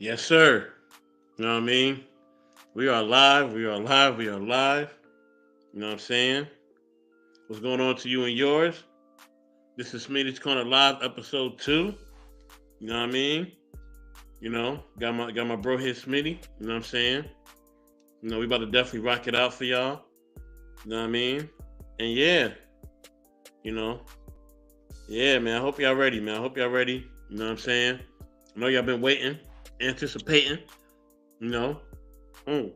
Yes, sir. You know what I mean? We are live. We are live. We are live. You know what I'm saying? What's going on to you and yours? This is Smitty's Corner Live, episode 2. You know what I mean? Got my bro here, Smitty. You know what I'm saying? We about to definitely rock it out for y'all. You know what I mean? And you know, yeah, man. I hope y'all ready, man. I hope y'all ready. You know what I'm saying? I know y'all been waiting, anticipating. You know, mm.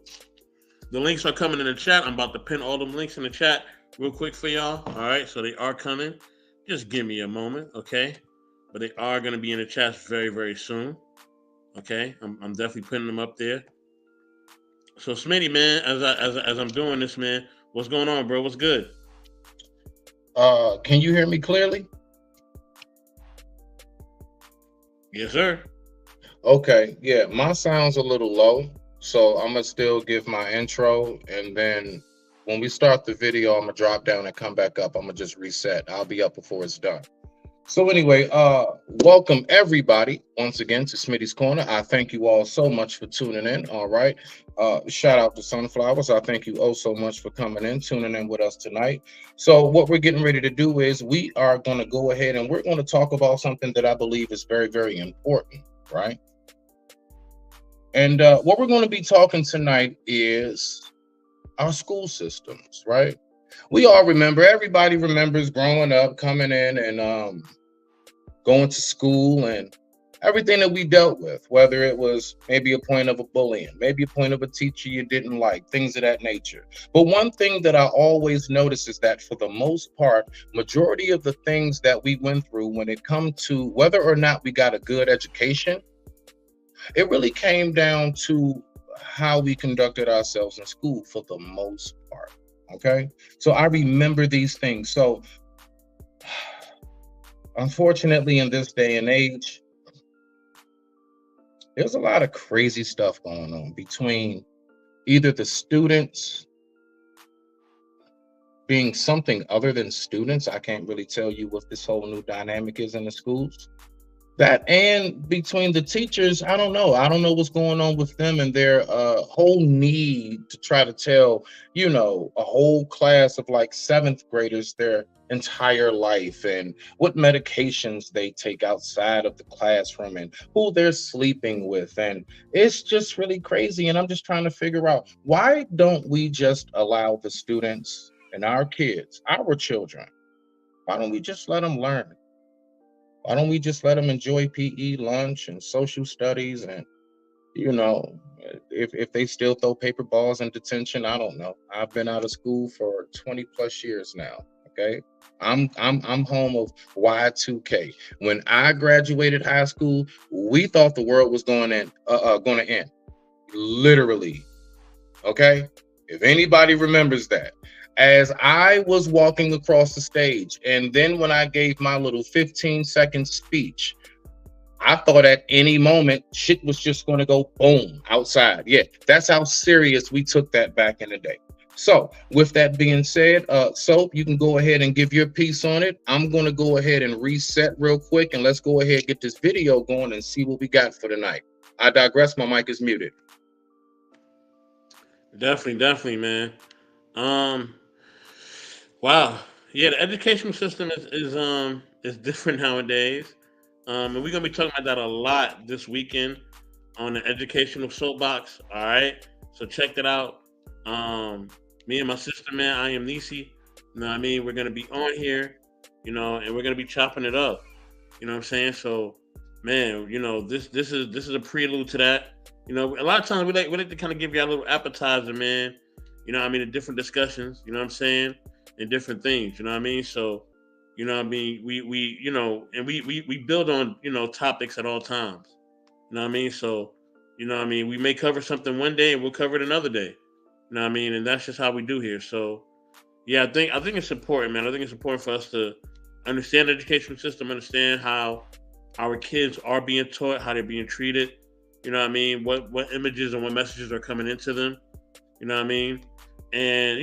The links are coming in the chat. I'm about to pin all them links in the chat real quick for y'all. All right, so they are coming. Just give me a moment, okay? But they are going to be in the chat very, very soon. Okay, I'm definitely putting them up there. So Smitty, man, as I'm doing this, man, what's going on, bro? What's good? Can you hear me clearly? Yes, sir. Okay, yeah, my sound's a little low, so I'm gonna still give my intro, and then when we start the video, I'm gonna drop down and come back up. I'm gonna just reset. I'll be up before it's done. So anyway, welcome everybody once again to Smitty's Corner. I thank you all so much for tuning in. All right. Shout out to Sunflowers. I thank you oh so much for coming in, tuning in with us tonight. So what we're getting ready to do is we are going to go ahead and we're going to talk about something that I believe is very, very important, right? And what we're going to be talking tonight is our school systems, right? We all remember, everybody remembers growing up, coming in and going to school and everything that we dealt with, whether it was maybe a point of a bullying, maybe a point of a teacher you didn't like, things of that nature. But one thing that I always notice is that for the most part, majority of the things that we went through when it come to whether or not we got a good education, it really came down to how we conducted ourselves in school for the most part. Okay. So I remember these things. So unfortunately, in this day and age, there's a lot of crazy stuff going on between either the students being something other than students. I can't really tell you what this whole new dynamic is in the schools. That and between the teachers, I don't know. I don't know what's going on with them and their whole need to try to tell, a whole class of like seventh graders their entire life and what medications they take outside of the classroom and who they're sleeping with. And it's just really crazy. And I'm just trying to figure out, why don't we just allow the students and our kids, our children, why don't we just let them learn? Why don't we just let them enjoy PE, lunch, and social studies? And you know, if they still throw paper balls in detention, I don't know. I've been out of school for 20 plus years now. Okay, I'm home of Y2K. When I graduated high school, we thought the world was going to end. Literally, okay? If anybody remembers that. As I was walking across the stage, and then when I gave my little 15-second speech, I thought at any moment shit was just going to go boom outside. Yeah, that's how serious we took that back in the day. So, with that being said, Soap, you can go ahead and give your piece on it. I'm going to go ahead and reset real quick, and let's go ahead and get this video going and see what we got for tonight. I digress. My mic is muted. Definitely, man. Um, wow. Yeah, the education system is different nowadays. And we're gonna be talking about that a lot this weekend on the educational soapbox. All right, so check that out. Um, Me and my sister, man, I am Nisi. You know what I mean? We're gonna be on here, and we're gonna be chopping it up. You know what I'm saying? So, man, this is a prelude to that. A lot of times we like to kind of give you a little appetizer, man. I mean, the different discussions. You know what I'm saying? And different things. You know what I mean? So, I mean, and we build on topics at all times. You know what I mean? So, we may cover something one day and we'll cover it another day. You know what I mean? And that's just how we do here. So, yeah, I think it's important, man. I think it's important for us to understand the education system, understand how our kids are being taught, how they're being treated. You know what I mean? What images and what messages are coming into them. You know what I mean? And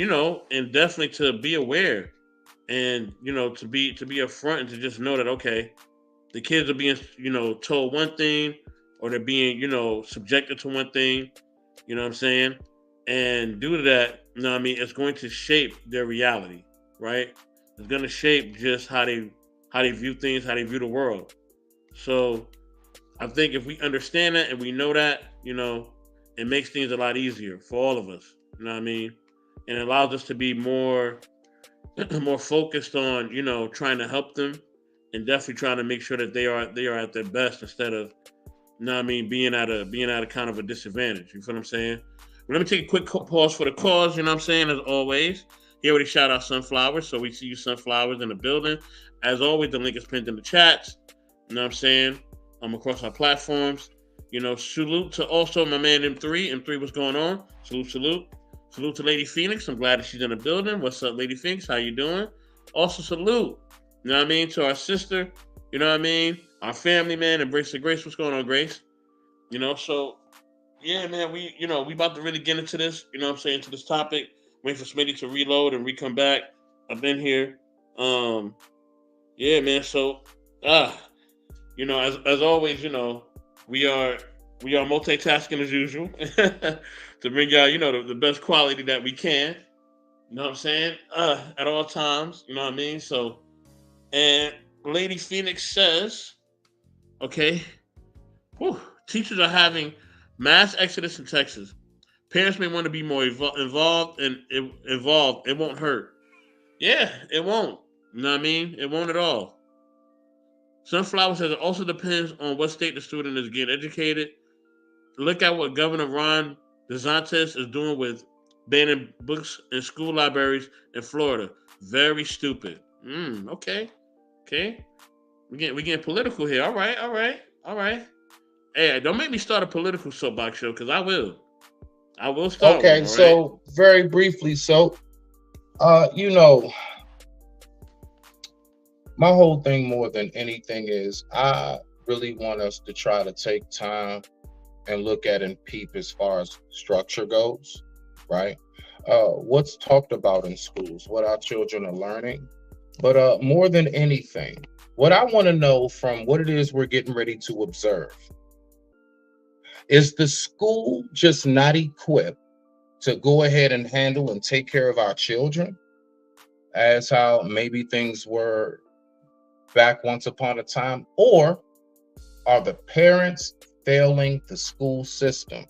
and definitely to be aware and to be upfront and to just know that, okay, the kids are being told one thing or they're being, subjected to one thing, you know what I'm saying? And due to that, it's going to shape their reality, right? It's going to shape just how they view things, how they view the world. So I think if we understand that and we know that, it makes things a lot easier for all of us. You know what I mean? And it allows us to be more more focused on, trying to help them and definitely trying to make sure that they are at their best instead of, being at a kind of a disadvantage. You feel what I'm saying? But let me take a quick pause for the cause. You know what I'm saying? As always, he already shout out Sunflowers, so we see you Sunflowers in the building. As always, the link is pinned in the chats. You know what I'm saying? Across our platforms. Salute to also my man M3. M3, what's going on? Salute, salute. Salute to Lady Phoenix. I'm glad that she's in the building. What's up, Lady Phoenix? How you doing? Also salute. You know what I mean? To our sister. You know what I mean? Our family, man. Embrace the Grace. What's going on, Grace? So yeah, man, we about to really get into this, you know what I'm saying, to this topic. Wait for Smitty to reload and come back. I've been here. Um, yeah, man. So ah, as always, we are we are multitasking as usual to bring y'all, the best quality that we can. You know what I'm saying? At all times, you know what I mean? So and Lady Phoenix says, okay, whew, teachers are having mass exodus in Texas. Parents may want to be more involved, and involved. It won't hurt. Yeah, it won't. You know what I mean? It won't at all. Sunflower says it also depends on what state the student is getting educated. Look at what Governor Ron DeSantis is doing with banning books in school libraries in Florida. Very stupid. Okay. Okay. We getting political here. All right, all right, all right. Hey, don't make me start a political soapbox show because I will. I will start one, Okay, all right? so very briefly, so you know, my whole thing more than anything is I really want us to try to take time and look at and peep as far as structure goes, right? What's talked about in schools, what our children are learning. But more than anything, what I want to know from what it is we're getting ready to observe is the school just not equipped to go ahead and handle and take care of our children as how maybe things were back once upon a time? Or are the parents failing the school system?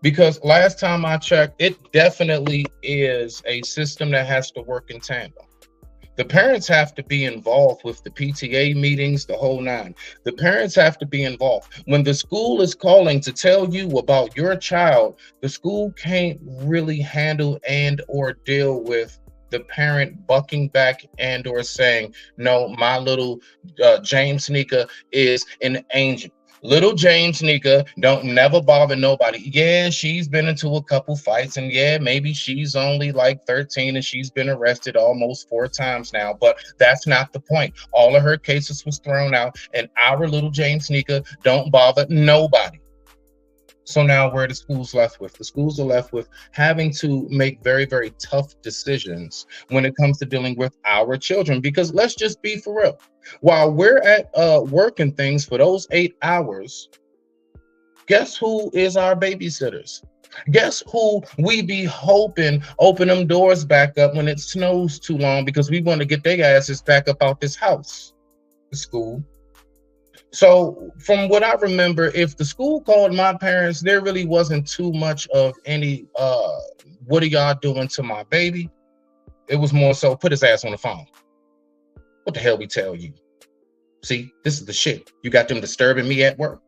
Because last time I checked, it definitely is a system that has to work in tandem. The parents have to be involved with the PTA meetings, the whole nine. The parents have to be involved. When the school is calling to tell you about your child, the school can't really handle and or deal with the parent bucking back and or saying, no, my little James Sneaker is an angel. Little James Nika don't never bother nobody. Yeah, she's been into a couple fights, and yeah, maybe she's only like 13 and she's been arrested almost 4 times now, but that's not the point. All of her cases was thrown out, and our little James Nika don't bother nobody. So now where the schools left with? The schools are left with having to make very, very tough decisions when it comes to dealing with our children. Because let's just be for real. While we're at working things for those 8 hours, guess who is our babysitters? Guess who we be hoping open them doors back up when it snows too long because we want to get their asses back up out this house? The school. So from what I remember, if the school called my parents, there really wasn't too much of any what are y'all doing to my baby? It was more so put his ass on the phone. What the hell we tell you? See, this is the shit. You got them disturbing me at work.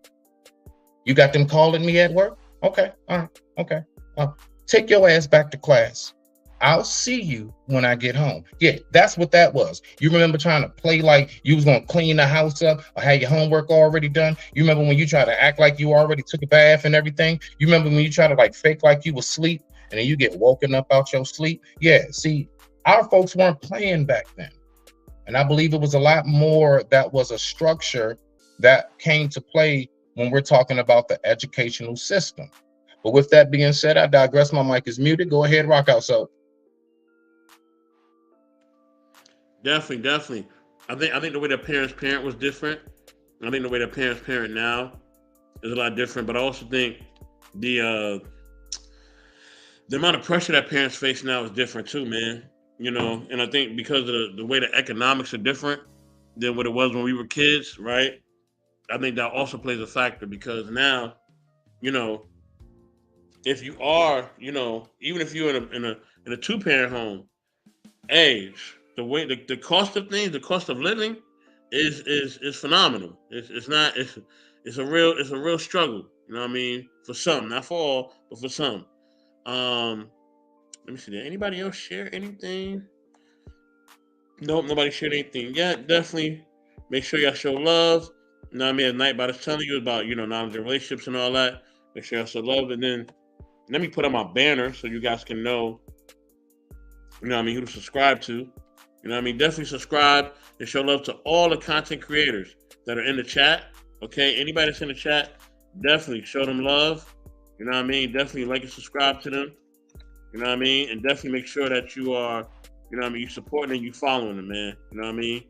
You got them calling me at work. Okay, all right, okay. Take your ass back to class. I'll see you when I get home. Yeah, that's what that was. You remember trying to play like you was going to clean the house up or had your homework already done? You remember when you tried to act like you already took a bath and everything? You remember when you tried to like fake like you was asleep and then you get woken up out your sleep? Yeah, see, our folks weren't playing back then. And I believe it was a lot more that was a structure that came to play when we're talking about the educational system. But with that being said, I digress. My mic is muted. Go ahead, rock out. So. Definitely, definitely. I think the way that parents parent was different. I think the way that parents parent now is a lot different. But I also think the the amount of pressure that parents face now is different too, man. You know, and I think because of the way the economics are different than what it was when we were kids, right? I think that also plays a factor because now, you know, if you are, even if you're in a two parent home, age, the cost of things, the cost of living is phenomenal. It's not it's a real struggle. You know what I mean? For some, not for all, but for some. Um, Let me see. Did anybody else share anything? Nope, nobody shared anything yet. Definitely make sure y'all show love. You know what I mean? At night, by telling you about, knowledge and relationships and all that. Make sure y'all show love. And then let me put on my banner so you guys can know, who to subscribe to. You know what I mean? Definitely subscribe and show love to all the content creators that are in the chat. Okay? Anybody that's in the chat, definitely show them love. You know what I mean? Definitely like and subscribe to them. You know what I mean? And definitely make sure that you are, you supporting and you following them, man. You know what I mean?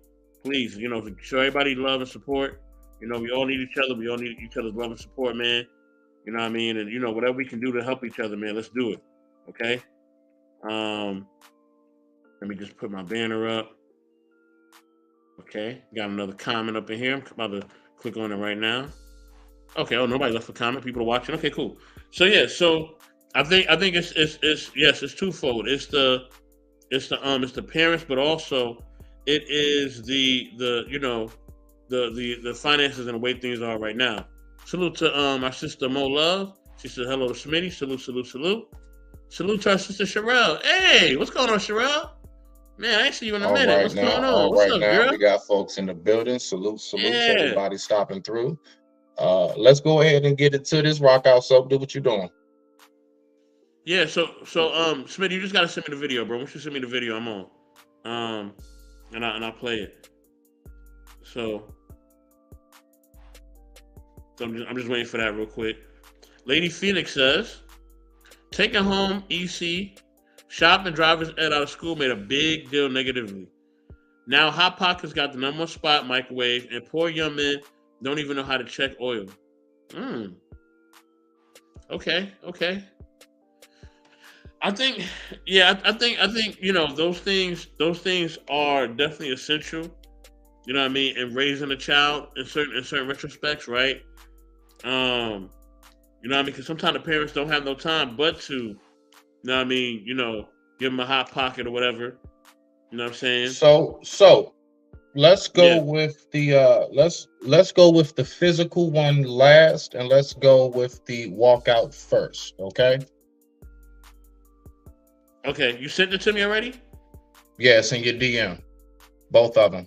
Please, show everybody love and support. We all need each other. We all need each other's love and support, man. You know what I mean? And, whatever we can do to help each other, man, let's do it. Okay? Let me just put my banner up. Okay. Got another comment up in here. I'm about to click on it right now. Okay. Oh, nobody left a comment. People are watching. Okay, cool. So, yeah. So, I think it's twofold. It's the parents, but also it is the finances and the way things are right now. Salute to our sister Mo Love. She said hello to Smitty. Salute, salute, salute. Salute to our sister Sherelle. Hey, what's going on, Sherelle? Man, I ain't see you in a minute. What's going on? What's up, girl? We got folks in the building. Salute to everybody stopping through. Let's go ahead and get into this. Rock out, so do what you're doing. Yeah, so Smitty, you just gotta send me the video, bro. Once you send me the video, I'm on. And I'll play it. So I'm just waiting for that real quick. Lady Phoenix says, taking home EC, shop and driver's ed out of school made a big deal negatively. Now Hot Pockets got the number one spot microwave, and poor young men don't even know how to check oil. Okay. I think those things are definitely essential. You know what I mean, in raising a child in certain retrospects, right? You know what I mean, because sometimes the parents don't have no time but to, you know what I mean, give them a Hot Pocket or whatever. You know what I'm saying? So let's go with the let's go with the physical one last, and let's go with the walkout first. Okay. Okay, you sent it to me already? Yes, in your DM. Both of them.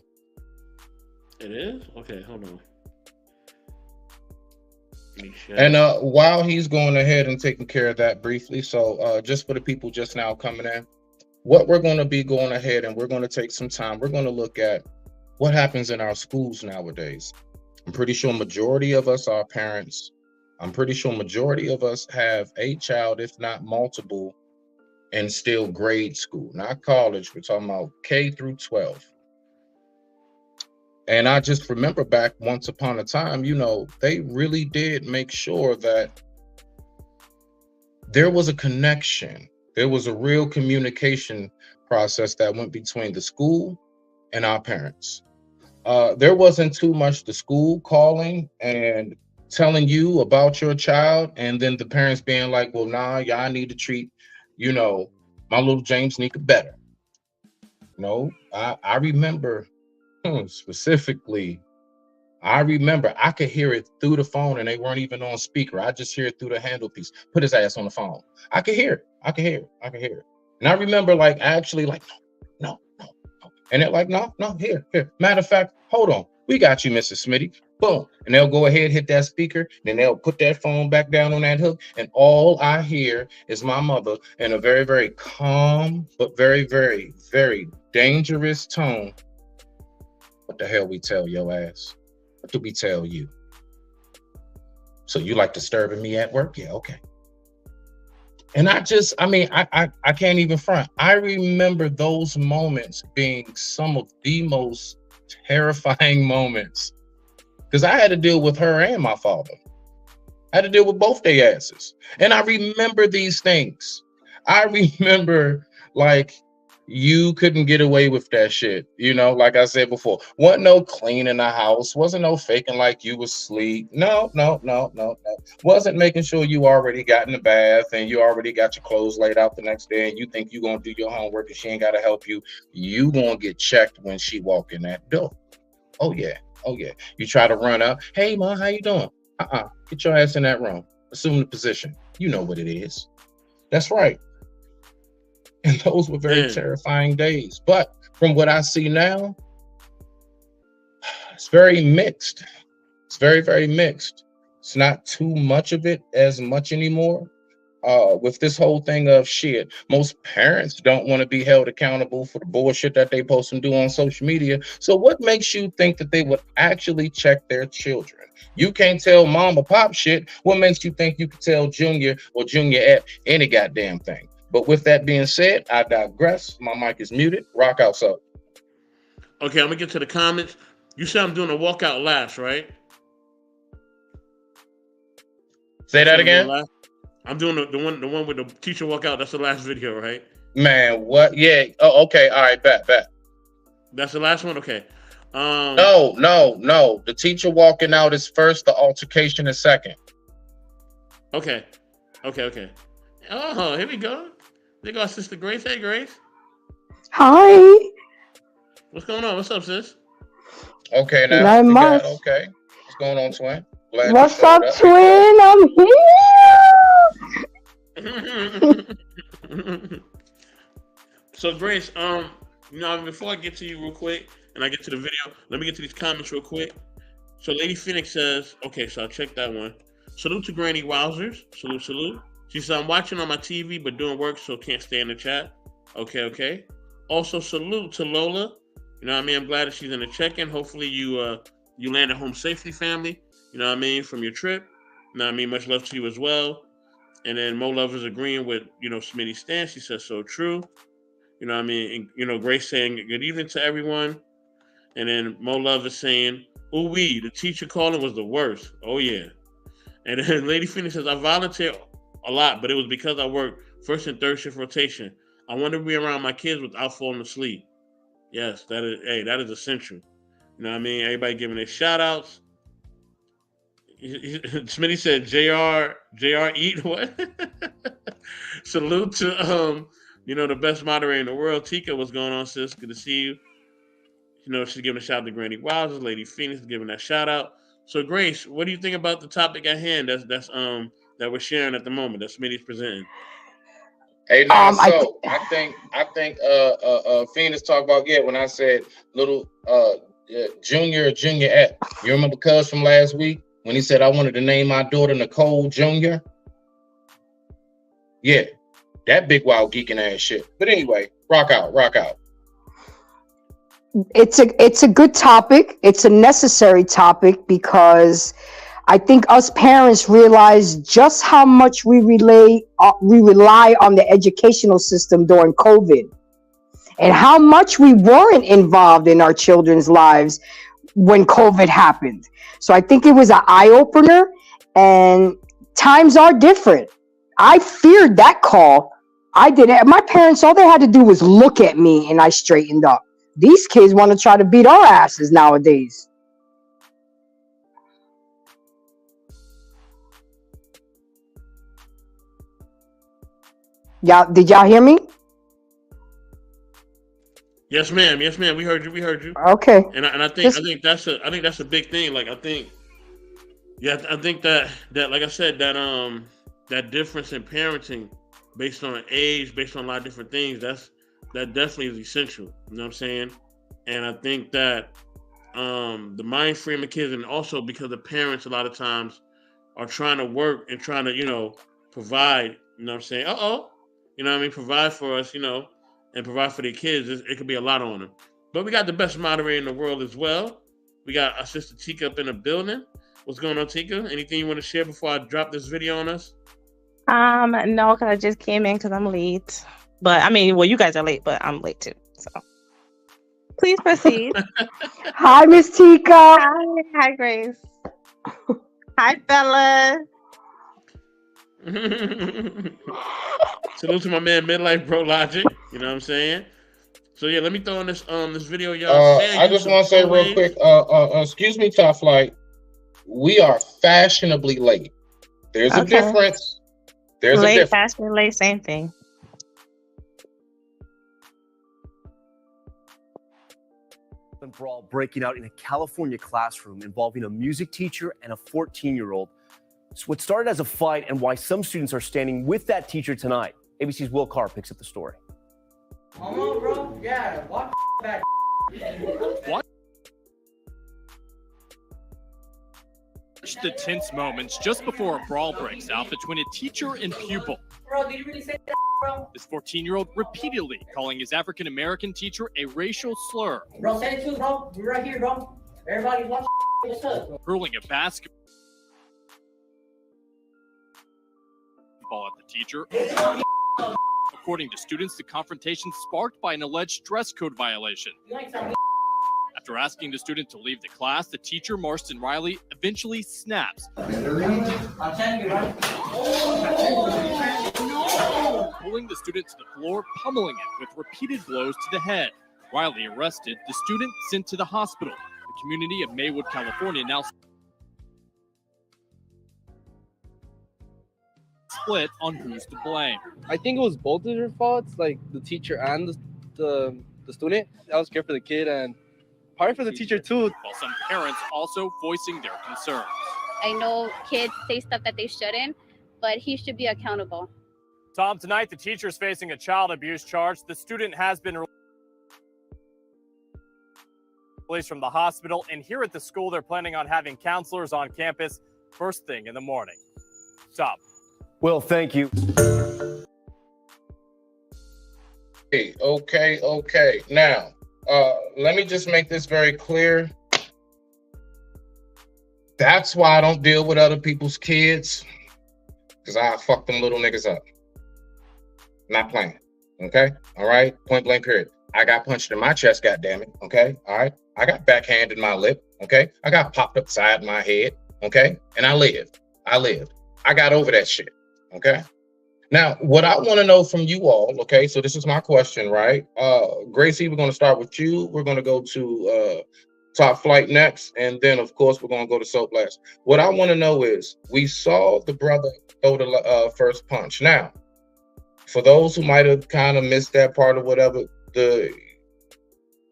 It is? Okay, hold on. And while he's going ahead and taking care of that briefly, so just for the people just now coming in, what we're going to be going ahead and we're going to take some time. We're going to look at what happens in our schools nowadays. I'm pretty sure majority of us are parents. I'm pretty sure majority of us have a child, if not multiple, and still grade school, not college. We're talking about K through 12. And I just remember back once upon a time, they really did make sure that there was a connection. There was a real communication process that went between the school and our parents. There wasn't too much the school calling and telling you about your child, and then the parents being like, well, nah, y'all need to treat my little James Nika better. I remember specifically, I could hear it through the phone and they weren't even on speaker. I just hear it through the handle piece. Put his ass on the phone. I could hear it. And I remember actually no. And they're like, no, here. Matter of fact, hold on. We got you, Mrs. Smitty. Boom. And they'll go ahead, hit that speaker, then they'll put that phone back down on that hook. And all I hear is my mother in a very, very calm, but very, very, very dangerous tone. What the hell we tell your ass? What do we tell you? So you like disturbing me at work? Yeah, okay. And I can't even front. I remember those moments being some of the most terrifying moments, because I had to deal with her and my father. I had to deal with both their asses. And I remember these things. I remember like you couldn't get away with that shit. You know, like I said before, wasn't no cleaning the house, wasn't no faking like you was asleep. No. Wasn't making sure you already got in the bath and you already got your clothes laid out the next day and you think you gonna do your homework and she ain't gotta help you. You gonna get checked when she walk in that door. Oh yeah. Oh yeah. You try to run up. Hey ma, how you doing? Get your ass in that room. Assume the position. You know what it is. That's right. And those were very terrifying days. But from what I see now, it's very mixed. It's very, very mixed. It's not too much of it as much anymore. With this whole thing of shit, most parents don't want to be held accountable for the bullshit that they post and do on social media. So what makes you think that they would actually check their children? You can't tell mom or pop shit. What makes you think you could tell Junior or Junior at any goddamn thing? But with that being said, I digress. My mic is muted. Rock out, so. Okay, I'm gonna get to the comments. You said I'm doing a walkout last, right? Say that again. I'm doing the one with the teacher walkout. That's the last video, right? Man, what? Yeah. Oh, okay. All right. Bet. That's the last one. Okay. No. The teacher walking out is first. The altercation is second. Okay. Oh, here we go. There goes Sister Grace. Hey, Grace. Hi. What's going on? What's up, sis? Okay, now. Not much. Okay. What's going on, twin? Glad What's up, twin? I'm here. So, Grace, before I get to you real quick, and I get to the video, let me get to these comments real quick. So, Lady Phoenix says, okay, so I'll check that one. Salute to Granny Wowzers. Salute. She said, I'm watching on my TV, but doing work, so can't stay in the chat. Okay. Also, salute to Lola. You know what I mean? I'm glad that she's in the check-in. Hopefully you landed home safely, family. You know what I mean? From your trip. You know what I mean? Much love to you as well. And then Mo Love is agreeing with, Smitty's stance. She says, so true. You know what I mean? And, Grace saying, good evening to everyone. And then Mo Love is saying, ooh-wee, the teacher calling was the worst. Oh, yeah. And then Lady Phoenix says, I volunteer a lot, but it was because I work first and third shift rotation. I want to be around my kids without falling asleep. Yes, that is essential. You know what I mean? Everybody giving their shout outs. Smitty said, JR eat what? Salute to the best moderator in the world. Tika, what's going on, sis? Good to see you. She's giving a shout out to Granny Wowzers. Lady Phoenix is giving that shout out. So Grace, what do you think about the topic at hand that we're sharing at the moment that Smitty's presenting? Hey, now, so I think Phoenix talked about when I said little Junior at. You remember Cuz from last week when he said I wanted to name my daughter Nicole Jr.? Yeah, that big wild geeking ass shit. But anyway, rock out. It's a good topic. It's a necessary topic because I think us parents realize just how much we rely on the educational system during COVID and how much we weren't involved in our children's lives when COVID happened. So I think it was an eye-opener, and times are different. I feared that call. I did it. My parents, all they had to do was look at me and I straightened up. These kids want to try to beat our asses nowadays. Did y'all hear me? Yes, ma'am. We heard you. Okay. And I think that's a big thing. Like I think that like I said that difference in parenting based on age, based on a lot of different things, that definitely is essential. You know what I'm saying? And I think that the mind frame of kids, and also because the parents a lot of times are trying to work and trying to provide. You know what I'm saying? Provide for us. And provide for their kids. It could be a lot on them. But we got the best moderator in the world as well. We got our sister Tika up in the building. What's going on, Tika? Anything you want to share before I drop this video on us? No, because I just came in because I'm late. But I mean, well, you guys are late, but I'm late too. So please proceed. Hi, Miss Tika. Hi, Grace. Hi, fellas. Salute to my man Midlife Bro Logic. You know what I'm saying? So yeah, let me throw in this video, y'all. I just want to say real quick, excuse me, Top Flight. We are fashionably late. There's a difference. There's a Late, difference. faster, late, same thing. Brawl breaking out in a California classroom involving a music teacher and a 14-year-old. So what started as a fight and why some students are standing with that teacher tonight. ABC's Will Carr picks up the story. Come on, bro. Yeah, walk back. Watch the tense moments just before a brawl breaks out between a teacher and pupil. Bro, did you really say that, bro? This 14-year-old repeatedly calling his African-American teacher a racial slur. Bro, say it too, bro. We're right here, bro. Everybody watch what's up. Hurling a basketball at the teacher. According to students, the confrontation sparked by an alleged dress code violation. You ain't telling me. After asking the student to leave the class, the teacher, Marston Riley, eventually snaps, I'm telling you, right? pulling the student to the floor, pummeling it with repeated blows to the head. Riley arrested, the student sent to the hospital. The community of Maywood, California now split on who's to blame. I think it was both of their faults, like the teacher and the student. I was scared for the kid and probably for the teacher too. While some parents also voicing their concerns. I know kids say stuff that they shouldn't, but he should be accountable. Tom, tonight the teacher is facing a child abuse charge. The student has been released from the hospital, and here at the school they're planning on having counselors on campus first thing in the morning. Stop. Will, thank you. Okay. Now, let me just make this very clear. That's why I don't deal with other people's kids, because I fuck them little niggas up. Not playing. Okay? All right? Point blank period. I got punched in my chest, goddammit. Okay? All right? I got backhanded my lip. Okay? I got popped upside my head. Okay? And I lived. I got over that shit. Okay? Now, what I want to know from you all, okay, so this is my question, right? Gracie, we're going to start with you. We're going to go to Top Flight next, and then, of course, we're going to go to Soap Blast. What I want to know is, we saw the brother throw the first punch. Now, for those who might have kind of missed that part or whatever, the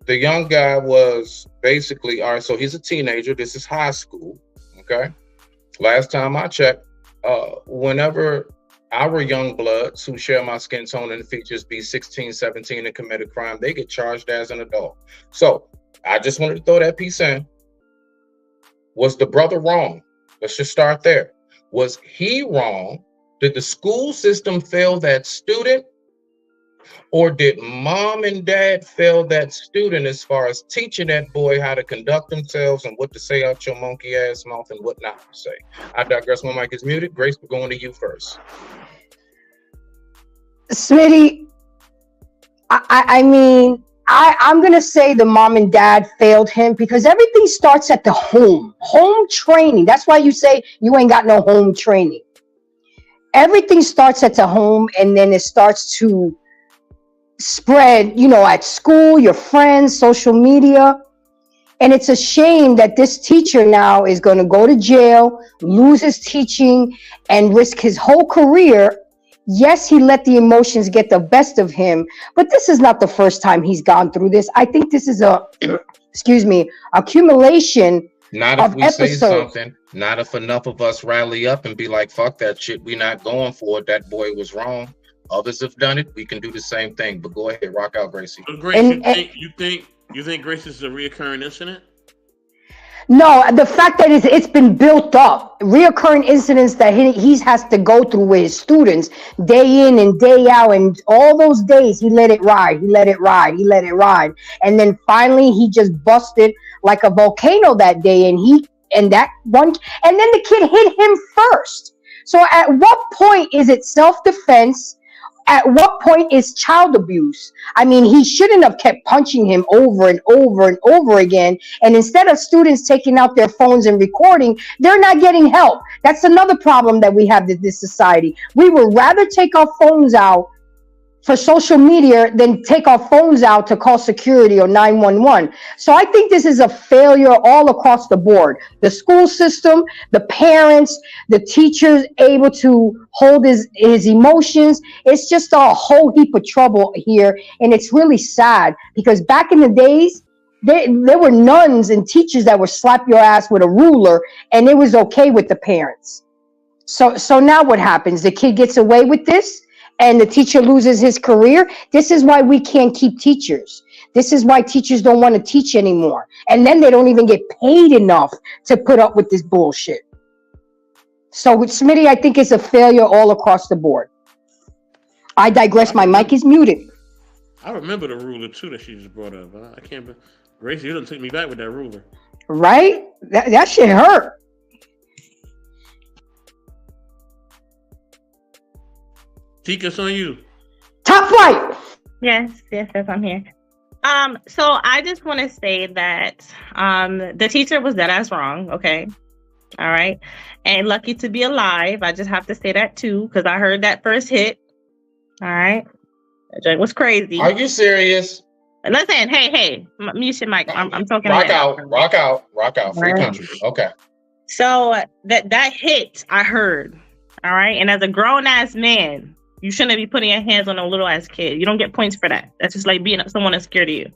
young guy was basically, all right, so he's a teenager. This is high school, okay? Last time I checked, whenever our young bloods who share my skin tone and features be 16, 17 and commit a crime, they get charged as an adult. So I just wanted to throw that piece in. Was the brother wrong? Let's just start there. Was he wrong? Did the school system fail that student? Or did mom and dad fail that student as far as teaching that boy how to conduct themselves and what to say out your monkey ass mouth and what not to say? I digress. My mic is muted. Grace, we're going to you first. Smitty, I'm going to say the mom and dad failed him because everything starts at the home training. That's why you say you ain't got no home training. Everything starts at the home, and then it starts to spread, at school, your friends, social media. And it's a shame that this teacher now is going to go to jail, lose his teaching, and risk his whole career. Yes, he let the emotions get the best of him, but this is not the first time he's gone through this. I think this is accumulation. Not if we say something, not if enough of us rally up and be like, fuck that shit, we not going for it. That boy was wrong. Others have done it. We can do the same thing. But go ahead, rock out, Gracie. So Grace, you think Grace is a reoccurring incident? No, the fact that it's been built up, reoccurring incidents that he has to go through with his students day in and day out, and all those days he let it ride, and then finally he just busted like a volcano that day, and then the kid hit him first. So at what point is it self-defense? at what point is child abuse? I mean, he shouldn't have kept punching him over and over and over again. And instead of students taking out their phones and recording, they're not getting help. That's another problem that we have in this society. We would rather take our phones out for social media than take our phones out to call security or 911. So I think this is a failure all across the board. The school system, the parents, the teachers able to hold his emotions. It's just a whole heap of trouble here. And it's really sad because back in the days, there were nuns and teachers that would slap your ass with a ruler and it was okay with the parents. So now what happens? The kid gets away with this and the teacher loses his career. This is why we can't keep teachers. This is why teachers don't want to teach anymore. And then they don't even get paid enough to put up with this bullshit. So with Smitty, I think it's a failure all across the board. I digress. My mic is muted. I remember the ruler too that she just brought up. I can't. Gracie, you done took me back with that ruler. Right? That shit hurt. Tika, on you. Top flight. Yes, I'm here. So I just want to say that the teacher was dead ass wrong. Okay. All right. And lucky to be alive. I just have to say that too, because I heard that first hit. All right. That joint was crazy. Are you serious? Listen, hey, mute your mic. I'm talking. Rock out. Free country. Okay. So that hit I heard. All right. And as a grown ass man, you shouldn't be putting your hands on a little ass kid. You don't get points for that. That's just like beating up someone that's scared of you.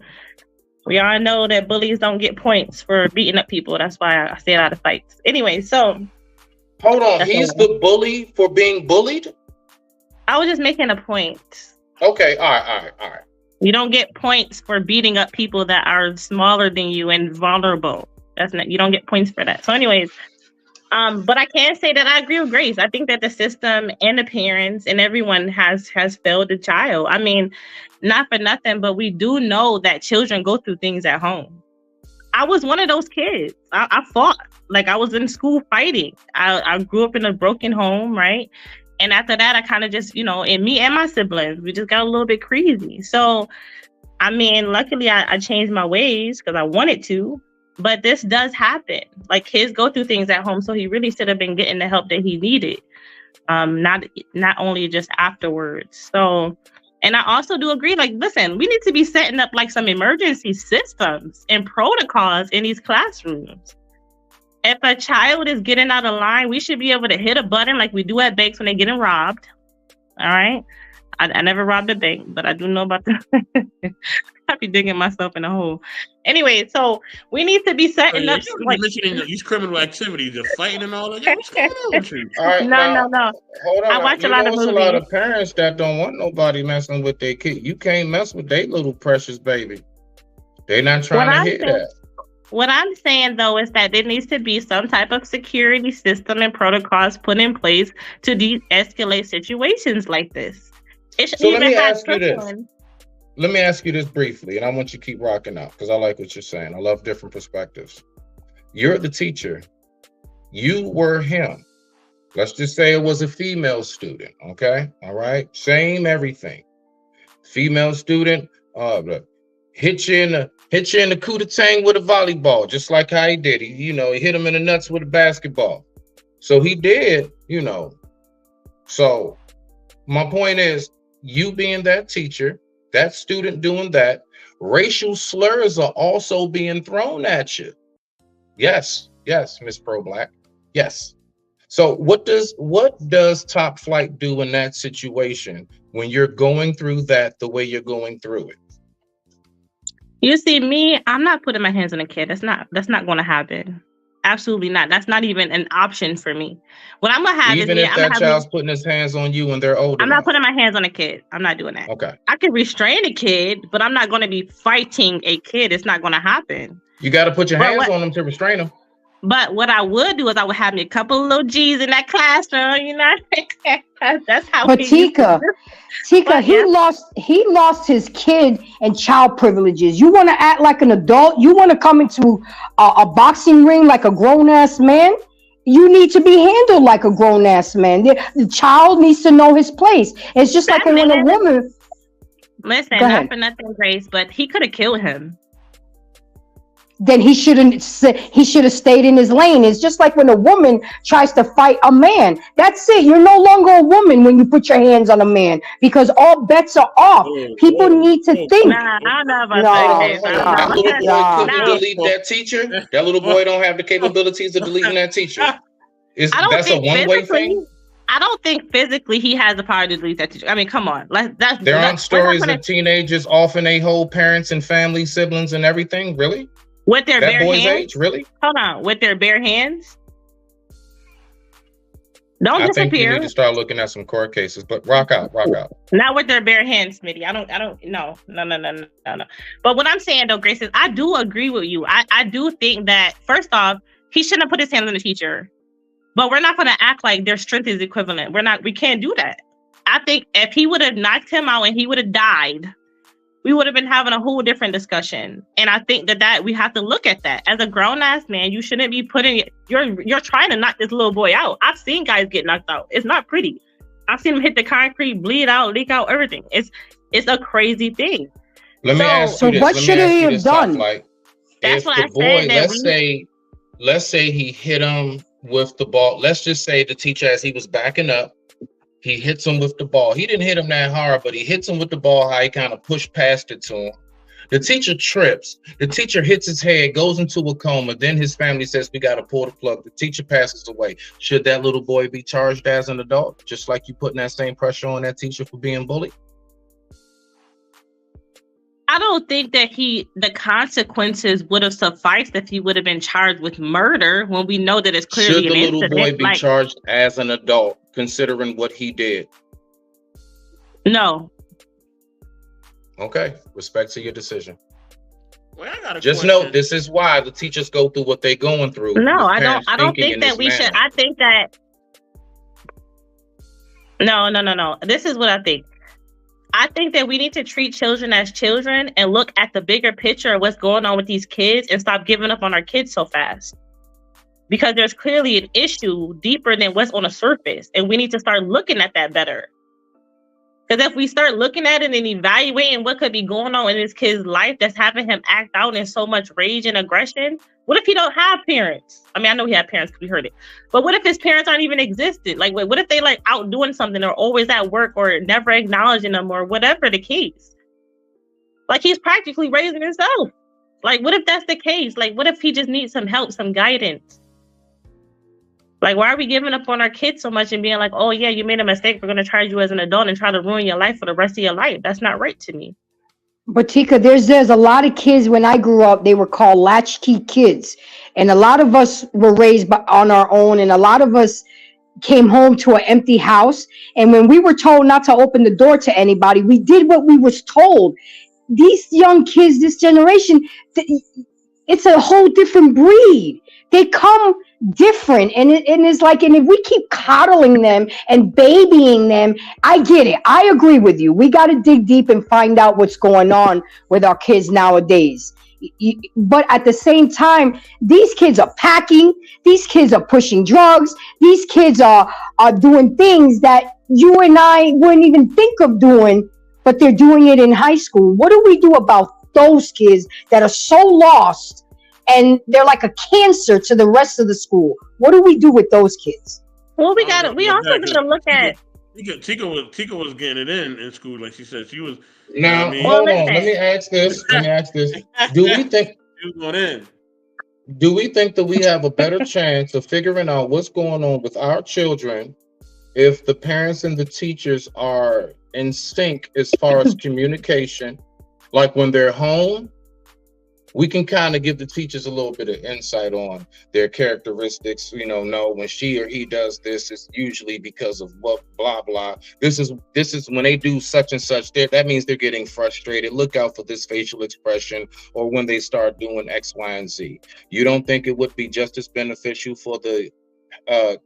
We all know that bullies don't get points for beating up people. That's why I stay out of fights. Anyway, so. Hold on. He's the bully for being bullied? I was just making a point. Okay. All right. You don't get points for beating up people that are smaller than you and vulnerable. You don't get points for that. So anyways, but I can say that I agree with Grace. I think that the system and the parents and everyone has failed the child. I mean, not for nothing, but we do know that children go through things at home. I was one of those kids. I fought. Like, I was in school fighting. I grew up in a broken home, right? And after that, I kind of just, and me and my siblings, we just got a little bit crazy. So, I mean, luckily I changed my ways because I wanted to. But this does happen. Like, kids go through things at home, so he really should have been getting the help that he needed. Not only just afterwards. So, and I also do agree, like, listen, we need to be setting up like some emergency systems and protocols in these classrooms. If a child is getting out of line, we should be able to hit a button like we do at banks when they're getting robbed. All right. I never robbed a bank, but I do know about the I be digging myself in a hole. Anyway, so we need to be setting up. Like, mentioning these criminal activities, you're fighting and all that. What's going on with you? All right, no. Hold on. I watch a lot of movies. A lot of parents that don't want nobody messing with their kid. You can't mess with their little precious baby. They're not trying to hear that. What I'm saying, though, is that there needs to be some type of security system and protocols put in place to de-escalate situations like this. So let me ask you this. Let me ask you this briefly, and I want you to keep rocking out because I like what you're saying. I love different perspectives. You're the teacher. You were him. Let's just say it was a female student, okay? All right? Same everything. Female student, hit you in the cootie-tang with a volleyball, just like how he did. He hit him in the nuts with a basketball. So he did, So my point is, you being that teacher, that student doing that, racial slurs are also being thrown at you. Yes, Miss Pro Black. Yes. So what does Top Flight do in that situation when you're going through that the way you're going through it? You see, me, I'm not putting my hands on a kid. That's not going to happen. Absolutely not. That's not even an option for me. What I'm gonna have even is if that child's putting his hands on you and they're older. I'm not putting my hands on a kid. I'm not doing that. Okay. I can restrain a kid, but I'm not going to be fighting a kid. It's not going to happen. You got to put your hands on them to restrain them. But what I would do is I would have me a couple of little G's in that classroom, That's how. But Tika, he lost his kid and child privileges. You want to act like an adult? You want to come into a boxing ring like a grown ass man you need to be handled like a grown-ass man. The child needs to know his place. It's just like when a woman... Listen, Go not ahead. for nothing, Grace, but he could have killed him. Then he should have stayed in his lane. It's just like when a woman tries to fight a man. That's it. You're no longer a woman when you put your hands on a man, because all bets are off. People need to think. Nah, I don't know about No, that, Grace. no, That little boy couldn't no. delete that teacher. That little boy don't have the capabilities of deleting that teacher. I don't That's a think one-way physically. thing. I don't think physically he has the power to delete that teacher. I mean, come on. There aren't stories of teenagers offing their whole parents and family, siblings, and everything. Really? With their That bare boy's hands. age? Really? Hold on, with their bare hands. Don't I think you disappear. need to start looking at some court cases. But rock out. Not with their bare hands, Smitty. I don't. No. But what I'm saying though, Grace, is I do agree with you. I do think that first off, he shouldn't have put his hands on the teacher. But we're not going to act like their strength is equivalent. We can't do that. I think if he would have knocked him out and he would have died, we would have been having a whole different discussion. And I think that we have to look at that. As a grown-ass man, you shouldn't be you're trying to knock this little boy out. I've seen guys get knocked out. It's not pretty. I've seen him hit the concrete, bleed out, leak out, everything. It's a crazy thing. Let me ask you this. what should he have done? That's what I boy, said. Let's say he hit him with the ball. Let's just say the teacher, as he was backing up, he hits him with the ball. He didn't hit him that hard, but he hits him with the ball, how he kind of pushed past it to him. The teacher trips. The teacher hits his head, goes into a coma. Then his family says, we got to pull the plug. The teacher passes away. Should that little boy be charged as an adult, just like you putting that same pressure on that teacher for being bullied? I don't think that the consequences would have sufficed if he would have been charged with murder when we know that it's clearly Should the an little incident. boy be charged as an adult, considering what he did? No. Okay, respect to your decision. Well, I got a Just question. know this is why the teachers go through what they're going through. No, with I parents don't thinking think in that this we should. manner. I think that no. This is what I think. I think that we need to treat children as children and look at the bigger picture of what's going on with these kids and stop giving up on our kids so fast. Because there's clearly an issue deeper than what's on the surface, and we need to start looking at that better. Because if we start looking at it and evaluating what could be going on in this kid's life that's having him act out in so much rage and aggression, what if he don't have parents? I mean, I know he had parents because we heard it. But what if his parents aren't even existed? Like, what if they like out doing something or always at work or never acknowledging them or whatever the case? Like, he's practically raising himself. Like, what if that's the case? Like, what if he just needs some help, some guidance? Like, why are we giving up on our kids so much and being like, oh, yeah, you made a mistake. We're going to charge you as an adult and try to ruin your life for the rest of your life. That's not right to me. But Tika, there's a lot of kids when I grew up, they were called latchkey kids. And a lot of us were raised on our own. And a lot of us came home to an empty house. And when we were told not to open the door to anybody, we did what we was told. These young kids, this generation, it's a whole different breed. They come different, and it's like, and if we keep coddling them and babying them, I get it. I agree with you. We got to dig deep and find out what's going on with our kids nowadays. But at the same time, these kids are packing. These kids are pushing drugs. These kids are doing things that you and I wouldn't even think of doing, but they're doing it in high school. What do we do about those kids that are so lost? And they're like a cancer to the rest of the school. What do we do with those kids? Well, we also got to look at. Tika was getting it in school, like she said. She was. Now, hold on. Let me ask this. Do we think that we have a better chance of figuring out what's going on with our children if the parents and the teachers are in sync as far as communication? Like when they're home, we can kind of give the teachers a little bit of insight on their characteristics. No, when she or he does this, it's usually because of what, blah, blah. This is when they do such and such, that means they're getting frustrated. Look out for this facial expression, or when they start doing X, Y, and Z. You don't think it would be just as beneficial for the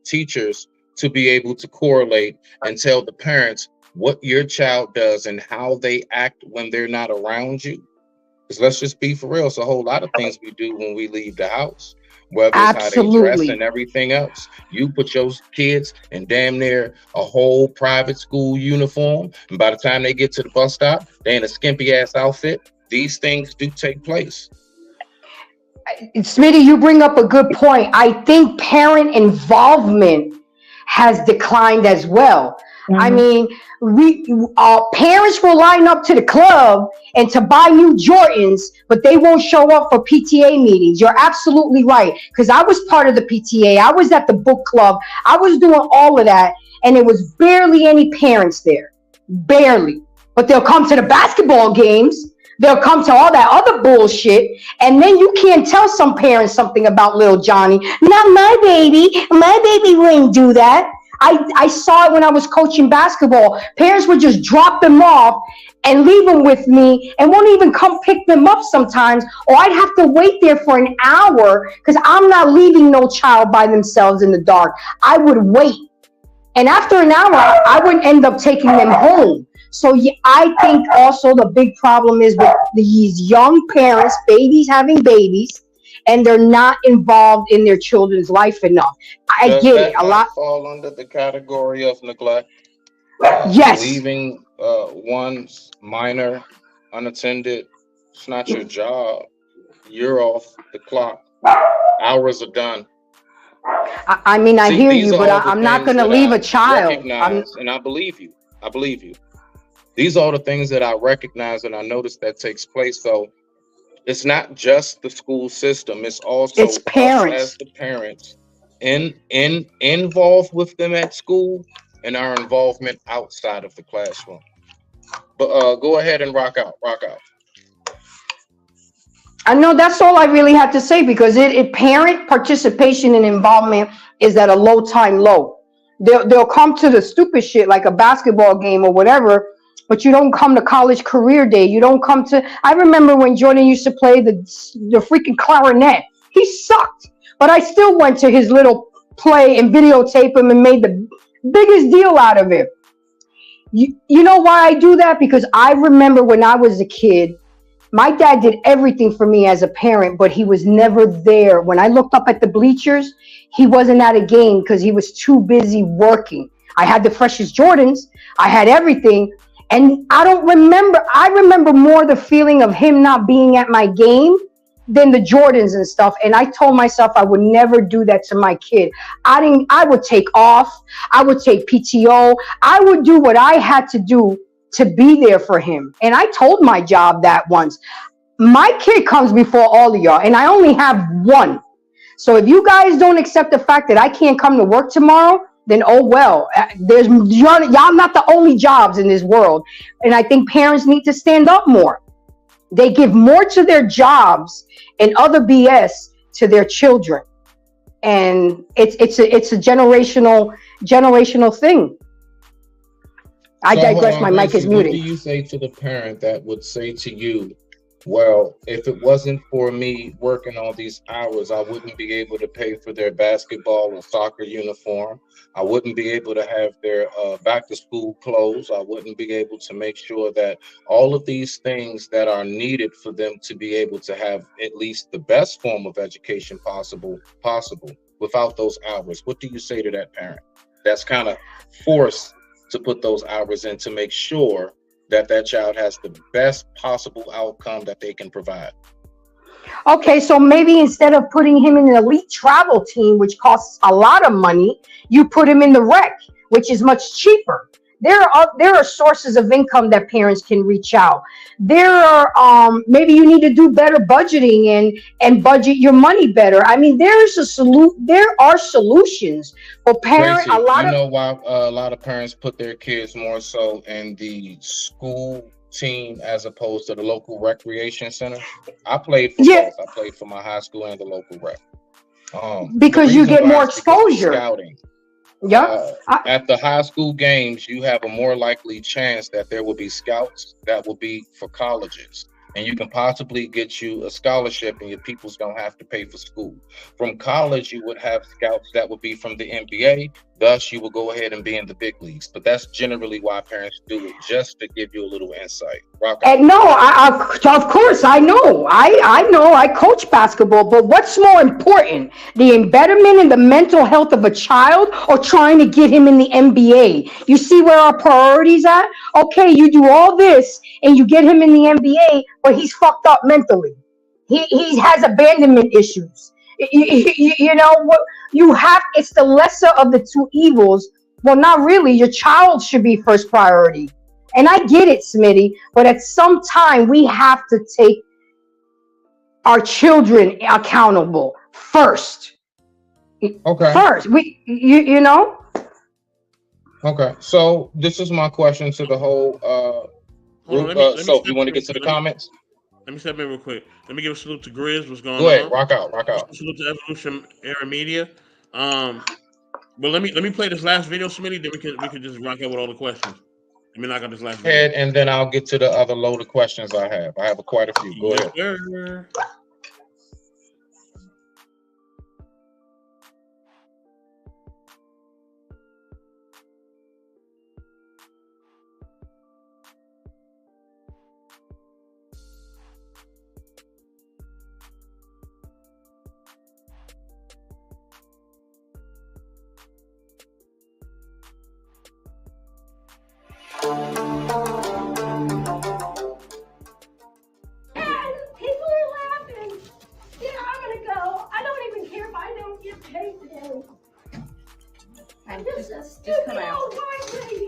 teachers to be able to correlate and tell the parents what your child does and how they act when they're not around you? Because let's just be for real, it's a whole lot of things we do when we leave the house. whether it's how they dress Absolutely. and everything else. You put your kids in damn near a whole private school uniform, and by the time they get to the bus stop, they in a skimpy ass outfit. These things do take place. Smitty, you bring up a good point. I think parent involvement has declined as well. I mean, parents will line up to the club and to buy new Jordans, but they won't show up for PTA meetings. You're absolutely right. Because I was part of the PTA. I was at the book club. I was doing all of that. And there was barely any parents there. Barely. But they'll come to the basketball games. They'll come to all that other bullshit. And then you can't tell some parents something about little Johnny. Not my baby. My baby wouldn't do that. I saw it when I was coaching basketball. Parents would just drop them off and leave them with me and won't even come pick them up sometimes. Or I'd have to wait there for an hour because I'm not leaving no child by themselves in the dark. I would wait. And after an hour, I would end up taking them home. So yeah, I think also the big problem is with these young parents, babies having babies, and they're not involved in their children's life enough. I get it. A lot fall under the category of neglect. Yes. Leaving one's minor unattended. It's not your job. You're off the clock. Hours are done. I mean, I hear you, but I'm not going to leave a child. And I believe you. I believe you. These are the things that I recognize and I notice that takes place. So it's not just the school system. It's also it's parents. Us as the parents involved with them at school and our involvement outside of the classroom. But go ahead and rock out. I know that's all I really had to say because parent participation and involvement is at a low. They'll come to the stupid shit like a basketball game or whatever, but you don't come to college career day. You don't come to. I remember when Jordan used to play the freaking clarinet. He sucked, but I still went to his little play and videotape him and made the biggest deal out of it. You know why I do that? Because I remember when I was a kid, my dad did everything for me as a parent, but he was never there. When I looked up at the bleachers, he wasn't at a game because he was too busy working. I had the freshest Jordans. I had everything. And I remember more the feeling of him not being at my game than the Jordans and stuff. And I told myself I would never do that to my kid. I would take off. I would take PTO. I would do what I had to do to be there for him. And I told my job that once. My kid comes before all of y'all, and I only have one. So if you guys don't accept the fact that I can't come to work tomorrow, then oh well. Y'all not the only jobs in this world. And I think parents need to stand up more. They give more to their jobs and other BS to their children. And it's a generational thing. I digress. My mic is muted. What do you say to the parent that would say to you, well, if it wasn't for me working all these hours, I wouldn't be able to pay for their basketball and soccer uniform. I wouldn't be able to have their back to school clothes. I wouldn't be able to make sure that all of these things that are needed for them to be able to have at least the best form of education possible without those hours. What do you say to that parent that's kind of forced to put those hours in to make sure that child has the best possible outcome that they can provide? Okay, so maybe instead of putting him in an elite travel team, which costs a lot of money, you put him in the rec, which is much cheaper. There are sources of income that parents can reach out. There are maybe you need to do better budgeting and budget your money better. I mean, there are solutions for parents. Tracy, I know why a lot of parents put their kids more so in the school team as opposed to the local recreation center. I played for both. I played for my high school and the local rec. Because you get more exposure. Scouting. Yeah. At the high school games, you have a more likely chance that there will be scouts that will be for colleges. And you can possibly get you a scholarship and your people's don't have to pay for school. From college, you would have scouts that would be from the NBA. Thus, you will go ahead and be in the big leagues. But that's generally why parents do it, just to give you a little insight. Rock out. And no, of course, I know. I know. I coach basketball, but what's more important, the embetterment and the mental health of a child, or trying to get him in the NBA? You see where our priorities at? Okay, you do all this and you get him in the NBA, but he's fucked up mentally. He has abandonment issues. You know what? You have. It's the lesser of the two evils. Well, not really. Your child should be first priority. And I get it, Smitty, but at some time we have to take our children accountable first. Okay. First, you know. Okay. So this is my question to the whole Hold on, group. So you want to get to the comments? Let me step in real quick. Let me give a salute to Grizz. What's going Go ahead. on? Rock out. Rock out. Salute to Evolution Era Media. But let me play this last video, Smitty. Then we can just rock out with all the questions. Let me knock out this last video. Ahead, and then I'll get to the other load of questions I have. I have quite a few. Go ahead. Sir. People are laughing. Yeah, I'm gonna go. I don't even care if I don't get paid today. I'm just a stupid old white lady.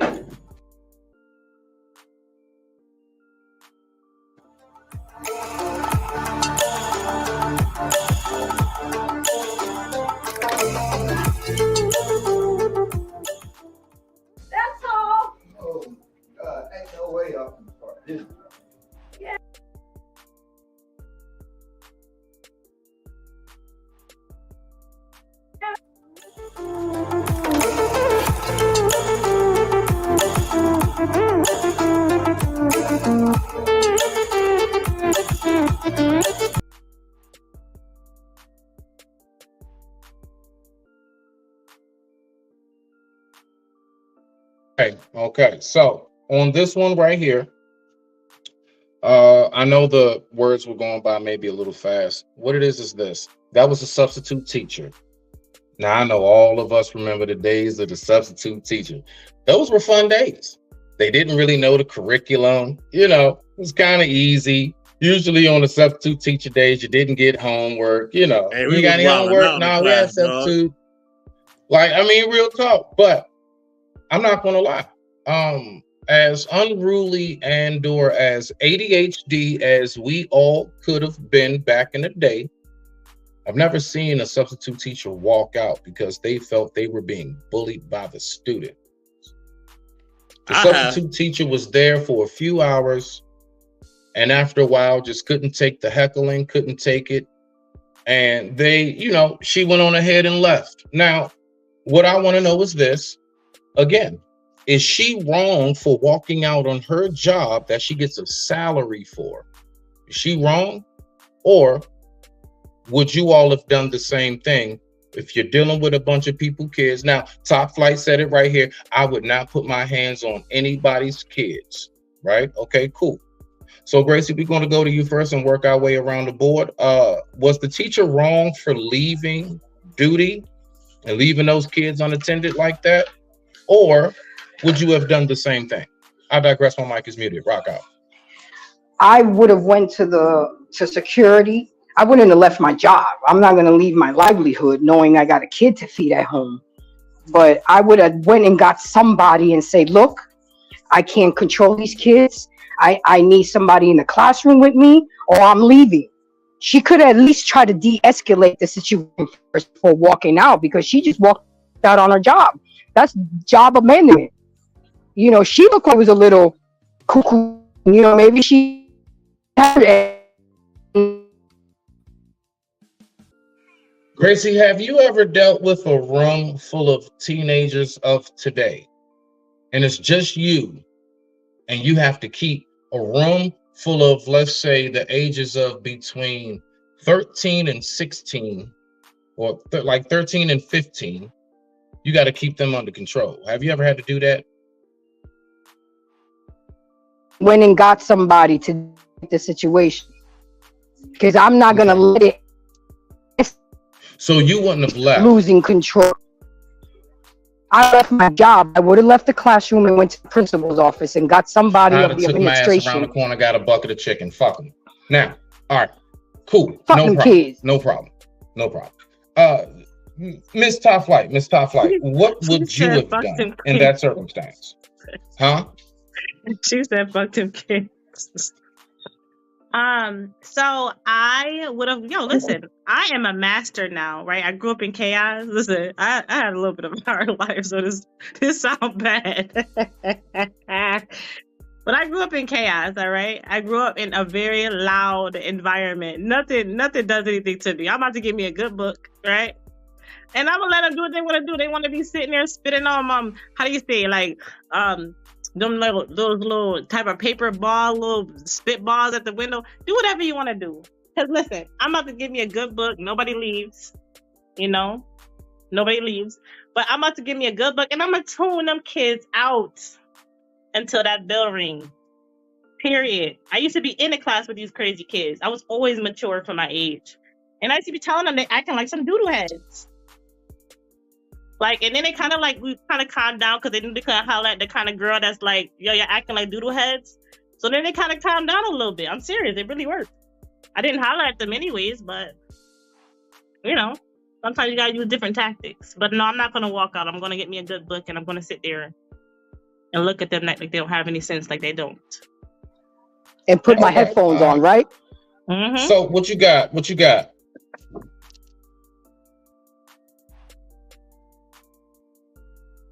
That's all. Oh, God, ain't no way I can start this. Yeah. Okay. So on this one right here, I know the words were going by maybe a little fast. What it is this. That was a substitute teacher. Now I know all of us remember the days of the substitute teacher. Those were fun days. They didn't really know the curriculum. You know, it was kind of easy. Usually on the substitute teacher days, you didn't get homework. You know, Hey, you got any homework? No, we had substitute. Like, I mean, real talk. But I'm not gonna lie. As unruly and or as ADHD as we all could have been back in the day, I've never seen a substitute teacher walk out because they felt they were being bullied by the student. The substitute teacher was there for a few hours, and after a while just couldn't take the heckling, couldn't take it. And they, you know, she went on ahead and left. Now, what I want to know is this. Again, is she wrong for walking out on her job that she gets a salary for? Is she wrong? Or would you all have done the same thing if you're dealing with a bunch of kids? Now, Top Flight said it right here. I would not put my hands on anybody's kids, right? Okay, cool. So Gracie, we're going to go to you first and work our way around the board. Was the teacher wrong for leaving duty and leaving those kids unattended like that? Or would you have done the same thing? I digress. My mic is muted. Rock out. I would have went to security. I wouldn't have left my job. I'm not going to leave my livelihood knowing I got a kid to feed at home. But I would have went and got somebody and say, look, I can't control these kids. I need somebody in the classroom with me, or I'm leaving. She could at least try to de-escalate the situation first before walking out, because she just walked out on her job. That's job abandonment. You know, she looked like it was a little cuckoo. You know, maybe she had. Gracie, have you ever dealt with a room full of teenagers of today, and it's just you, and you have to keep a room full of, let's say, the ages of between 13 and 16, or like 13 and 15, you got to keep them under control. Have you ever had to do that? went and got somebody to take the situation. Because I'm not gonna let it So you wouldn't have left. losing control. I left my job. I would have left the classroom and went to the principal's office and got somebody I'd of have the took my ass around the administration. corner, got a bucket of chicken. Fuck them. Now, all right, cool. Fuck No them problem. kids. No problem. No problem. Miss Top Flight, what would you said have fuck done them in kids. that circumstance? Huh? She said, "Fuck them kids." So I would have. Yo, listen, I am a master now, right? I grew up in chaos. Listen, I had a little bit of a hard life, so this sounds bad. But I grew up in chaos, all right? I grew up in a very loud environment. Nothing does anything to me. I'm about to give me a good book, right? And I'm gonna let them do what they want to do. They want to be sitting there spitting on how do you say, like, those little type of paper ball, little spit balls at the window. Do whatever you want to do. Cause listen, I'm about to give me a good book. Nobody leaves, nobody leaves. But I'm about to give me a good book, and I'm gonna tune them kids out until that bell ring. Period. I used to be in the class with these crazy kids. I was always mature for my age, and I used to be telling them they acting like some doodle heads. Like, and then they kind of we kind of calmed down because they knew they couldn't holler at the kind of girl that's like, yo, you're acting like doodle heads. So then they kind of calmed down a little bit. I'm serious. It really worked. I didn't holler at them anyways, but, sometimes you got to use different tactics. But no, I'm not going to walk out. I'm going to get me a good book, and I'm going to sit there and look at them like they don't have any sense, like they don't. And put my headphones on, right? Mm-hmm. So what you got?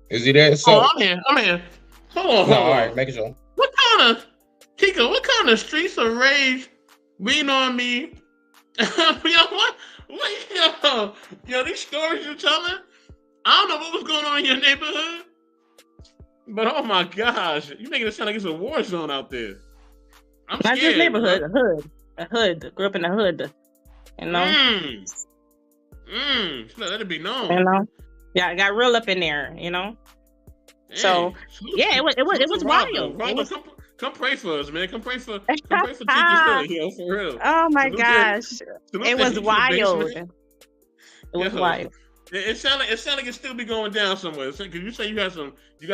Is he there? So I'm here. Hold on. no, all right, make it sure. What kind of streets of rage being on me? Yo, these stories you're telling, I don't know what was going on in your neighborhood, but oh my gosh, you making it sound like it's a war zone out there. I'm Not scared. just neighborhood, a hood. Grew up in a hood, Let it be known. Yeah, I got real up in there, So yeah, it was wild. Robert, come pray for us, man. Come pray for Teachers Hill, for real. Oh my So gosh, it was wild. It was wild. It sound like it still be going down somewhere. Because you say you got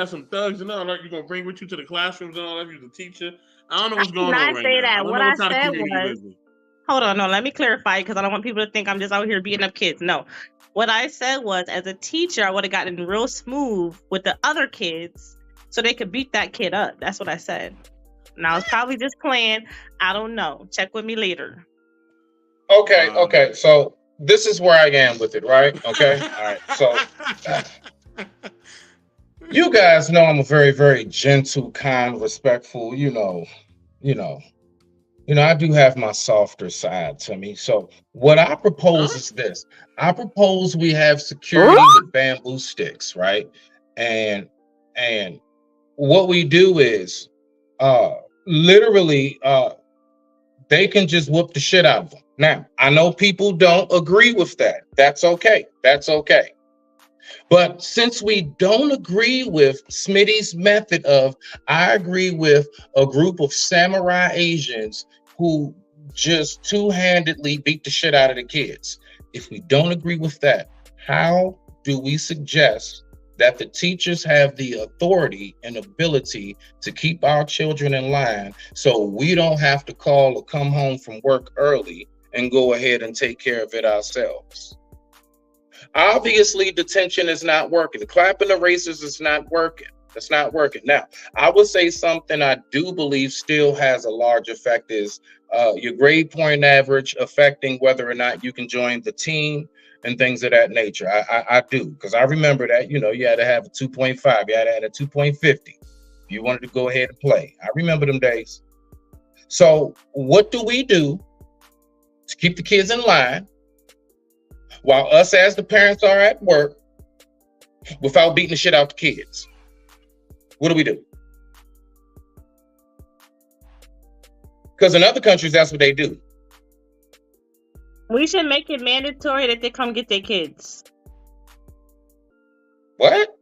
some thugs and all that you're gonna bring with you to the classrooms and all that. You're the teacher. I don't know what's going on right now. What I said was, hold on, no, let me clarify because I don't want people to think I'm just out here beating up kids. No. What I said was, as a teacher, I would have gotten real smooth with the other kids so they could beat that kid up. That's what I said. Now, I was probably just playing. I don't know. Check with me later. Okay. So this is where I am with it, right? Okay. All right. So you guys know I'm a very, very gentle, kind, respectful, I do have my softer side to me. So what I propose is this. I propose we have security with bamboo sticks, right? And what we do is literally they can just whoop the shit out of them. Now, I know people don't agree with that. That's okay. But since we don't agree with Smitty's method of, I agree with a group of samurai Asians who just two-handedly beat the shit out of the kids. If we don't agree with that, how do we suggest that the teachers have the authority and ability to keep our children in line so we don't have to call or come home from work early and go ahead and take care of it ourselves? Obviously, detention is not working. The clapping the races is not working. It's not working. Now, I would say something I do believe still has a large effect is your grade point average affecting whether or not you can join the team and things of that nature. I do, because I remember that, you had to have a 2.5. You had to have a 2.50 if you wanted to go ahead and play. I remember them days. So what do we do to keep the kids in line while us as the parents are at work without beating the shit out the kids? What do we do? Because in other countries, that's what they do. We should make it mandatory that they come get their kids. What?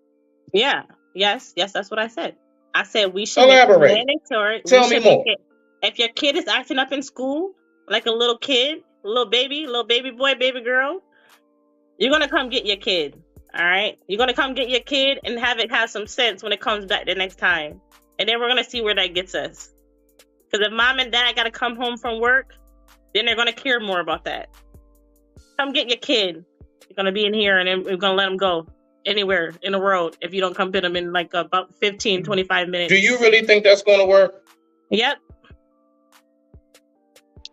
Yeah. Yes, that's what I said. I said we should make it Elaborate. mandatory. Tell me more. If your kid is acting up in school like a little kid, little baby boy, baby girl, you're gonna come get your kid. All right, you're gonna come get your kid and have it have some sense when it comes back the next time, and then we're gonna see where that gets us. Because if mom and dad gotta come home from work, then they're gonna care more about that. Come get your kid. You're gonna be in here, and then we're gonna let them go anywhere in the world if you don't come get them in like about 15, 25 minutes. Do you really think that's going to work? Yep.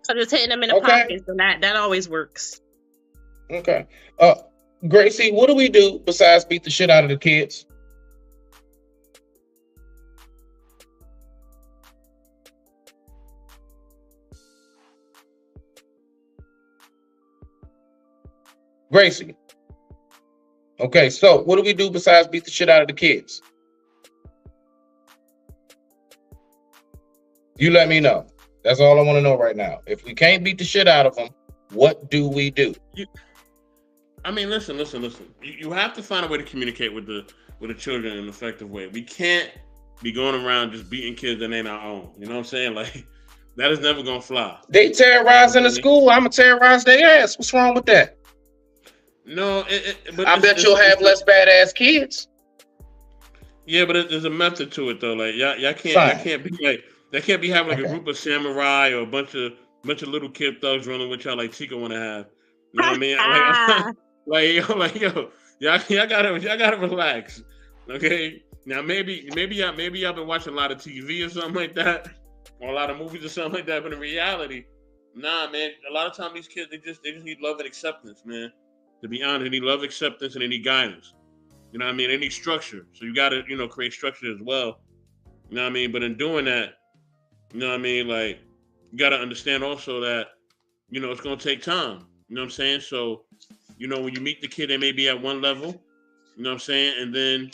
So just hitting them in the pockets, and that always works. Okay. Gracie, what do we do besides beat the shit out of the kids? Gracie. Okay, so what do we do besides beat the shit out of the kids? You let me know. That's all I want to know right now. If we can't beat the shit out of them, what do we do? I mean, listen. You have to find a way to communicate with the children in an effective way. We can't be going around just beating kids that ain't our own. You know what I'm saying? Like, that is never gonna fly. They terrorizing the school. I'ma terrorize their ass. What's wrong with that? No, but I bet you'll have less badass kids. Yeah, but there's a method to it though. Like y'all can't be like they can't be having like a group of samurai or a bunch of little kid thugs running with y'all like Chico want to have. You know what I mean? Like yo, y'all gotta relax. Okay. Now maybe y'all been watching a lot of TV or something like that, or a lot of movies or something like that. But in reality, nah, man. A lot of times these kids they just need love and acceptance, man. To be honest, they need love, acceptance, and they need guidance. You know what I mean? They need structure. So you got to, create structure as well. You know what I mean? But in doing that, you know what I mean? Like, you got to understand also that, it's going to take time. You know what I'm saying? So, when you meet the kid, they may be at one level. You know what I'm saying? And then,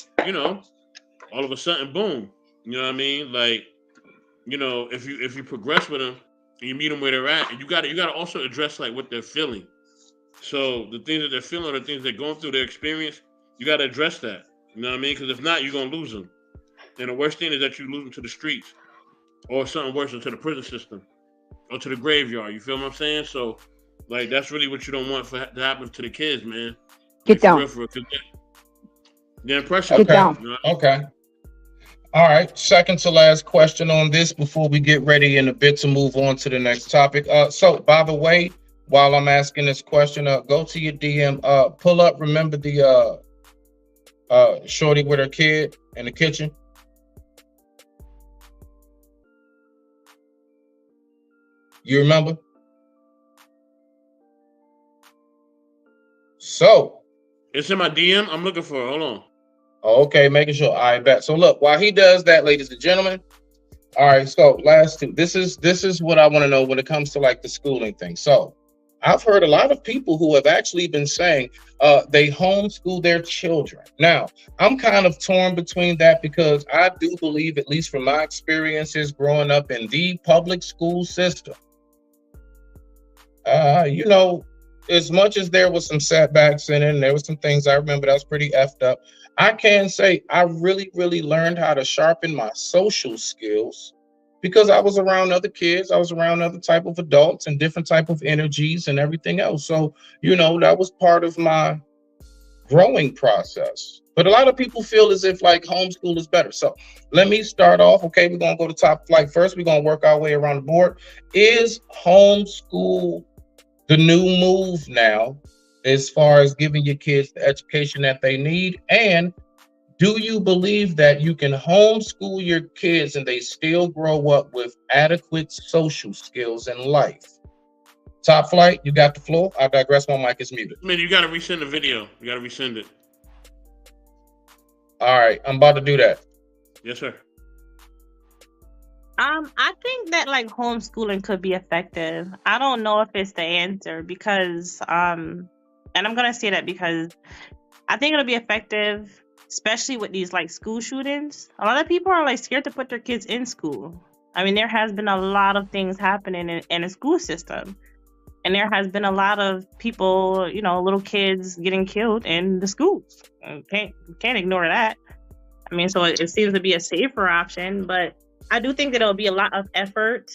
all of a sudden, boom. You know what I mean? Like, if you progress with them and you meet them where they're at, and you got to also address, like, what they're feeling. So the things that they're feeling, the things they're going through, their experience, you got to address that. You know what I mean? Because if not, you're going to lose them. And the worst thing is that you lose them to the streets or something worse, to the prison system or to the graveyard. You feel what I'm saying? So, like, that's really what you don't want to happen to the kids, man. Get down. They're impressionable. Get down. Okay. All right. Second to last question on this before we get ready in a bit to move on to the next topic. So, by the way, while I'm asking this question, go to your DM, pull up, remember the shorty with her kid in the kitchen? You remember? So. It's in my DM. I'm looking for it. Hold on. Okay, making sure. I bet. So look, while he does that, ladies and gentlemen. All right, so last two. This is what I want to know when it comes to like the schooling thing. So I've heard a lot of people who have actually been saying they homeschool their children. Now, I'm kind of torn between that because I do believe, at least from my experiences growing up in the public school system, as much as there was some setbacks in it, and there was some things I remember that was pretty effed up, I can say I really, really learned how to sharpen my social skills because I was around other kids, I was around other type of adults and different type of energies and everything else. So, that was part of my growing process. But a lot of people feel as if like homeschool is better. So let me start off. Okay, we're going to go to top flight first. We're going to work our way around the board. Is homeschool the new move now as far as giving your kids the education that they need? And do you believe that you can homeschool your kids and they still grow up with adequate social skills in life? Top flight, you got the floor. I digress. My mic is muted. Man, you got to resend the video. You got to resend it. All right, I'm about to do that. Yes, sir. I think that like homeschooling could be effective. I don't know if it's the answer because, and I'm gonna say that because I think it'll be effective, especially with these like school shootings. A lot of people are like scared to put their kids in school. I mean, there has been a lot of things happening in the school system, and there has been a lot of people, little kids getting killed in the schools. Can't ignore that. I I mean, so it seems to be a safer option, but I do think that it'll be a lot of effort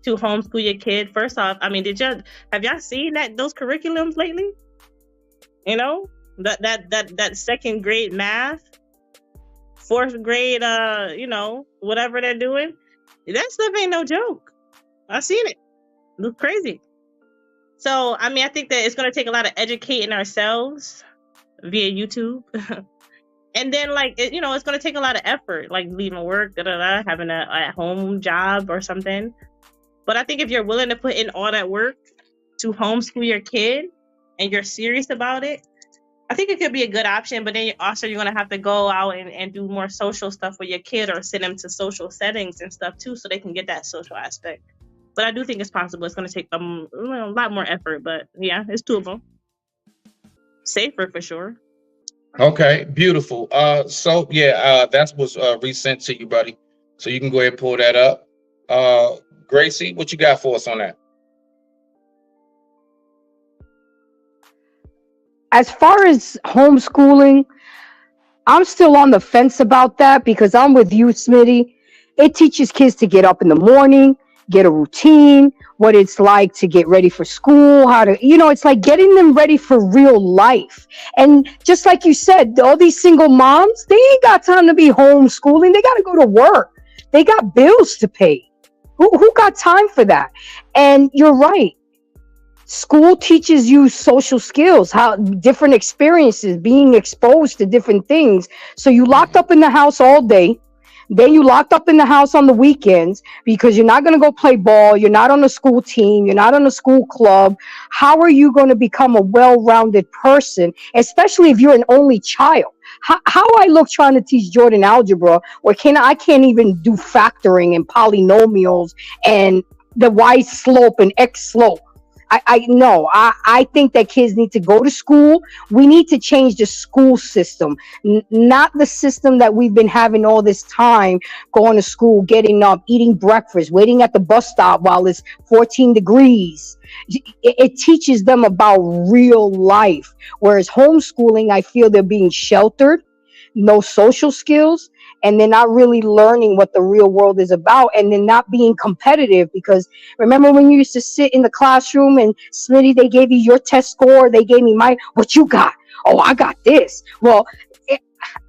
to homeschool your kid. First off, I mean, have y'all seen those curriculums lately? You know, that second grade math, fourth grade, whatever they're doing, that stuff ain't no joke. I've seen it. It looks crazy. So, I mean, I think that it's going to take a lot of educating ourselves via YouTube. And then, it's going to take a lot of effort, like leaving work, having a at-home job or something. But I think if you're willing to put in all that work to homeschool your kid and you're serious about it, I think it could be a good option. But then you're going to have to go out and do more social stuff with your kid or send them to social settings and stuff too, so they can get that social aspect. But I do think it's possible. It's going to take a lot more effort. But yeah, it's doable. Safer for sure. Okay, beautiful. That's what's resent to you, buddy. So you can go ahead and pull that up. Gracie, what you got for us on that? As far as homeschooling, I'm still on the fence about that because I'm with you, Smitty. It teaches kids to get up in the morning, get a routine, what it's like to get ready for school, it's like getting them ready for real life. And just like you said, all these single moms, they ain't got time to be homeschooling. They got to go to work. They got bills to pay. Who got time for that? And you're right. School teaches you social skills, how different experiences, being exposed to different things. So you locked up in the house all day. Then you locked up in the house on the weekends because you're not going to go play ball. You're not on a school team. You're not on a school club. How are you going to become a well-rounded person, especially if you're an only child? How I look trying to teach Jordan algebra, or I can't even do factoring and polynomials and the y slope and x slope. I think that kids need to go to school. We need to change the school system, not the system that we've been having all this time, going to school, getting up, eating breakfast, waiting at the bus stop while it's 14 degrees. It teaches them about real life. Whereas homeschooling, I feel they're being sheltered, no social skills, and they're not really learning what the real world is about, and they're not being competitive. Because remember when you used to sit in the classroom and Smitty, they gave you your test score, they gave me what you got? Oh, I got this. Well,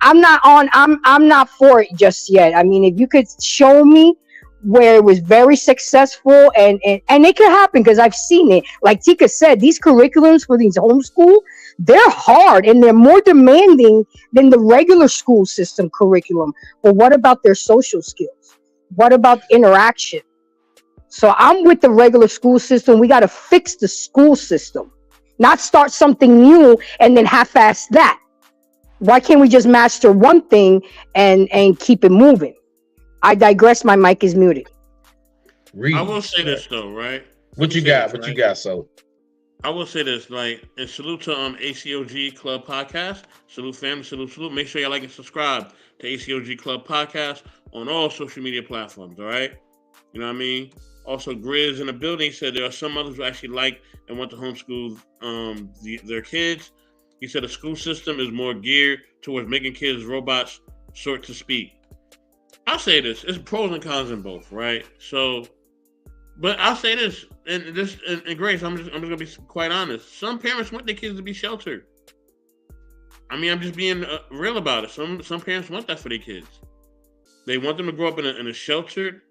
I'm not for it just yet. I mean, if you could show me where it was very successful and it could happen, because I've seen it. Like Tika said, these curriculums for these homeschool, they're hard and they're more demanding than the regular school system curriculum. But what about their social skills? What about interaction? So I'm with the regular school system. We got to fix the school system, not start something new and then half-ass that. Why can't we just master one thing and keep it moving? I digress. My mic is muted. I will say this though, right? What you got? What you got? So I will say this, and salute to ACOG Club Podcast. Salute family, salute. Make sure y'all like and subscribe to ACOG Club Podcast on all social media platforms, all right? You know what I mean? Also, Grizz in the building said there are some others who actually like and want to homeschool their kids. He said the school system is more geared towards making kids robots, sort to speak. I'll say this, it's pros and cons in both, right? So, but I'll say this, and Grace, I'm just gonna be quite honest. Some parents want their kids to be sheltered. I mean, I'm just being real about it. Some parents want that for their kids. They want them to grow up in a sheltered,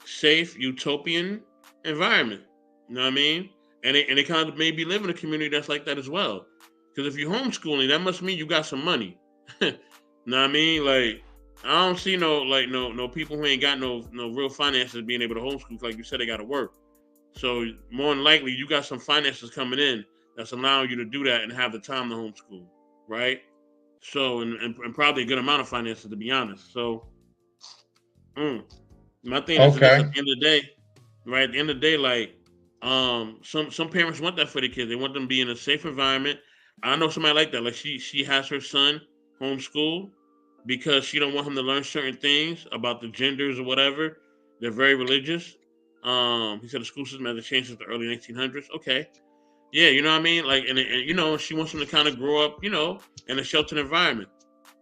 safe, utopian environment. You know what I mean? And they kind of maybe live in a community that's like that as well. Because if you're homeschooling, that must mean you got some money. You know what I mean? Like, I don't see no people who ain't got no real finances being able to homeschool. Like you said, they got to work. So more than likely, you got some finances coming in that's allowing you to do that and have the time to homeschool, right? So and probably a good amount of finances, to be honest. So my thing is, at the end of the day, right? At the end of the day, like some parents want that for their kids. They want them to be in a safe environment. I know somebody like that. Like she has her son homeschooled because she don't want him to learn certain things about the genders or whatever. They're very religious. He said the school system hasn't changed since the early 1900s. Okay. Yeah, you know what I mean? Like, and she wants him to kind of grow up, in a sheltered environment.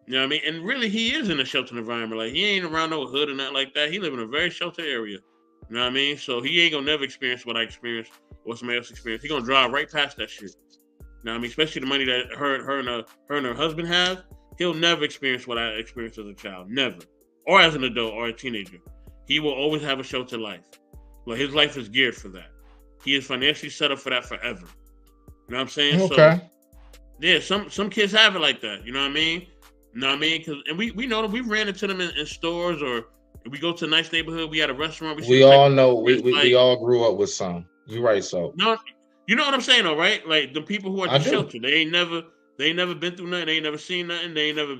You know what I mean? And really, he is in a sheltered environment. Like, he ain't around no hood or nothing like that. He live in a very sheltered area. You know what I mean? So he ain't gonna never experience what I experienced or somebody else experienced. He gonna drive right past that shit. You know what I mean? Especially the money that her and her husband have. He'll never experience what I experienced as a child. Never. Or as an adult or a teenager. He will always have a sheltered life. Like, his life is geared for that. He is financially set up for that forever. You know what I'm saying? Okay. So, yeah, some kids have it like that. You know what I mean? You know what I mean? And we know that we ran into them in stores, or if we go to a nice neighborhood, we had a restaurant. We all know, we all grew up with some. You're right, so. No, you know what I'm saying though, right? Like, the people who are I just do. sheltered, they ain't never been through nothing. They ain't never seen nothing. They ain't never,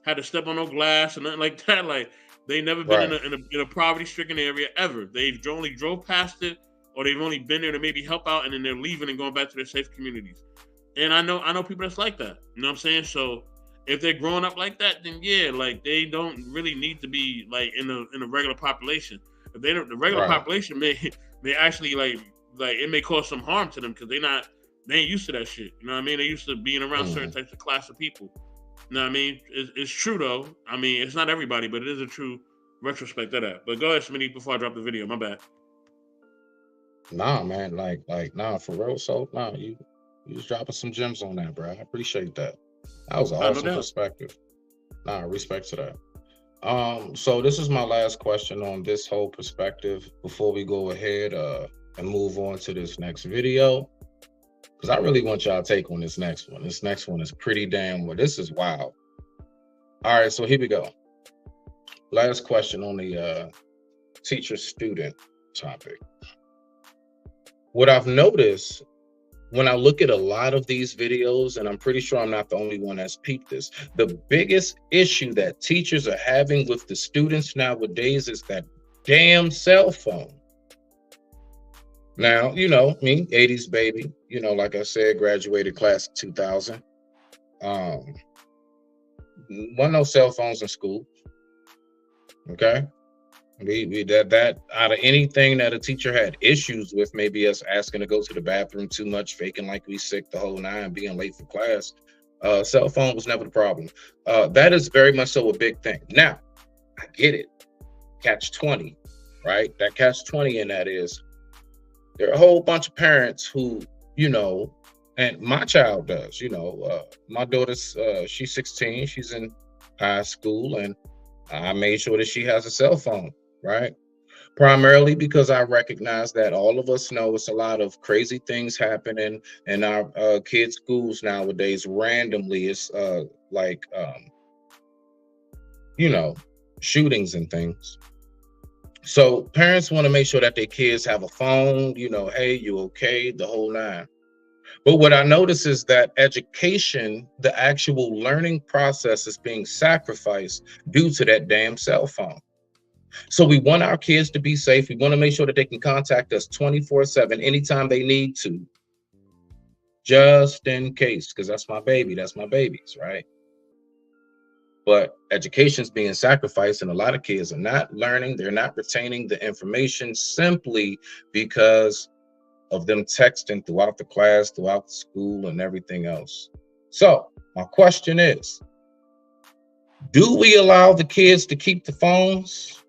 had to step on no glass or nothing like that. Like, they never been Right. in a poverty-stricken area ever. They've only drove past it, or they've only been there to maybe help out, and then they're leaving and going back to their safe communities. And I know people that's like that. You know what I'm saying? So if they're growing up like that, then yeah, like, they don't really need to be like in a regular population. If they don't, the regular Right. population may actually like it may cause some harm to them because they ain't used to that shit. You know what I mean? They used to being around certain types of class of people. You know what I mean? It's true though. I mean, it's not everybody, but it is a true retrospect of that. But go ahead, Smitty, before I drop the video. My bad. Nah, man, nah, for real. So, nah, you was dropping some gems on that, bro. I appreciate that. That was an No awesome doubt. perspective. Nah, respect to that. So this is my last question on this whole perspective before we go ahead and move on to this next video, because I really want y'all take on this next one. This next one is pretty damn well. This is wild. All right, so here we go. Last question on the teacher-student topic. What I've noticed when I look at a lot of these videos, and I'm pretty sure I'm not the only one that's peeped this, the biggest issue that teachers are having with the students nowadays is that damn cell phone. Now, me, 80s baby, like I said, graduated class of 2000. Wasn't no cell phones in school. Okay. We that out of anything that a teacher had issues with, maybe us asking to go to the bathroom too much, faking like we sick, the whole nine, being late for class. Cell phone was never the problem. That is very much so a big thing. Now, I get it. Catch-20, right? That catch-20 in that is there are a whole bunch of parents who, and my child does, my daughter's she's 16, she's in high school, and I made sure that she has a cell phone, right? Primarily because I recognize that all of us know it's a lot of crazy things happening in our kids' schools nowadays. Randomly, it's shootings and things. So parents want to make sure that their kids have a phone, hey, you okay, the whole nine. But what I notice is that education, the actual learning process, is being sacrificed due to that damn cell phone. So we want our kids to be safe. We want to make sure that they can contact us 24/7 anytime they need to, just in case, because that's my baby, that's my babies, right? But education's being sacrificed, and a lot of kids are not learning. They're not retaining the information simply because of them texting throughout the class, throughout the school, and everything else. So my question is, do we allow the kids to keep the phones?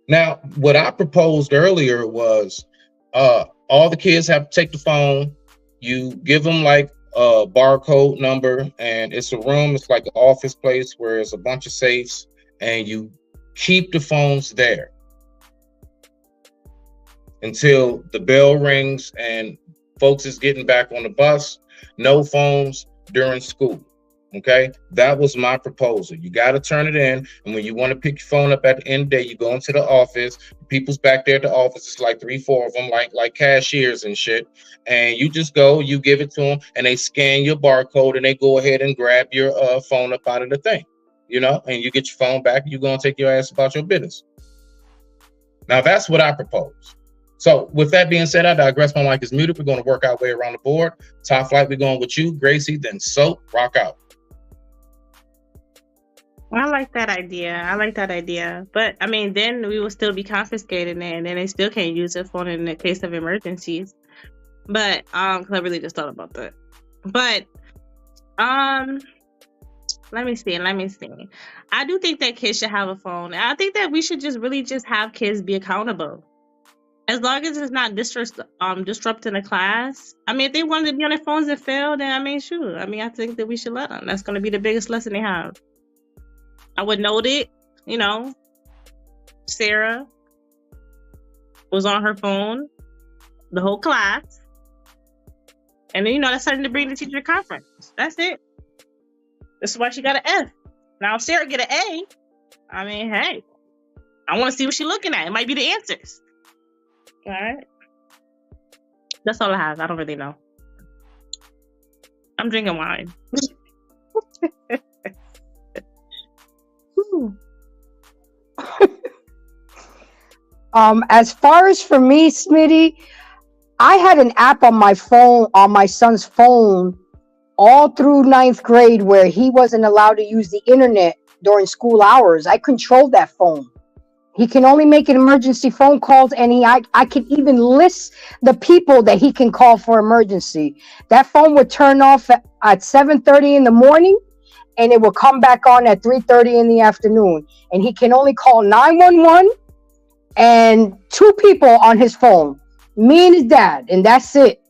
Now, what I proposed earlier was all the kids have to take the phone. You give them like a barcode number, and it's a room. It's like an office place where there's a bunch of safes, and you keep the phones there until the bell rings and folks is getting back on the bus. No phones during school. Okay, that was my proposal. You got to turn it in, and when you want to pick your phone up at the end of the day, you go into the office. People's back there at the office. It's like 3-4 of them, like cashiers and shit. And you just go, you give it to them, and they scan your barcode, and they go ahead and grab your phone up out of the thing, and you get your phone back, and you go and take your ass about your business. Now that's what I propose. So with that being said, I digress. My mic is muted. We're going to work our way around the board. Top flight, we're going with you, Gracie, then Soap. Rock out. I like that idea. But I mean, then we will still be confiscating it, and then they still can't use their phone in the case of emergencies. But 'cause I really just thought about that. But Let me see. I do think that kids should have a phone. I think that we should just have kids be accountable. As long as it's not disrupting the class. I mean, if they wanted to be on their phones and fail, then I mean, sure. I mean, I think that we should let them. That's going to be the biggest lesson they have. I would note it, Sarah was on her phone the whole class. And then, that's something to bring the teacher conference. That's it. This is why she got an F. Now, if Sarah get an A, I mean, hey, I want to see what she's looking at. It might be the answers. All right. That's all I have. I don't really know. I'm drinking wine. As far as for me, Smitty, I had an app on my phone, on my son's phone, all through 9th grade where he wasn't allowed to use the internet during school hours. I controlled that phone. He can only make emergency phone calls, and I can even list the people that he can call for emergency. That phone would turn off at 7:30 in the morning, and it will come back on at 3:30 in the afternoon. And he can only call 911 and 2 people on his phone, me and his dad, and that's it.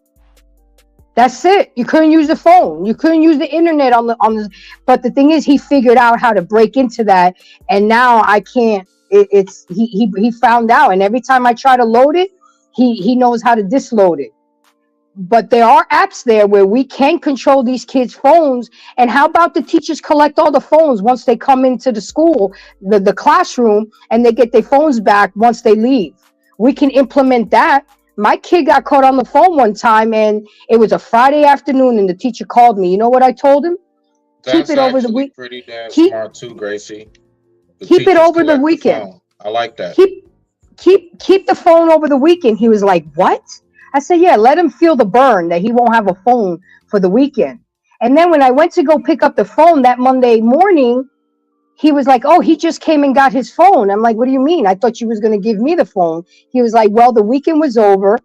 That's it. You couldn't use the phone. You couldn't use the internet on the. But the thing is, he figured out how to break into that, and now I can't. He found out, and every time I try to load it, he knows how to disload it. But there are apps there where we can control these kids' phones. And how about the teachers collect all the phones once they come into the school, the classroom, and they get their phones back once they leave? We can implement that. My kid got caught on the phone one time, and it was a Friday afternoon, and the teacher called me. You know what I told him? That's over the week. Pretty damn smart too, Gracie. Keep it over the weekend. I like that. Keep the phone over the weekend. He was like, what? I said, yeah, let him feel the burn that he won't have a phone for the weekend. And then when I went to go pick up the phone that Monday morning, he was like, oh, he just came and got his phone. I'm like, what do you mean? I thought you was going to give me the phone. He was like, well, the weekend was over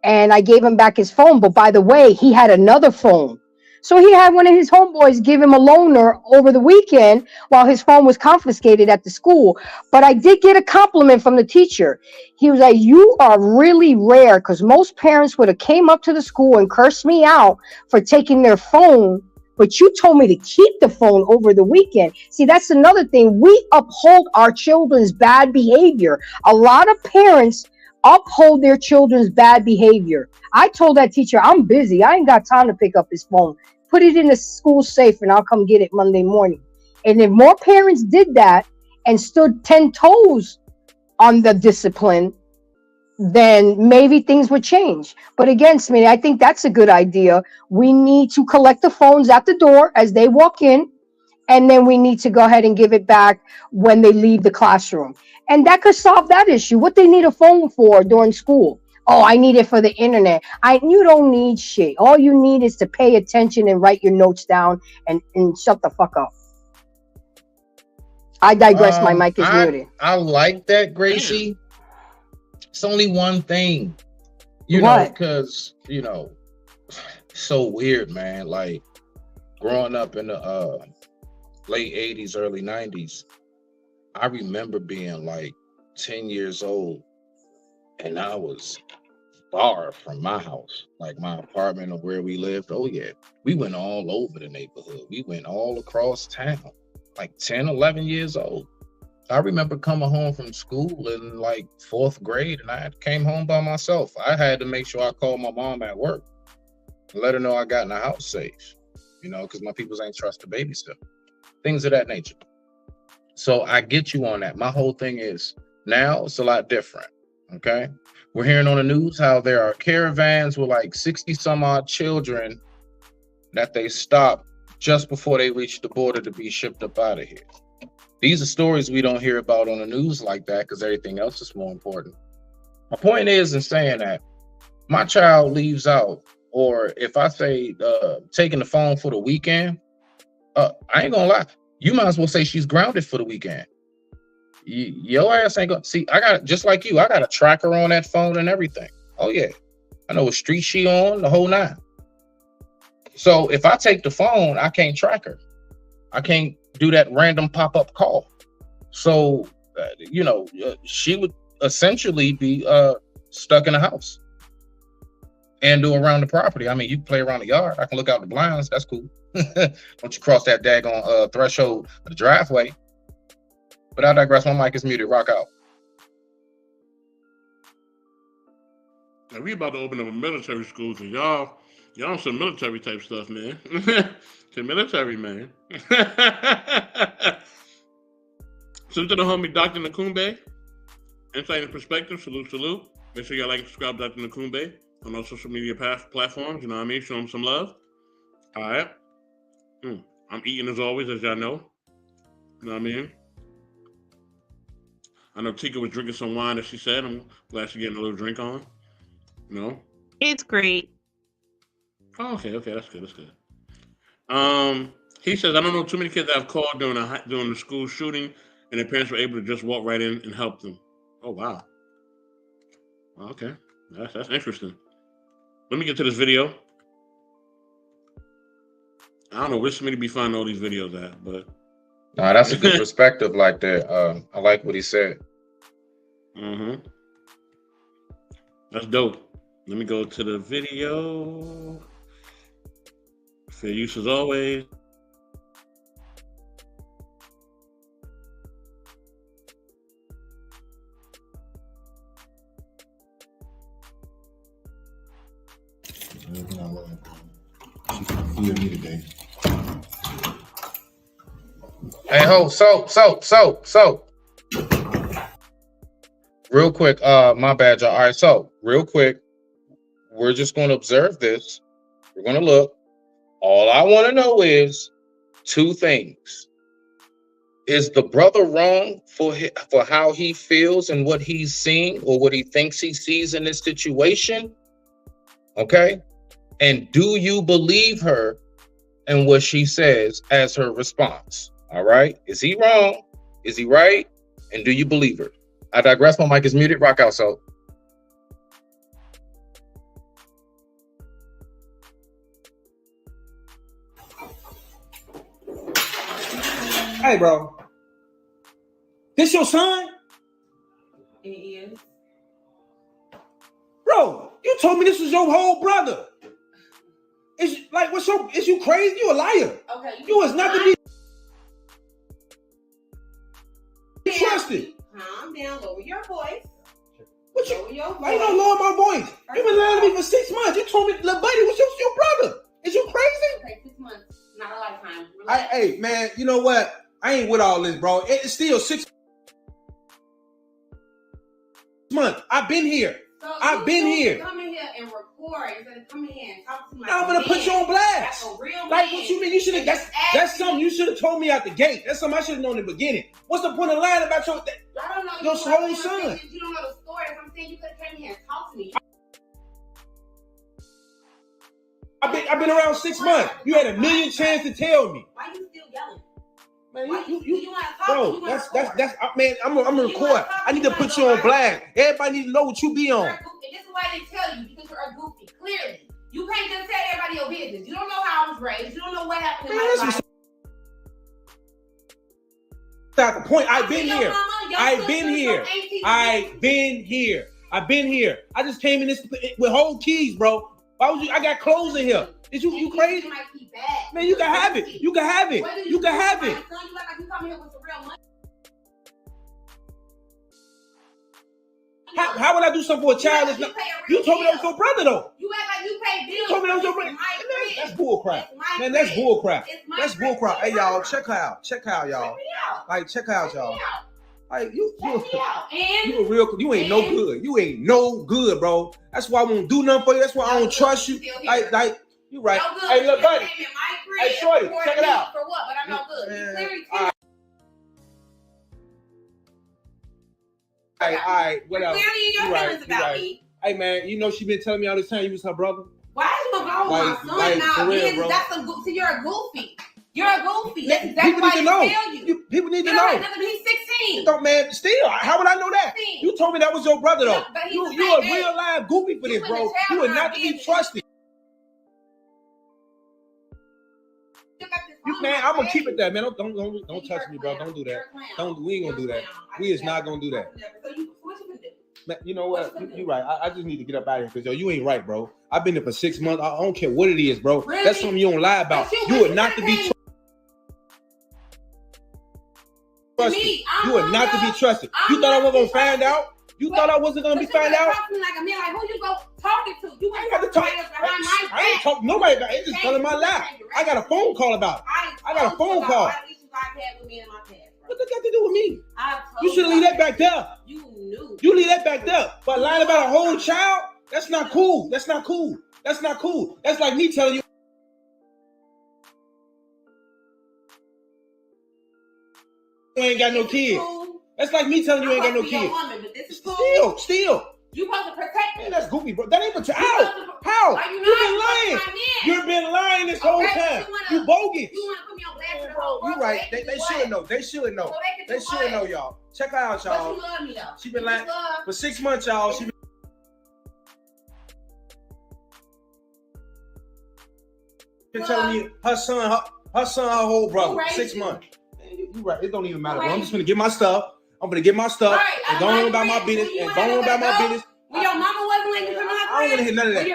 and I gave him back his phone. But by the way, he had another phone. So he had one of his homeboys give him a loaner over the weekend while his phone was confiscated at the school. But I did get a compliment from the teacher. He was like, you are really rare, because most parents would have came up to the school and cursed me out for taking their phone. But you told me to keep the phone over the weekend. See, that's another thing. We uphold our children's bad behavior. A lot of parents uphold their children's bad behavior. I told that teacher, I'm busy. I ain't got time to pick up his phone. Put it in the school safe and I'll come get it Monday morning. And if more parents did that and stood 10 toes on the discipline, then maybe things would change. But again, Smitty, I think that's a good idea. We need to collect the phones at the door as they walk in, and then we need to go ahead and give it back when they leave the classroom. And that could solve that issue. What they need a phone for during school? Oh, I need it for the internet. You don't need shit. All you need is to pay attention and write your notes down and shut the fuck up. I digress. My mic is muted. I like that, Gracie. It's only one thing, you What? know, because, so weird, man. Like, growing up in the late 80s, early 90s, I remember being like 10 years old, and I was far from my house, like my apartment or where we lived. Oh, yeah. We went all over the neighborhood. We went all across town, like 10, 11 years old. I remember coming home from school in like 4th grade, and I came home by myself. I had to make sure I called my mom at work and let her know I got in the house safe, because my peoples ain't trust the babysitter, things of that nature. So I get you on that. My whole thing is now it's a lot different. Okay. We're hearing on the news how there are caravans with like 60 some odd children that they stop just before they reach the border to be shipped up out of here. These are stories we don't hear about on the news like that because everything else is more important. My point is, in saying that, my child leaves out, or if I say taking the phone for the weekend, I ain't gonna lie, you might as well say she's grounded for the weekend. Your ass ain't gonna see. I got, just like you, I got a tracker on that phone and everything. Oh yeah, I know what street she on, the whole 9. So if I take the phone, I can't track her. I can't do that random pop-up call. So, she would essentially be stuck in the house and do around the property. I mean, you can play around the yard. I can look out the blinds. That's cool. Don't you cross that daggone threshold of the driveway. But I digress. My mic is muted. Rock out. Now, we about to open up a military school, so y'all on some military type stuff, man. The military, man. Salute to the homie Dr. Nakumbe. Insight and perspective. Salute, salute. Make sure y'all like and subscribe to Dr. Nakumbe on all social media platforms. You know what I mean? Show him some love. All right. I'm eating as always, as y'all know. You know what I mean? I know Tika was drinking some wine, as she said. I'm glad she's getting a little drink on. You know? It's great. Oh, okay, that's good. He says, I don't know too many kids that have called during the school shooting, and their parents were able to just walk right in and help them. Oh, wow. Okay, that's interesting. Let me get to this video. I don't know which committee be finding all these videos at, but nah, that's a good perspective like that. I like what he said. That's dope. Let me go to the video. Fair use as always. Hey, so. Real quick, my bad, y'all. All right, so real quick, we're just going to observe this. We're going to look. All I want to know is two things. Is the brother wrong for how he feels and what he's seeing or what he thinks he sees in this situation? Okay. And do you believe her and what she says as her response? All right. Is he wrong? Is he right? And do you believe her? I digress. My mic is muted. Rock out, so. Hey, bro. This your son? It is. Bro, you told me this was your whole brother. Is like, is you crazy? You a liar. Okay. You is not to be trusted. Calm down, lower your voice. What you? Lower your voice. Why you don't lower my voice? You been lying to me for 6 months. You told me, little buddy, was your brother. Is you crazy? Okay, 6 months, not a lifetime. Hey, man, you know what? I ain't with all this, bro. It's still 6 months. I've been here. So I've been here. Come in here and record instead of coming here and talk to me like Now I'm gonna put you on blast. Like a real Like man. what you mean? You should have. That's something you should have told me out the gate. That's something I should have known in the beginning. What's the point of lying about your I don't know. your You whole know, son? You don't know the story. I'm saying you could have came here and talked to me. I've been around 6 months. You had a million chance to tell me. Why you still yelling? Man, you want to talk? bro, that's man. I'm gonna record. I need to put you on blast. Everybody need to know what you be on. And this is why they tell you because you're a goofy. Clearly, you can't just tell everybody your business. You don't know how I was raised. You don't know what happened in my life. That's the point. I've been here. I've been here. I just came in this with whole keys, bro. Why would you? I got clothes in here. Is you crazy? Man, you can have it. You can have it. You can have it. How would I do something for a child? You told me that was your brother, though. You act like you pay bills. You told me that was your brother. That's bull crap. Man, that's bull crap. That's bull crap. Hey, y'all, check her out. Check her out, y'all. Like, check her out, y'all. Like, you a real, you ain't no good. You ain't no good, bro. That's why I won't do nothing for you. That's why I don't trust you. Like, you right. Hey, look, buddy. Hey, shorty, check it out. For what? But I'm no good. You clearly All right, whatever. Clearly your feelings about me. Hey, man, you know she been telling me all this time you was her brother. Why is you gonna go with my son now? Real, that's a goofy. You're a goofy. You're a goofy. That's people why need to I know. tell you. People need to know. He's 16. Don't, man, still, how would I know that? 16. You told me that was your brother, though. Yeah, but You he's a the same real live goofy for this, bro. You are not to be trusted. man, I'm gonna keep it there, man. Don't touch me, bro. Don't do that. We ain't gonna do that. We is not gonna do that. Man, you know what? You're right. I just need to get up out of here because yo, you ain't right, bro. I've been there for 6 months. I don't care what it is, bro. Really? That's something you don't lie about. You are not to be trusted. You are not to be trusted. You thought I was gonna find out? You thought I wasn't gonna be found out? Like a man, like who you go talking to? You ain't got to talk. I ain't talking to nobody about it. It's just telling my life. I got a phone call about it. I got a phone call. What does that got to do with me? You should leave that back there. You knew. You leave that back there. But lying about a whole child, that's not cool. That's not cool. That's not cool. That's like me telling you you ain't got no kids. That's like me telling you ain't got no kids. Woman, but this is cool. Still. You supposed to protect me. Man, that's goofy, bro. That ain't protect. How? You've been lying. You've been lying this whole time. You bogus. You want to put me on blast for the whole world? You right. They should know. They should know. They should know, y'all. Check her out, y'all. But she love me though. She been lying for 6 months, y'all. She been telling me her son, her whole brother, 6 months. You right. It don't even matter, bro. I'm just gonna get my stuff. I'm gonna get my stuff and go on about my business When your mama wasn't letting you come out, I don't want to hear none of that.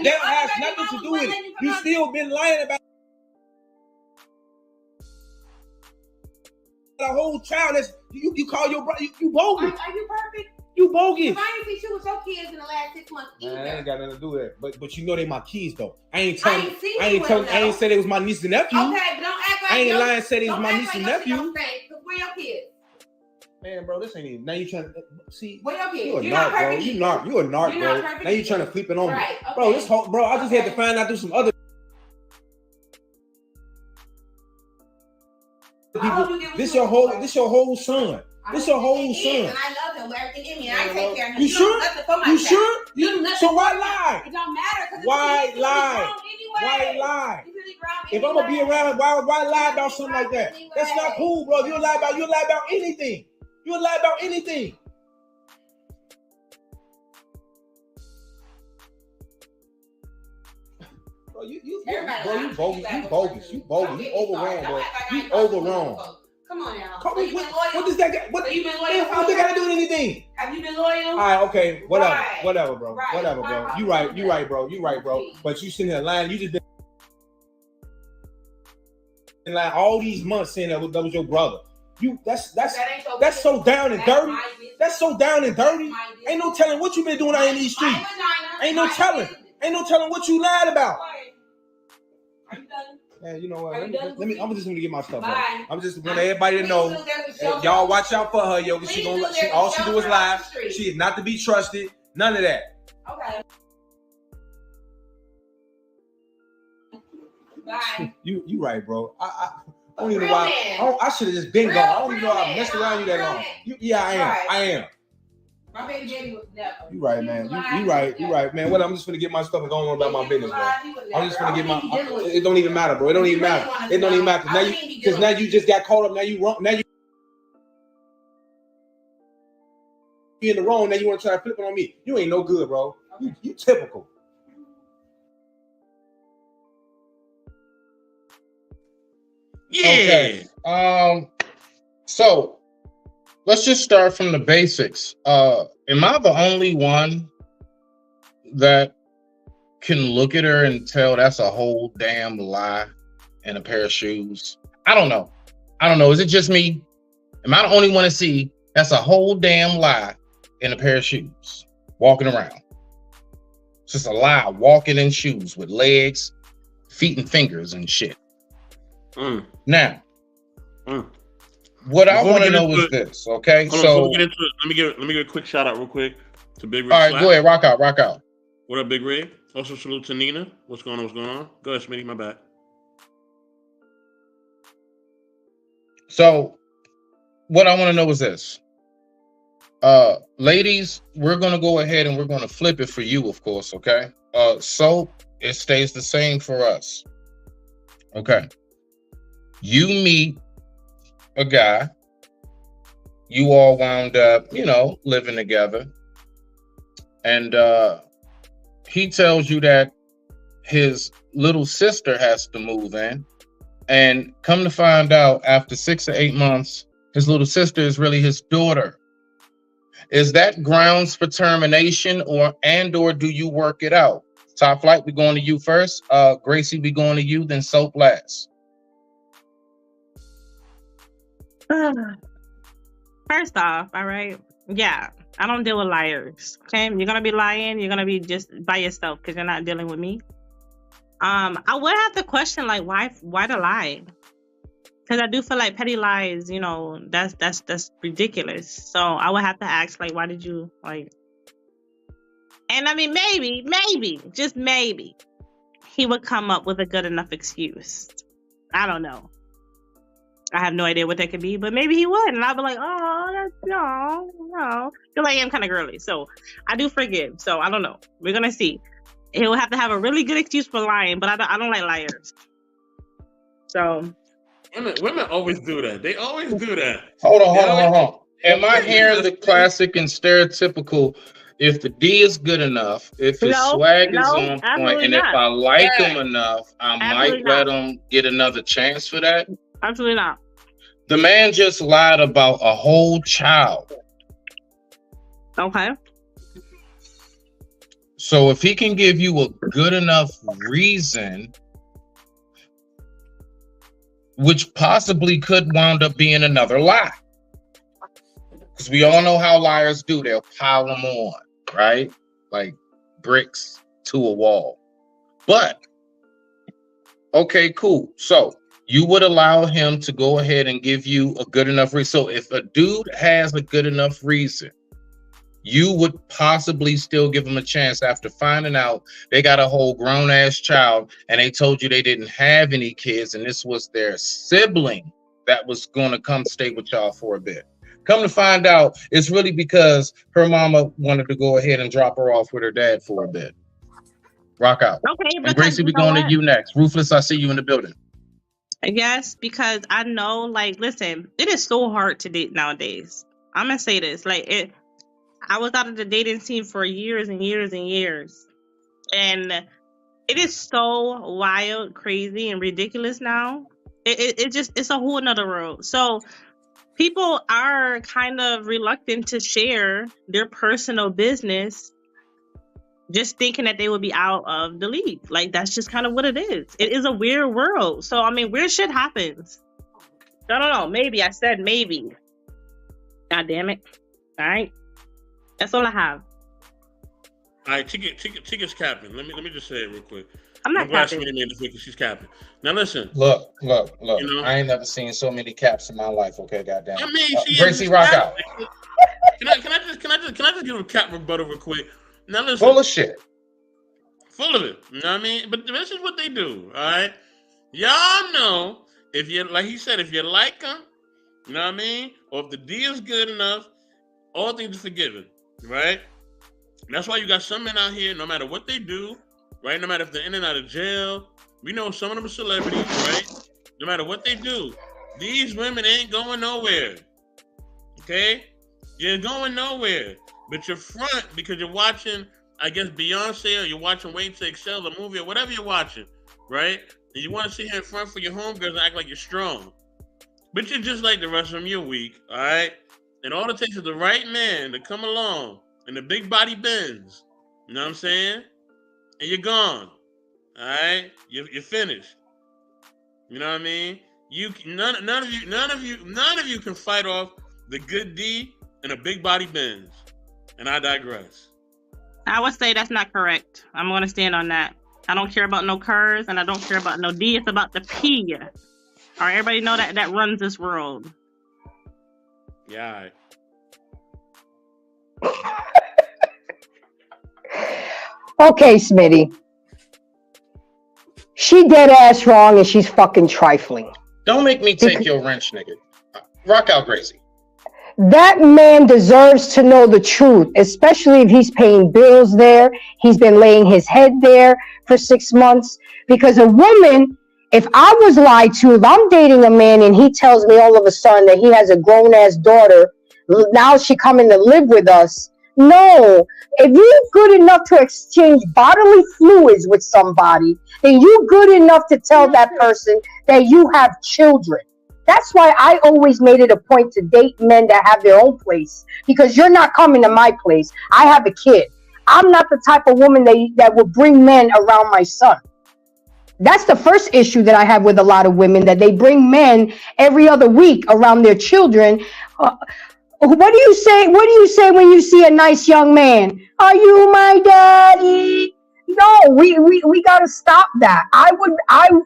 That has nothing to do with it. You still been lying about the whole child. That's you call your brother. You bogus. Are you perfect? You bogus. If I didn't see you with your kids in the last 6 months either. Man, I ain't got nothing to do with it. But you know they my kids though. I ain't said it was my niece and nephew. Okay, but don't act like I ain't lying. Said it was my niece and nephew. Where your kids? Man, bro, this ain't even. Now you trying to see? Where your kids? You a narc, bro. You a narc, bro. Now you trying to flip it on me, bro. This whole, bro. I just had to find out through some other people. This your whole son. This your whole son. And I love him with everything in me. And I take care of him. You sure? You sure? So why lie? It don't matter. Why lie? Why lie? If I'm gonna be around, why lie about something like that? That's not cool, bro. You lie about anything. You lie about anything. Bro, you bogus. You overwrong, bro. You overwrong. Come on now. What does that got? What you been loyal? What they gotta do with anything? Have you been loyal? All right, okay, whatever, Right. whatever, bro. Right. Whatever, bro. You right, bro. But you sitting here lying. You just been lying all these months saying that was your brother. That's so down and dirty. That's so down and dirty. Ain't no telling what you been doing out in these streets. Ain't no telling. Ain't no telling what you lied about. Are you done? Man, you know what? I'm just gonna get my stuff. Bye. I'm just want everybody to know. Y'all watch out for her, yo. All she do is lie. She is not to be trusted. None of that. Okay. Bye. You right, bro. I don't even know why. I should have just been gone. I don't even know I messed around you that long. I am. My baby daddy was never. You right, man. You right, man. Well, I'm just gonna get my stuff and go on about my business, bro. I'm just gonna get my. It don't even matter, bro. It don't even matter. It don't even matter. Now you just got caught up. Now you wrong. Now you in the wrong. Now you want to try to flip it on me. You ain't no good, bro. You typical. Yeah. Okay. So let's just start from the basics. Am I the only one that can look at her and tell that's a whole damn lie in a pair of shoes? I don't know. Is it just me? Am I the only one to see that's a whole damn lie in a pair of shoes walking around? It's just a lie walking in shoes with legs, feet, and fingers and shit. Now, what I want to know is this, okay? So let me give a quick shout out real quick to Big Rig. All right, go ahead, rock out. What up, Big Rig? Also salute to Nina. What's going on? Go ahead, Smitty, my bad. So what I want to know is this. Ladies, we're going to go ahead and we're going to flip it for you, of course, okay? So it stays the same for us. Okay. You meet a guy, you all wound up, living together. And he tells you that his little sister has to move in And come to find out, after 6 or 8 months, his little sister is really his daughter. Is that grounds for termination, or do you work it out? Top Flight, we going to you first. Gracie, we going to you, then Soap last. First off, all right, yeah, I don't deal with liars. Okay, you're gonna be lying. You're gonna be just by yourself because you're not dealing with me. I would have to question like why the lie? Because I do feel like petty lies, you know, that's ridiculous. So I would have to ask like, why did you like? And I mean, maybe, just maybe, he would come up with a good enough excuse. I don't know. I have no idea what that could be, but maybe he would, and I'd be like, oh, that's no. Because I am kind of girly, so I do forgive. So I don't know. We're gonna see. He'll have to have a really good excuse for lying, but I don't like liars. So women always do that. They always do that. Hold on. Am I hearing the classic and stereotypical? If the D is good enough, if his swag is on point, and if I like him enough, I might let him get another chance for that. Absolutely not. The man just lied about a whole child. Okay. So if he can give you a good enough reason, which possibly could wound up being another lie. Because we all know how liars do. They'll pile them on, right? Like bricks to a wall. But, okay, cool. So you would allow him to go ahead and give you a good enough reason. So if a dude has a good enough reason, you would possibly still give him a chance after finding out they got a whole grown-ass child and they told you they didn't have any kids and this was their sibling that was going to come stay with y'all for a bit. Come to find out, it's really because her mama wanted to go ahead and drop her off with her dad for a bit. Rock out. Okay, and Gracie, we're going to you next. Ruthless, I see you in the building. Yes, because I know, like, listen, it is so hard to date nowadays. I'm going to say this. Like, I was out of the dating scene for years and years and years. And it is so wild, crazy, and ridiculous now. It's a whole nother world. So people are kind of reluctant to share their personal business, just thinking that they will be out of the league. Like, that's just kind of what it is. It is a weird world. So, I mean, weird shit happens. I don't know. Maybe. I said maybe. God damn it. All right. That's all I have. All right, Chica's capping. Let me just say it real quick. I'm not capping. Because she's capping. Now listen. Look. You know, I ain't never seen so many caps in my life. Okay, goddamn. I mean, Gracie, rock out. Can I just give a cap rebuttal real quick? Now listen. Full of shit. Full of it. You know what I mean? But this is what they do. All right. Y'all know if you, like he said, if you like them, you know what I mean, or if the D is good enough, all things are forgiven. Right? That's why you got some men out here, no matter what they do, right? No matter if they're in and out of jail, we know some of them are celebrities, right? No matter what they do, these women ain't going nowhere. Okay? You're going nowhere. But you're front because you're watching, I guess, Beyonce, or you're watching Waiting to Excel, the movie, or whatever you're watching, right? And you want to sit here in front for your homegirls and act like you're strong. But you're just like the rest of them, you're weak, all right? And all it takes is the right man to come along and the big body bends. You know what I'm saying? And you're gone. All right? You're finished. You know what I mean? None of you can fight off the good D and a big body bends. And I digress. I would say that's not correct. I'm going to stand on that. I don't care about no curves and I don't care about no D. It's about the P. All right, everybody know that runs this world. Yeah, all right. Okay, Smitty. She dead ass wrong and she's fucking trifling. Don't make me take your wrench, nigga. Rock out, Gracie. That man deserves to know the truth, especially if he's paying bills there. He's been laying his head there for 6 months. Because a woman, if I was lied to, if I'm dating a man and he tells me all of a sudden that he has a grown-ass daughter, now she coming to live with us, No, if you're good enough to exchange bodily fluids with somebody, then you're good enough to tell that person that you have children. That's why I always made it a point to date men that have their own place, because you're not coming to my place. I have a kid. I'm not the type of woman that will bring men around my son. That's the first issue that I have with a lot of women, that they bring men every other week around their children. What do you say? What do you say when you see a nice young man? Are you my daddy? No, we got to stop that.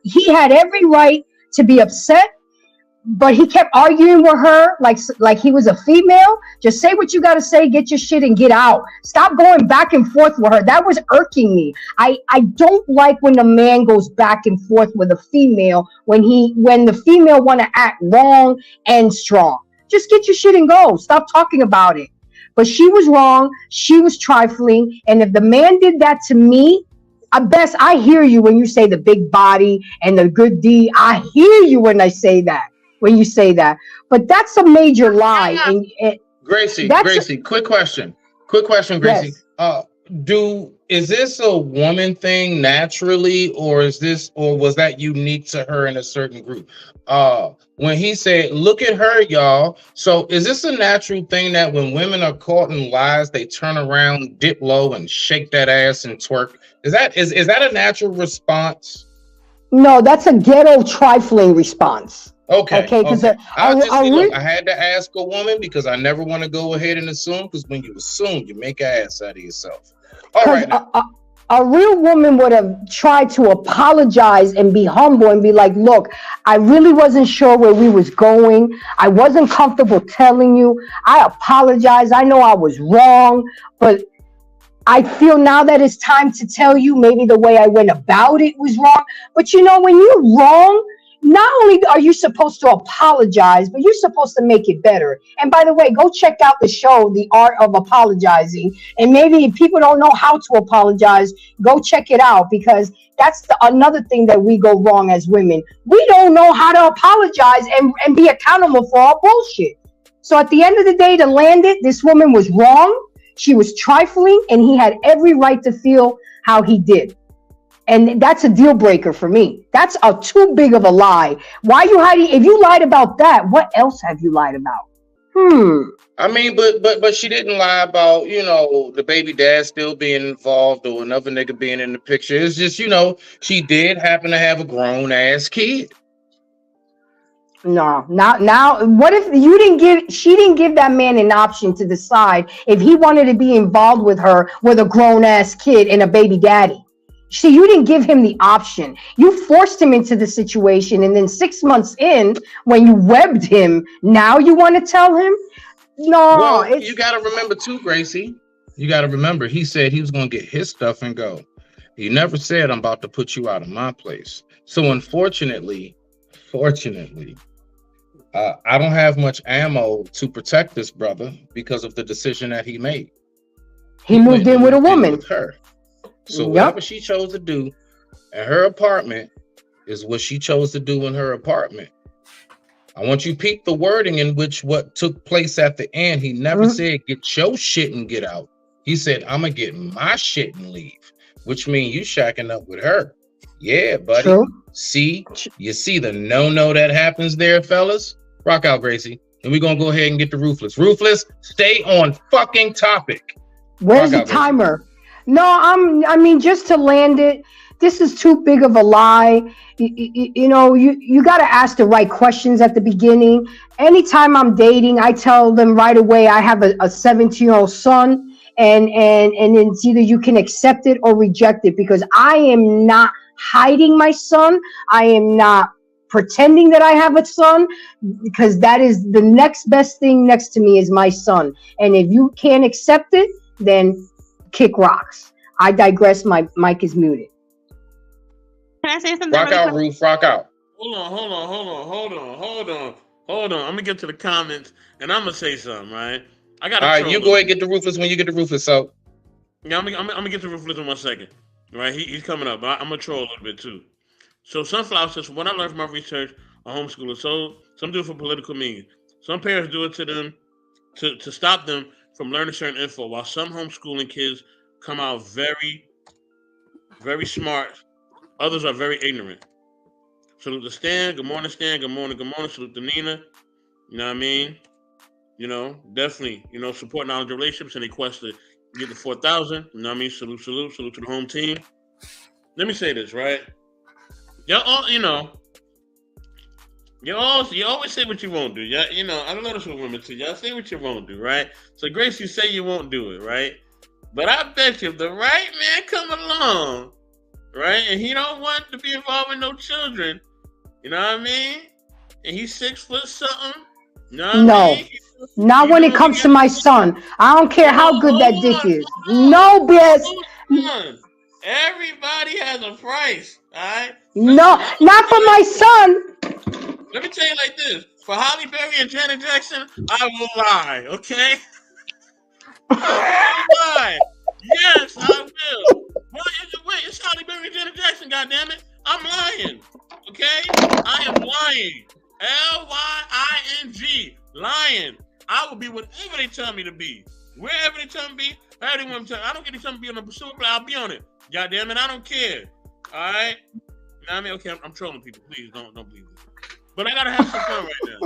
He had every right to be upset, but he kept arguing with her like he was a female. Just say what you got to say, get your shit and get out. Stop going back and forth with her. That was irking me. I don't like when the man goes back and forth with a female when the female want to act wrong and strong. Just get your shit and go. Stop talking about it. But she was wrong. She was trifling. And if the man did that to me, I hear you when you say the big body and the good D. I hear you when I say that. When you say that. But that's a major lie. Gracie, quick question, Gracie. Yes. Is this a woman thing naturally, or was that unique to her in a certain group? When he said, look at her, y'all. So is this a natural thing that when women are caught in lies, they turn around, dip low, and shake that ass and twerk? Is that a natural response? No, that's a ghetto trifling response. Okay. Because I had to ask a woman because I never want to go ahead and assume, because when you assume, you make an ass out of yourself. All right. A real woman would have tried to apologize and be humble and be like, look, I really wasn't sure where we was going. I wasn't comfortable telling you. I apologize. I know I was wrong, but I feel now that it's time to tell you maybe the way I went about it was wrong. But when you're wrong, not only are you supposed to apologize, but you're supposed to make it better. And by the way, go check out the show, The Art of Apologizing. And maybe if people don't know how to apologize, go check it out, because that's another thing that we go wrong as women. We don't know how to apologize and be accountable for our bullshit. So at the end of the day, to land it, this woman was wrong. She was trifling, and he had every right to feel how he did. And that's a deal breaker for me. That's too big of a lie. Why are you hiding? If you lied about that, what else have you lied about? I mean, but she didn't lie about, the baby dad still being involved or another nigga being in the picture. It's just, she did happen to have a grown ass kid. No, now, what if she didn't give that man an option to decide if he wanted to be involved with her with a grown ass kid and a baby daddy? See, you didn't give him the option. You forced him into the situation, and then 6 months in, when you webbed him, now you want to tell him? No. Well, you got to remember too, Gracie. You got to remember, he said he was going to get his stuff and go. He never said, I'm about to put you out of my place. So unfortunately, I don't have much ammo to protect this brother because of the decision that he made. He moved in with a woman. With her. So whatever she chose to do in her apartment is what she chose to do in her apartment. I want you to peep the wording in which what took place at the end. He never said, get your shit and get out. He said, I'm going to get my shit and leave, which means you shacking up with her. Yeah, buddy. True. You see the no that happens there, fellas? Rock out, Gracie. And we're going to go ahead and get to Ruthless. Ruthless, stay on fucking topic. Where's the timer? No, I mean, just to land it, this is too big of a lie. You got to ask the right questions at the beginning. Anytime I'm dating, I tell them right away I have a 17-year-old son, and it's either you can accept it or reject it, because I am not hiding my son. I am not pretending that I have a son, because that is the next best thing next to me is my son. And if you can't accept it, then kick rocks. I digress. My mic is muted. Can I say something? Rock out, Ruth. Rock out. Hold on. I'm gonna get to the comments and I'm gonna say something, right? I got. All right, you go ahead and get the Ruthless when you get the Ruthless. So yeah, I'm gonna get to Ruthless in 1 second. Right, he's coming up. I'm gonna troll a little bit too. So Sunflower says, what I learned from my research on homeschoolers, so some do it for political means. Some parents do it to them to stop them from learning certain info, while some homeschooling kids come out very, very smart, others are very ignorant. Salute to Stan. Good morning, Stan. Good morning. Good morning. Salute to Nina. You know what I mean? You know, definitely, you know, support knowledge relationships and a quest to get to 4,000. You know what I mean? Salute to the home team. Let me say this, right? Y'all all, you know, you always say what you won't do. Yeah, you know, I notice with women too. Y'all say what you won't do, right? So Grace, you say you won't do it, right? But I bet you if the right man come along, right, and he don't want to be involved with no children, you know what I mean? And he's 6 foot something, you know what I mean? Not when it comes to my son. I don't care how good that dick is. No, best. Everybody has a price, all right? No, not for my son. Let me tell you like this. For Halle Berry and Janet Jackson, I will lie, okay? I will lie. Yes, I will. Wait, it's Halle Berry and Janet Jackson, goddammit. I'm lying, okay? I am lying. Lying. Lying. I will be whatever they tell me to be. Wherever they tell me to be, I don't get to tell me to be on the pursuit, but I'll be on it. Goddamn it, I don't care. All right? You know what I mean? Okay, I'm trolling people. Please don't believe me. But I gotta have some fun right now.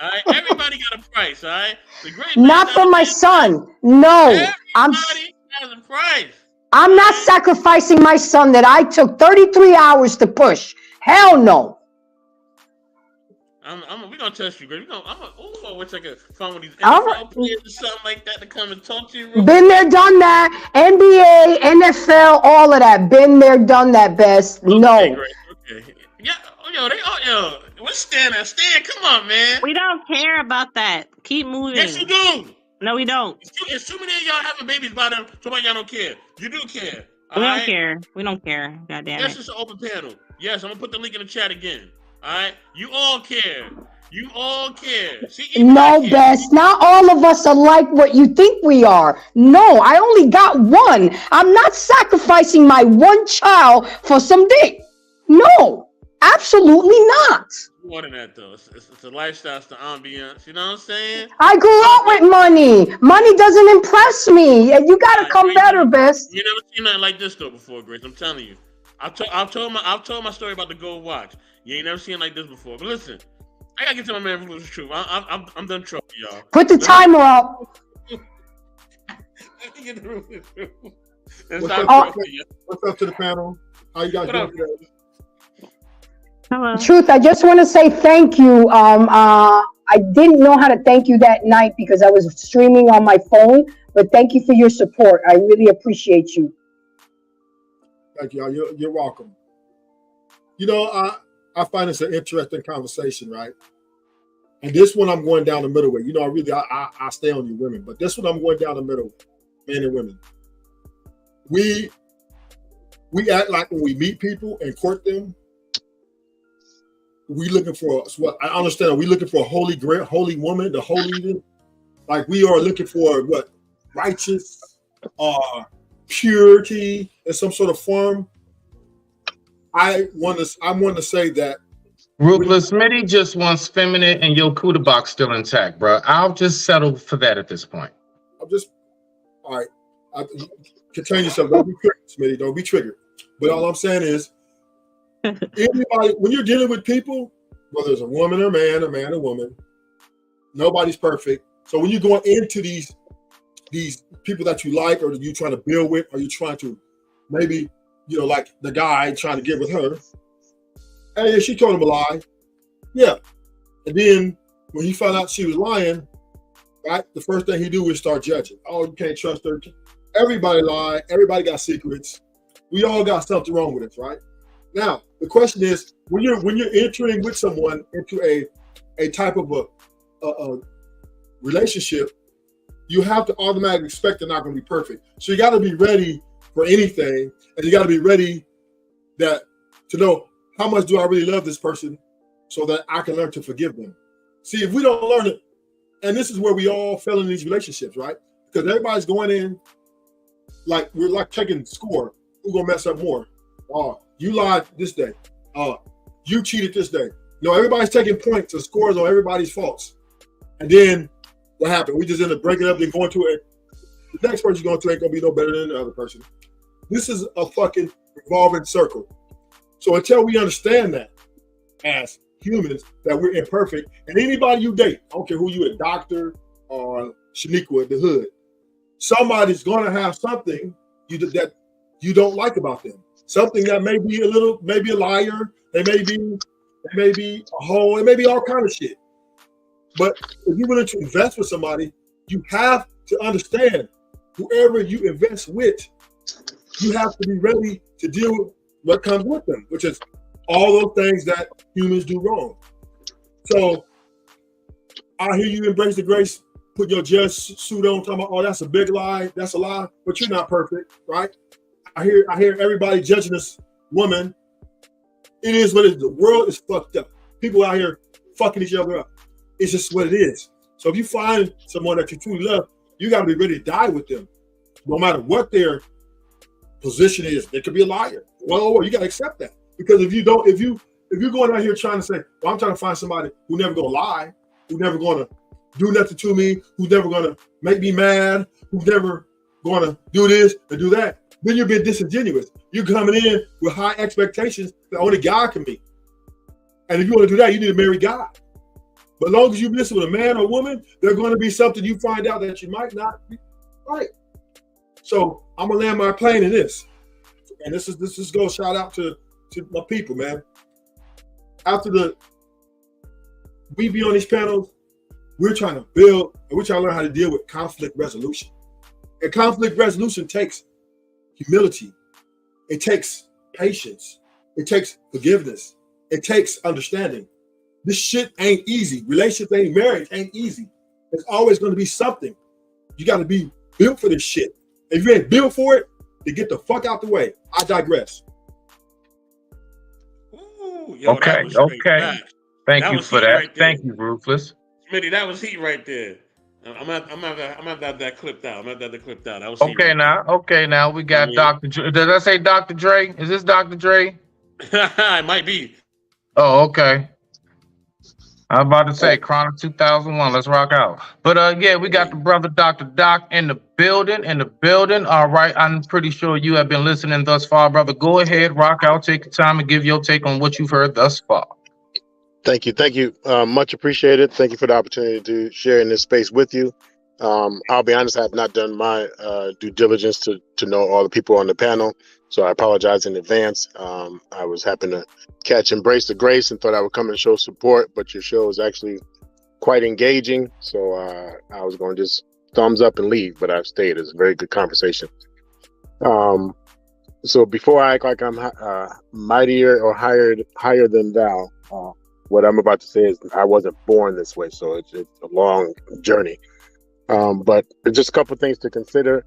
All right? Everybody got a price, all right? The great not for my son. No. Everybody has a price. I'm not sacrificing my son that I took 33 hours to push. Hell no. We're gonna test you, Greg. I wish I could find one of these NFL players or something like that to come and talk to you. Been there, done that. NBA, NFL, all of that. Been there, done that, best. Okay, no. Great. Okay. Yeah. What's Stan at? Stan, come on, man. We don't care about that. Keep moving. Yes, you do. No, we don't. It's too many of y'all having babies by them, so why y'all don't care? You do care. We don't care. We don't care. God damn it. Yes, it's an open panel. Yes, I'm gonna put the link in the chat again. All right, you all care. You all care. See, no, best. Not all of us are like what you think we are. No, I only got one. I'm not sacrificing my one child for some dick. No, absolutely not. More than that, though. It's the lifestyle, it's the ambiance. You know what I'm saying? I grew up with money. Money doesn't impress me. You gotta come better, best. You never seen nothing like this though before, Grace. I'm telling you. I've told my story about the gold watch. You ain't never seen it like this before. But listen, I gotta get to my man Ruthless Truth. I'm done trolling y'all. Put the timer up. What's up to the panel? How you guys doing today? Hello. Truth, I just want to say thank you. I didn't know how to thank you that night because I was streaming on my phone, but thank you for your support. I really appreciate you. Thank you. You're welcome. You know, I find this an interesting conversation, right? And this one I'm going down the middle with. You know, I stay on you women, but this one I'm going down the middle, men and women. We act like when we meet people and court them, we looking for what I understand. We looking for a holy woman, the holy, like we are looking for what righteous, purity in some sort of form. I want to say that Ruthless Smitty just wants feminine and your Cuda box still intact, bro. I'll just settle for that at this point. All right. Contain yourself. Don't be triggered, Smitty. Don't be triggered. But all I'm saying is, everybody, when you're dealing with people, whether it's a woman or a man or woman, nobody's perfect. So when you're going into these people that you like, or you trying to build with, or you trying to maybe, like the guy trying to get with her, hey, she told him a lie. Yeah. And then when he found out she was lying, right, the first thing he do is start judging. Oh, you can't trust her. Everybody lie. Everybody got secrets. We all got something wrong with us, right? Now, the question is, when you're entering with someone into a type of a relationship, you have to automatically expect they're not going to be perfect. So you got to be ready for anything, and you got to be ready to know how much do I really love this person, so that I can learn to forgive them. See, if we don't learn it, and this is where we all fell in these relationships, right? Because everybody's going in like we're like checking score. Who's gonna mess up more? You lied this day. You cheated this day. No, everybody's taking points and scores on everybody's faults. And then what happened? We just end up breaking up and going to the next person you're going to ain't going to be no better than the other person. This is a fucking revolving circle. So until we understand that as humans, that we're imperfect, and anybody you date, I don't care who you, a doctor or Shaniqua at the hood, somebody's going to have something that you don't like about them. Something that may be maybe a liar, they may be a hoe, it may be all kind of shit. But if you're willing to invest with somebody, you have to understand whoever you invest with, you have to be ready to deal with what comes with them, which is all those things that humans do wrong. So I hear you embrace the grace, put your judge suit on, talking about, oh, that's a big lie, that's a lie, but you're not perfect, right? I hear everybody judging this woman. It is what it is. The world is fucked up. People out here fucking each other up. It's just what it is. So if you find someone that you truly love, you got to be ready to die with them, no matter what their position is. They could be a liar. Well, you got to accept that, because if you're going out here trying to say, well, I'm trying to find somebody who never gonna lie, who's never gonna do nothing to me, who's never gonna make me mad, who's never gonna do this and do that, then you're being disingenuous. You're coming in with high expectations that only God can meet. And if you want to do that, you need to marry God. But as long as you listen with a man or woman, there's going to be something you find out that you might not be right. So I'm gonna land my plane in this, and this is go shout out to my people, man. After we be on these panels, we're trying to build and we're trying to learn how to deal with conflict resolution. And conflict resolution takes humility. It takes patience. It takes forgiveness. It takes understanding. This shit ain't easy. Relationships ain't, marriage ain't easy. There's always going to be something. You got to be built for this shit. If you ain't built for it, then get the fuck out the way. I digress. Ooh, yo, okay. Thank you for that. Right, thank you, Ruthless. Smitty, that was heat right there. I'm gonna have that clipped out. That was okay. Now we got Dr. Dre. Did I say Dr. Dre? Is this Dr. Dre? It might be. Oh, okay. I'm about to say Chronic 2001. Let's rock out. But yeah, we got the brother Dr. Doc in the building. All right. I'm pretty sure you have been listening thus far, brother. Go ahead, rock out, take your time, and give your take on what you've heard thus far. Thank you. Much appreciated. Thank you for the opportunity to share in this space with you. I'll be honest, I have not done my due diligence to know all the people on the panel, so I apologize in advance. I was happy to catch Embrace the Grace and thought I would come and show support, but your show is actually quite engaging, so I was going to just thumbs up and leave, but I've stayed. It's a very good conversation. So before I act like I'm mightier or higher than thou, what I'm about to say is I wasn't born this way, so it's a long journey. But just a couple of things to consider.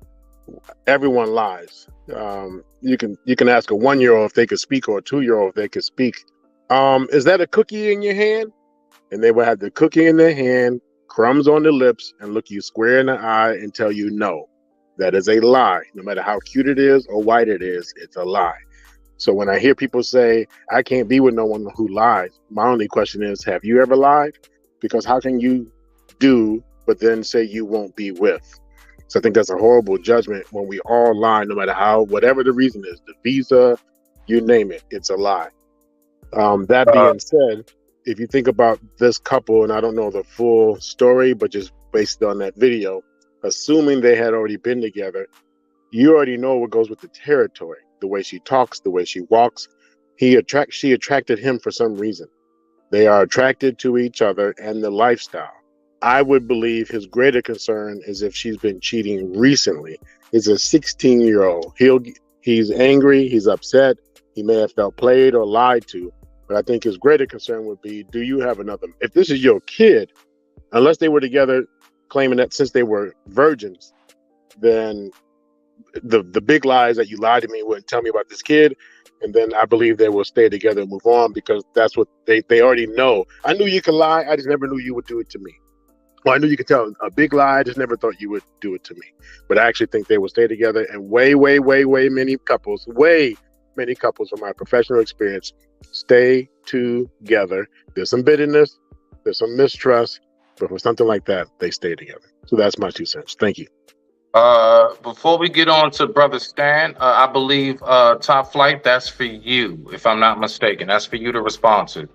Everyone lies. You can ask a 1-year-old if they could speak, or a 2-year-old if they could speak. Is that a cookie in your hand? And they will have the cookie in their hand, crumbs on the lips, and look you square in the eye and tell you no. That is a lie. No matter how cute it is or white it is, it's a lie. So when I hear people say, I can't be with no one who lies, my only question is, have you ever lied? Because how can you do, but then say you won't be with? So I think that's a horrible judgment when we all lie, no matter whatever the reason is, the visa, you name it, it's a lie. That being said, if you think about this couple, and I don't know the full story, but just based on that video, assuming they had already been together, you already know what goes with the territory. The way she talks, the way she walks, she attracted him for some reason. They are attracted to each other and the lifestyle. I would believe his greater concern is if she's been cheating recently. He's a 16-year-old. He's angry, he's upset, he may have felt played or lied to, but I think his greater concern would be, do you have another? If this is your kid, unless they were together claiming that since they were virgins, then the big lies that you lied to me wouldn't tell me about this kid, and then I believe they will stay together and move on, because that's what they already know. I knew you could lie, I just never knew you would do it to me. Well, I knew you could tell a big lie, I just never thought you would do it to me. But I actually think they will stay together, and way many couples from my professional experience stay together. There's some bitterness, there's some mistrust, but for something like that, they stay together. So that's my 2 cents. Thank you. Before we get on to Brother Stan, I believe Top Flight, that's for you, if I'm not mistaken. That's for you to respond to.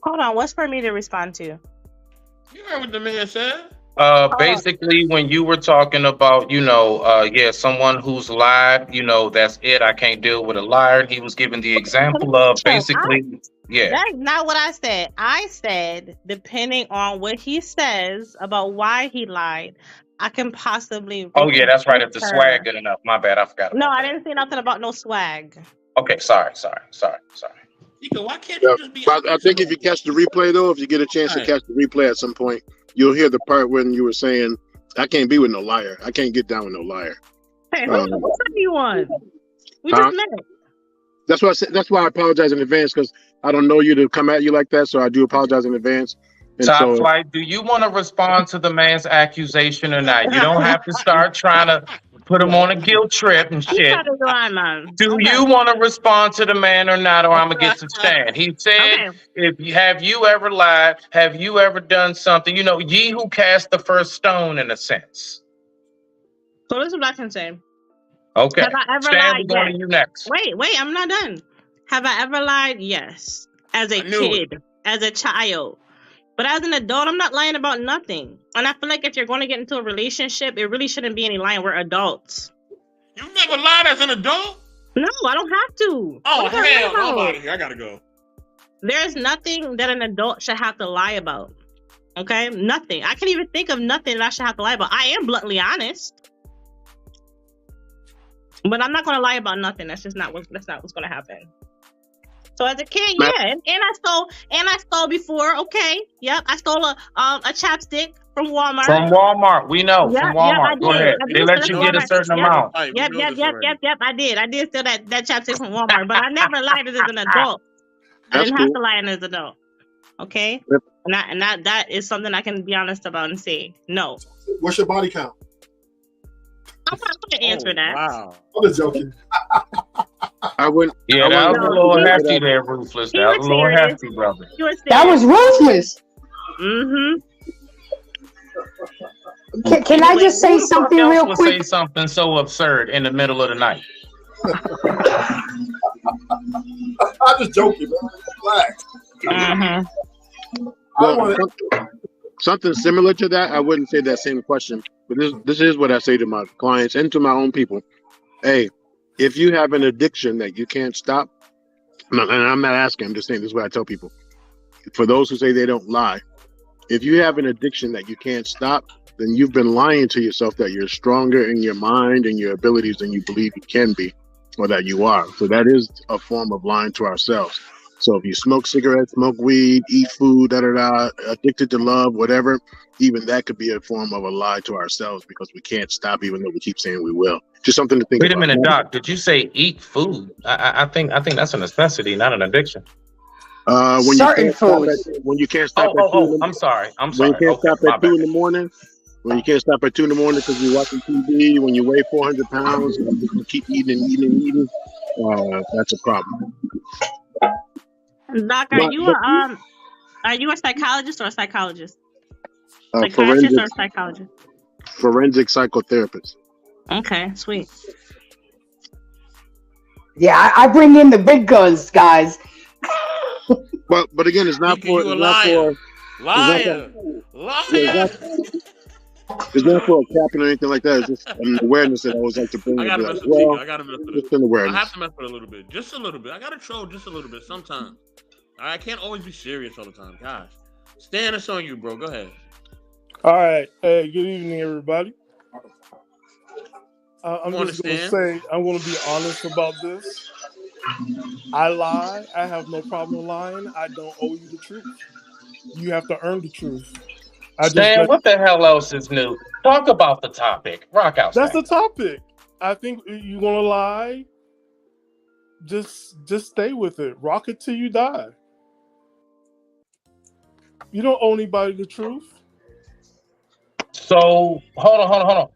Hold on, what's for me to respond to? You heard what the man said. Basically, when you were talking about, someone who's lied, that's it. I can't deal with a liar. He was giving the example of basically, That's not what I said. I said, depending on what he says about why he lied, I can possibly. Oh, yeah, that's right. If the swag good enough. My bad. I forgot. No, I didn't say nothing about no swag. Okay, sorry. Nico, why can't you just be? But I think if you catch the replay, though, if you get a chance to catch the replay at some point, you'll hear the part when you were saying, I can't be with no liar. I can't get down with no liar. Hey, who you want? We just met. That's why I said. That's why I apologize in advance, because I don't know you to come at you like that. So I do apologize in advance. Top Flight, do you want to respond to the man's accusation or not? You don't have to start trying to put him on a guilt trip and shit. Do you want to respond to the man or not, or I'm gonna get to Stan? He said, have you ever lied? Have you ever done something? Ye who cast the first stone, in a sense. So this is what I can say. Okay. Have I ever Stan, lied? we're going to you next. Wait, I'm not done. Have I ever lied? Yes. As a kid, as a child. But as an adult, I'm not lying about nothing. And I feel like if you're going to get into a relationship, it really shouldn't be any lying. We're adults. You never lied as an adult? No, I don't have to. Oh, What are you hell, talking I'm about? out of here. I gotta go. There's nothing that an adult should have to lie about. Okay? Nothing. I can't even think of nothing that I should have to lie about. I am bluntly honest. But I'm not going to lie about nothing. That's not what's going to happen. So as a kid, yeah, and I stole before. Okay, yep, I stole a chapstick from Walmart. From Walmart, we know. Yep, from Walmart, yep, go ahead. They let you get a certain amount. Yep. I did steal that chapstick from Walmart, but I never lied as an adult. I didn't have to lie as an adult. Okay, and that is something I can be honest about and say no. What's your body count? I'm not going to answer that. Wow. I'm just joking. I wouldn't. Yeah, that was a little hefty there, Ruthless. That was a little hefty, brother. That was ruthless. Mm-hmm. Can I just say something real Say quick? something so absurd in the middle of the night. I'm just joking, man. Relax. Well, something similar to that, I wouldn't say that same question, but this is what I say to my clients and to my own people. Hey, if you have an addiction that you can't stop, and I'm not asking, I'm just saying this is what I tell people. For those who say they don't lie, if you have an addiction that you can't stop, then you've been lying to yourself that you're stronger in your mind and your abilities than you believe you can be, or that you are. So that is a form of lying to ourselves. So if you smoke cigarettes, smoke weed, eat food, addicted to love, whatever, even that could be a form of a lie to ourselves because we can't stop, even though we keep saying we will. Just something to think about. Wait a minute, Doc. Did you say eat food? I think that's a necessity, not an addiction. When Certain foods. When you can't stop I'm sorry. When you can't stop at 2 in the morning. When you can't stop at 2 in the morning because you're watching TV, when you weigh 400 pounds and you keep eating and eating and eating, that's a problem. Doc, are you a psychologist or a psychologist? Psychiatrist or a psychologist? Forensic psychotherapist. Okay, sweet. Yeah, I bring in the big guns, guys. But again, it's not for liar. It's not for a capping or anything like that. It's just an awareness that I always like to bring. I gotta mess with well, it. I gotta mess with it. Just an awareness. I have to mess with it a little bit. Just a little bit. I gotta troll just a little bit sometimes. I can't always be serious all the time. Gosh. Stan, it's on you, bro. Go ahead. All right. Hey, good evening, everybody. I'm just going to say, I'm going to be honest about this. I lie. I have no problem lying. I don't owe you the truth. You have to earn the truth. Stan, what the hell else is new? Talk about the topic. Rock out. That's the topic. I think you're going to lie. Just stay with it. Rock it till you die. You don't owe anybody the truth. So hold on.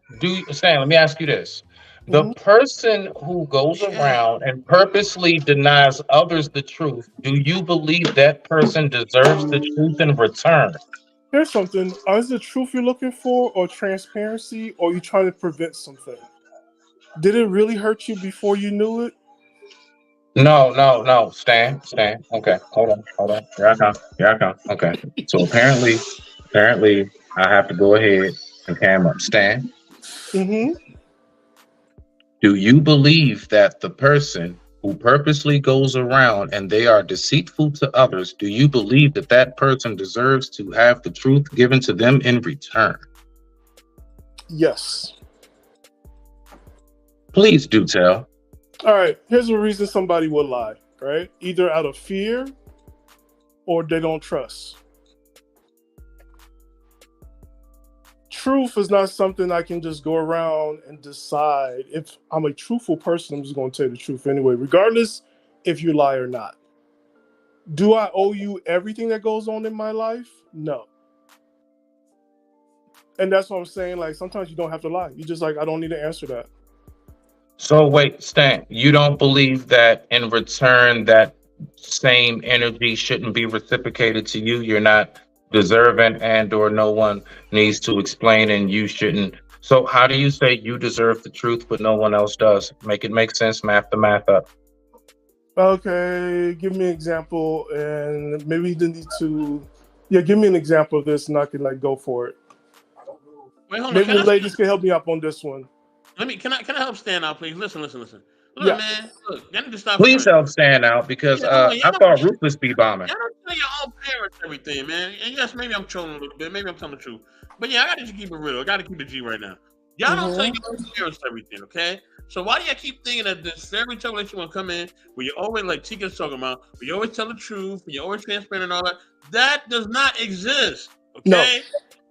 Stan, let me ask you this. The person who goes around and purposely denies others the truth, do you believe that person deserves the truth in return? Here's something. Is it truth you're looking for, or transparency, or are you trying to prevent something? Did it really hurt you before you knew it? No. Stan. Okay, hold on. Here I come. Okay. So apparently, I have to go ahead and cam up. Stan, Mm-hmm. do you believe that the person who purposely goes around and they are deceitful to others, do you believe that that person deserves to have the truth given to them in return? Yes. Please do tell. All right. Here's a reason somebody would lie, right? Either out of fear or they don't trust. Truth is not something I can just go around and decide. If I'm a truthful person, I'm just going to tell you the truth anyway, regardless if you lie or not. Do I owe you everything that goes on in my life? No. And that's what I'm saying. Like, sometimes you don't have to lie. You just like, I don't need to answer that. So wait, Stan, you don't believe that in return that same energy shouldn't be reciprocated to you? You're not deserving, and or no one needs to explain, and you shouldn't. So how do you say you deserve the truth but no one else does? Make it make sense. Math the math up. Okay, give me an example, and maybe you need to, give me an example of this, and I can like go for it. Wait, hold on. Maybe the ladies can help me up on this one. Can I help Stan out, please? Listen. Look, Yeah. man. Look, y'all need to stop. Please fronting. help Stan out because Yeah, I thought Ruthless be bombing. Y'all don't tell your own parents everything, man. And yes, maybe I'm trolling a little bit. Maybe I'm telling the truth. But yeah, I gotta just keep it real. I gotta keep it G right now. Y'all don't tell your own parents everything, okay? So why do y'all keep thinking that this fairy tale that you want to come in, where you always, like Tika's talking about, where you always tell the truth, where you're always transparent and all that? That does not exist, okay? No,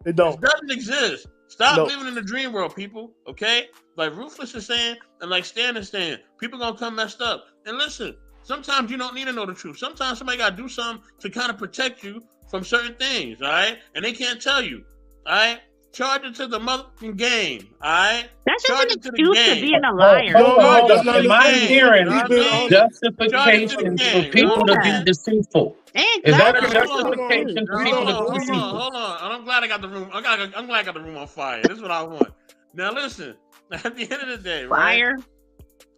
it don't. It doesn't exist. Stop No. living in the dream world, people, okay? Like Ruthless is saying, and like Stan is saying, people gonna come messed up. And listen, sometimes you don't need to know the truth. Sometimes somebody gotta do something to kind of protect you from certain things, all right? And they can't tell you, all right? Charge it to the motherfucking game, all right? That's Charge just it an to the excuse for game. being a liar. No, that's not Am the I game. hearing You know what I mean? justifications for people to be deceitful? Is that a justification for people to be deceitful? Hold on. I'm glad I got the room. I'm glad I got the room on fire. This is what I want. Now listen. At the end of the day, right? Fire.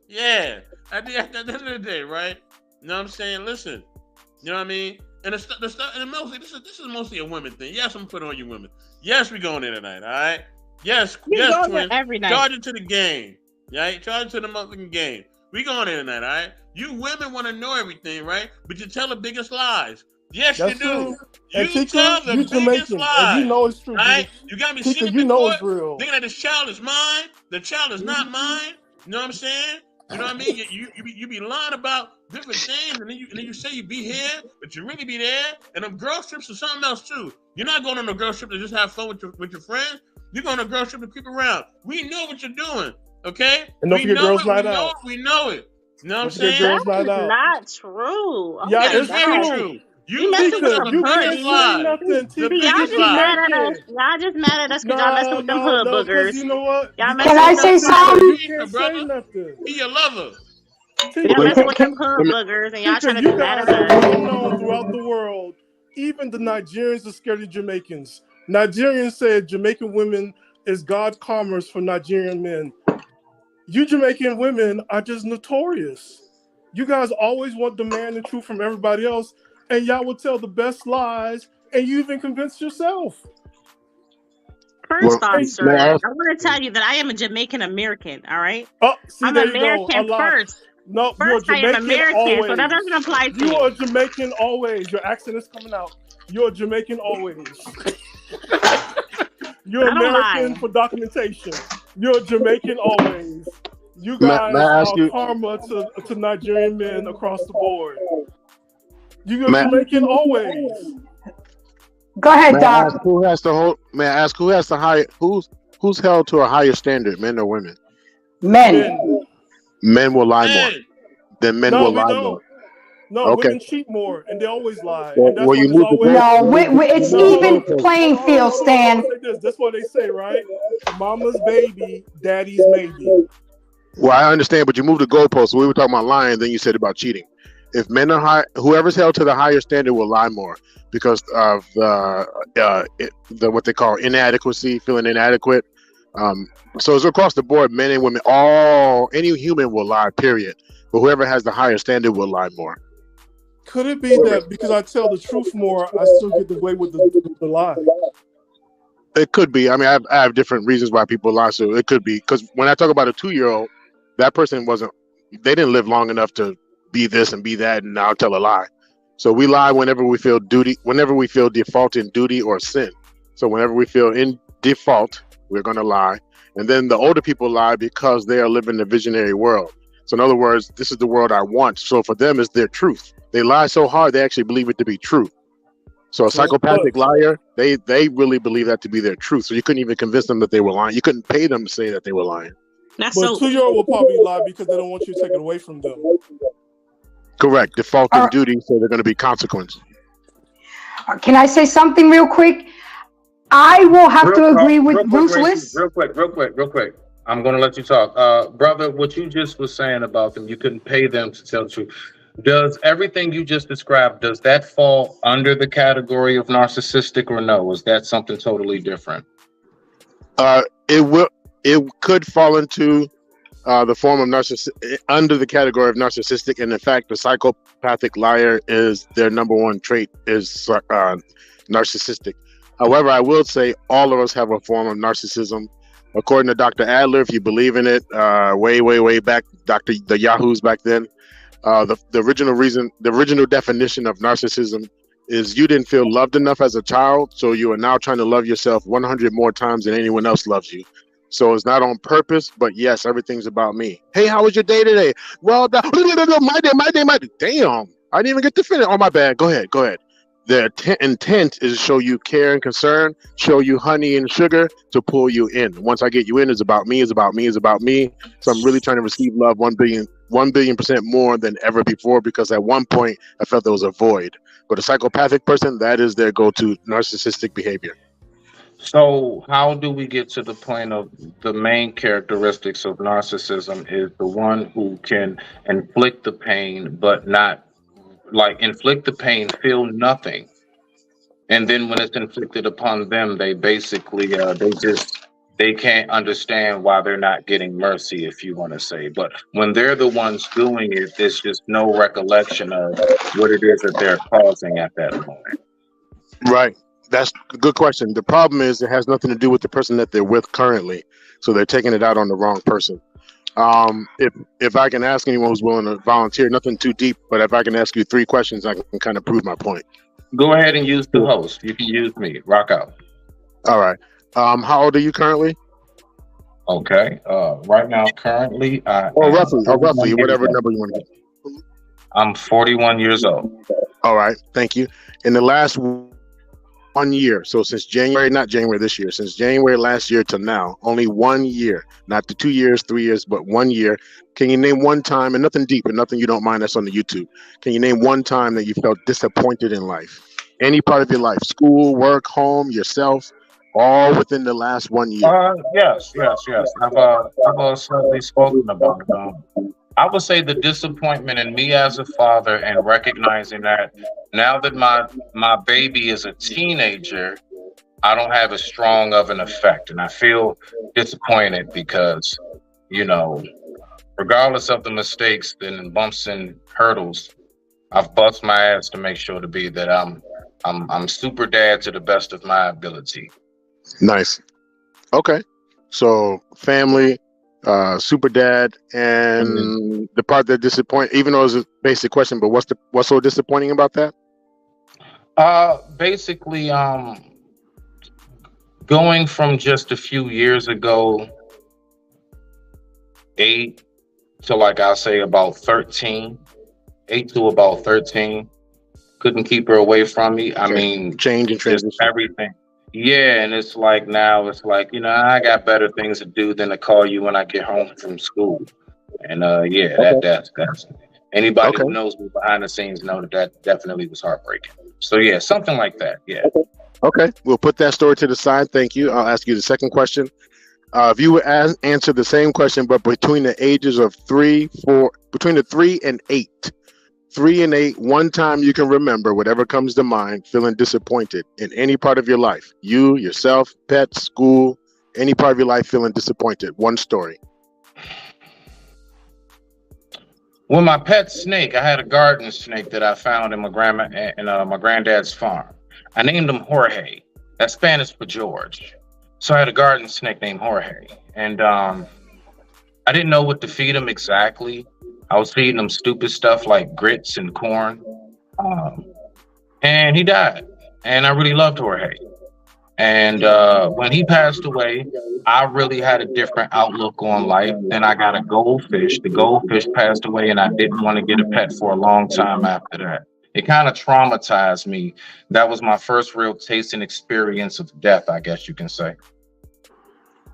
Yeah. At the end of the day, right? You know what I'm saying? Listen. You know what I mean? And the stuff, and mostly this is mostly a women thing. Yes, I'm gonna put it on you women. Yes, we going in tonight. All right. Yes, You yes, go there twins. every night. Charge it to the game. Right? Charge it to the motherfucking game. We going in tonight. All right. You women want to know everything, right? But you tell the biggest lies. Yes, That's you do. true. And You tell Tika, the you biggest Jamaican, lies. and you know it's true. Right? You got me Tika, sitting you in know court it's real. thinking that this child is mine. The child is not mine. You know what I'm saying? You know what I mean? You be lying about different things, and then you say you be here, but you really be there. And them girl trips are something else too. You're not going on a girl trip to just have fun with your friends. You're going on a girl trip to keep around. We know what you're doing, okay? And don't We forget know girls it. night We know out. it. We know it. You know what I'm Don't forget saying? girls That is night out. not true. Oh Yeah, my It's it's very God. true. You You messing listen with to some the You hood biggest can't shit. say lies. nothing. The Tika, See, y'all biggest just you lies. mad at us. Jamaican. Y'all just mad at us because y'all messing with them hood No, because boogers. you know what? Y'all You messing Can with I them say hood something? you He's can't your say brother. nothing. He your lover. Y'all Tika, messing with them Can, hood boogers and y'all Tika, trying to you be mad guys at are us. well known throughout the world. Even the Nigerians are scared of Jamaicans. Nigerians said Jamaican women is God's commerce for Nigerian men. You Jamaican women are just notorious. You guys always want the man and truth from everybody else, and y'all will tell the best lies, and you even convince yourself. First off, Hey, sir, I want to tell you that I am a Jamaican American, all right? oh, see, I'm there you go. American Unlocked. first. No, you're First, I am Jamaican American, always. so that doesn't apply to You me. are Jamaican always. Your accent is coming out. You're Jamaican always. You're I don't American lie. for documentation. You're Jamaican always. You May guys I ask are you? karma to Nigerian men across the board. You're May, Jamaican always. go ahead, may I ask Doc. who has to hold? May I ask who has to higher? Who's held to a higher standard, men or women? Men. Men. Men will lie more. Man, Then men No, will we lie don't. more. No, Okay. women cheat more, and they always lie, Well, and that's well, why you there's move the always. goal. No, it's No, hold even on. playing Hold on, field, hold on. I'm Stan. gonna say this. That's what they say, right? Mama's baby, daddy's maybe. Well, I understand, but you moved the goalpost. We were talking about lying, then you said about cheating. If men are high, whoever's held to the higher standard will lie more because of the what they call inadequacy, feeling inadequate. So it's across the board, men and women, any human will lie, period. But whoever has the higher standard will lie more. Could it be that because I tell the truth more, I still get away with the lie? It could be. I mean, I have different reasons why people lie. So it could be because when I talk about a 2-year-old, that person they didn't live long enough to be this and be that and now tell a lie. So we lie whenever we feel default in duty or sin. So whenever we feel in default, we're going to lie. And then the older people lie because they are living the visionary world. So in other words, this is the world I want. So for them, it's their truth. They lie so hard, they actually believe it to be true. So a psychopathic liar, they really believe that to be their truth. So you couldn't even convince them that they were lying. You couldn't pay them to say that they were lying. But a 2-year-old will probably lie because they don't want you to take it away from them. Correct. Default in duty, so they're going to be consequences. Can I say something real quick? I will have to agree with Ruthless. Real quick. I'm going to let you talk. Brother, what you just was saying about them, you couldn't pay them to tell the truth. Does everything you just described, does that fall under the category of narcissistic or no? Is that something totally different? It could fall into the form of under the category of narcissistic, and in fact, the psychopathic liar is their number one trait is narcissistic. However, I will say all of us have a form of narcissism. According to Dr. Adler, if you believe in it, way back, the Yahoos back then, the original definition of narcissism is you didn't feel loved enough as a child, so you are now trying to love yourself 100 more times than anyone else loves you. So it's not on purpose, but yes, everything's about me. Hey, how was your day today? Well, my day. Damn, I didn't even get to finish. Oh, my bad. Go ahead. The intent is to show you care and concern, show you honey and sugar to pull you in. Once I get you in, it's about me. So I'm really trying to receive love 1 billion% more than ever before, because at one point I felt there was a void. But a psychopathic person, that is their go-to narcissistic behavior. So how do we get to the point of the main characteristics of narcissism is the one who can inflict the pain, but not inflict the pain, feel nothing. And then when it's inflicted upon them, they basically, they can't understand why they're not getting mercy, if you want to say. But when they're the ones doing it, there's just no recollection of what it is that they're causing at that moment. Right. That's a good question. The problem is it has nothing to do with the person that they're with currently. So they're taking it out on the wrong person. If I can ask anyone who's willing to volunteer, nothing too deep, but if I can ask you 3 questions, I can kind of prove my point. Go ahead and use the host. You can use me. Rock out. All right. How old are you currently? Okay. Right now, currently, roughly, whatever number you want to get. I'm 41 years old. All right. Thank you. In the last 1 year, so since January, not January this year, since January last year to now, only 1 year, not the 2 years, 3 years, but 1 year. Can you name one time, and nothing deep and nothing you don't mind that's on the YouTube, can you name one time that you felt disappointed in life? Any part of your life, school, work, home, yourself, all within the last 1 year? Yes. I've slightly spoken about I would say the disappointment in me as a father and recognizing that now that my baby is a teenager, I don't have as strong of an effect. And I feel disappointed because, regardless of the mistakes and bumps and hurdles, I've bust my ass to make sure to be that I'm super dad to the best of my ability. Nice. Okay. So family, super dad, and the part that disappoint, even though it's a basic question, but what's so disappointing about that? Basically, going from just a few years ago, 8 to I'll say about 13, 8 to about 13, couldn't keep her away from me. I mean, change and transition, everything. Yeah, and it's now it's I got better things to do than to call you when I get home from school. And that's anybody who knows me behind the scenes know that definitely was heartbreaking. So yeah, something like that. Yeah. Okay. We'll put that story to the side. Thank you. I'll ask you the second question. If you would answer the same question, but between the ages of between the 3 and 8, 3 and 8, one time you can remember, whatever comes to mind, feeling disappointed in any part of your life. You, yourself, pets, school, any part of your life feeling disappointed. One story. Well, my pet snake, I had a garden snake that I found in my my granddad's farm. I named him Jorge. That's Spanish for George. So I had a garden snake named Jorge. And I didn't know what to feed him exactly. I was feeding him stupid stuff like grits and corn. And he died. And I really loved Jorge. And when he passed away, I really had a different outlook on life. Then I got a goldfish. The goldfish passed away, and I didn't want to get a pet for a long time after that. It kind of traumatized me. That was my first real taste and experience of death, I guess you can say.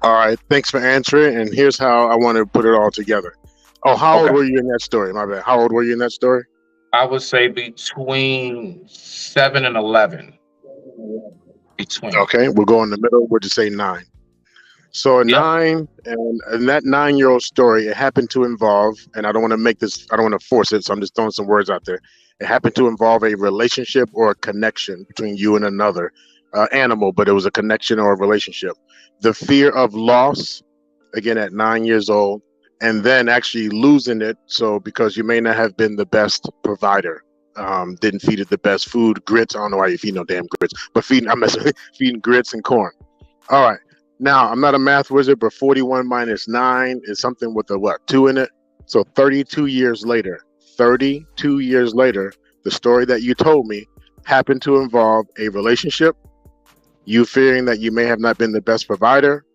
All right, thanks for answering. And here's how I want to put it all together. Oh, how old were you in that story? My bad. How old were you in that story? I would say between 7 and 11. Okay, we'll go in the middle. We'll just say 9. So 9, and in that 9-year-old story, it happened to involve, and I don't want to force it, so I'm just throwing some words out there. It happened to involve a relationship or a connection between you and another animal, but it was a connection or a relationship. The fear of loss, again, at 9 years old, and then actually losing it. So because you may not have been the best provider, didn't feed it the best food, grits. I don't know why you feed no damn grits, but feeding grits and corn. All right. Now, I'm not a math wizard, but 41 minus 9 is something with a 2 in it. So 32 years later, the story that you told me happened to involve a relationship, you fearing that you may have not been the best provider,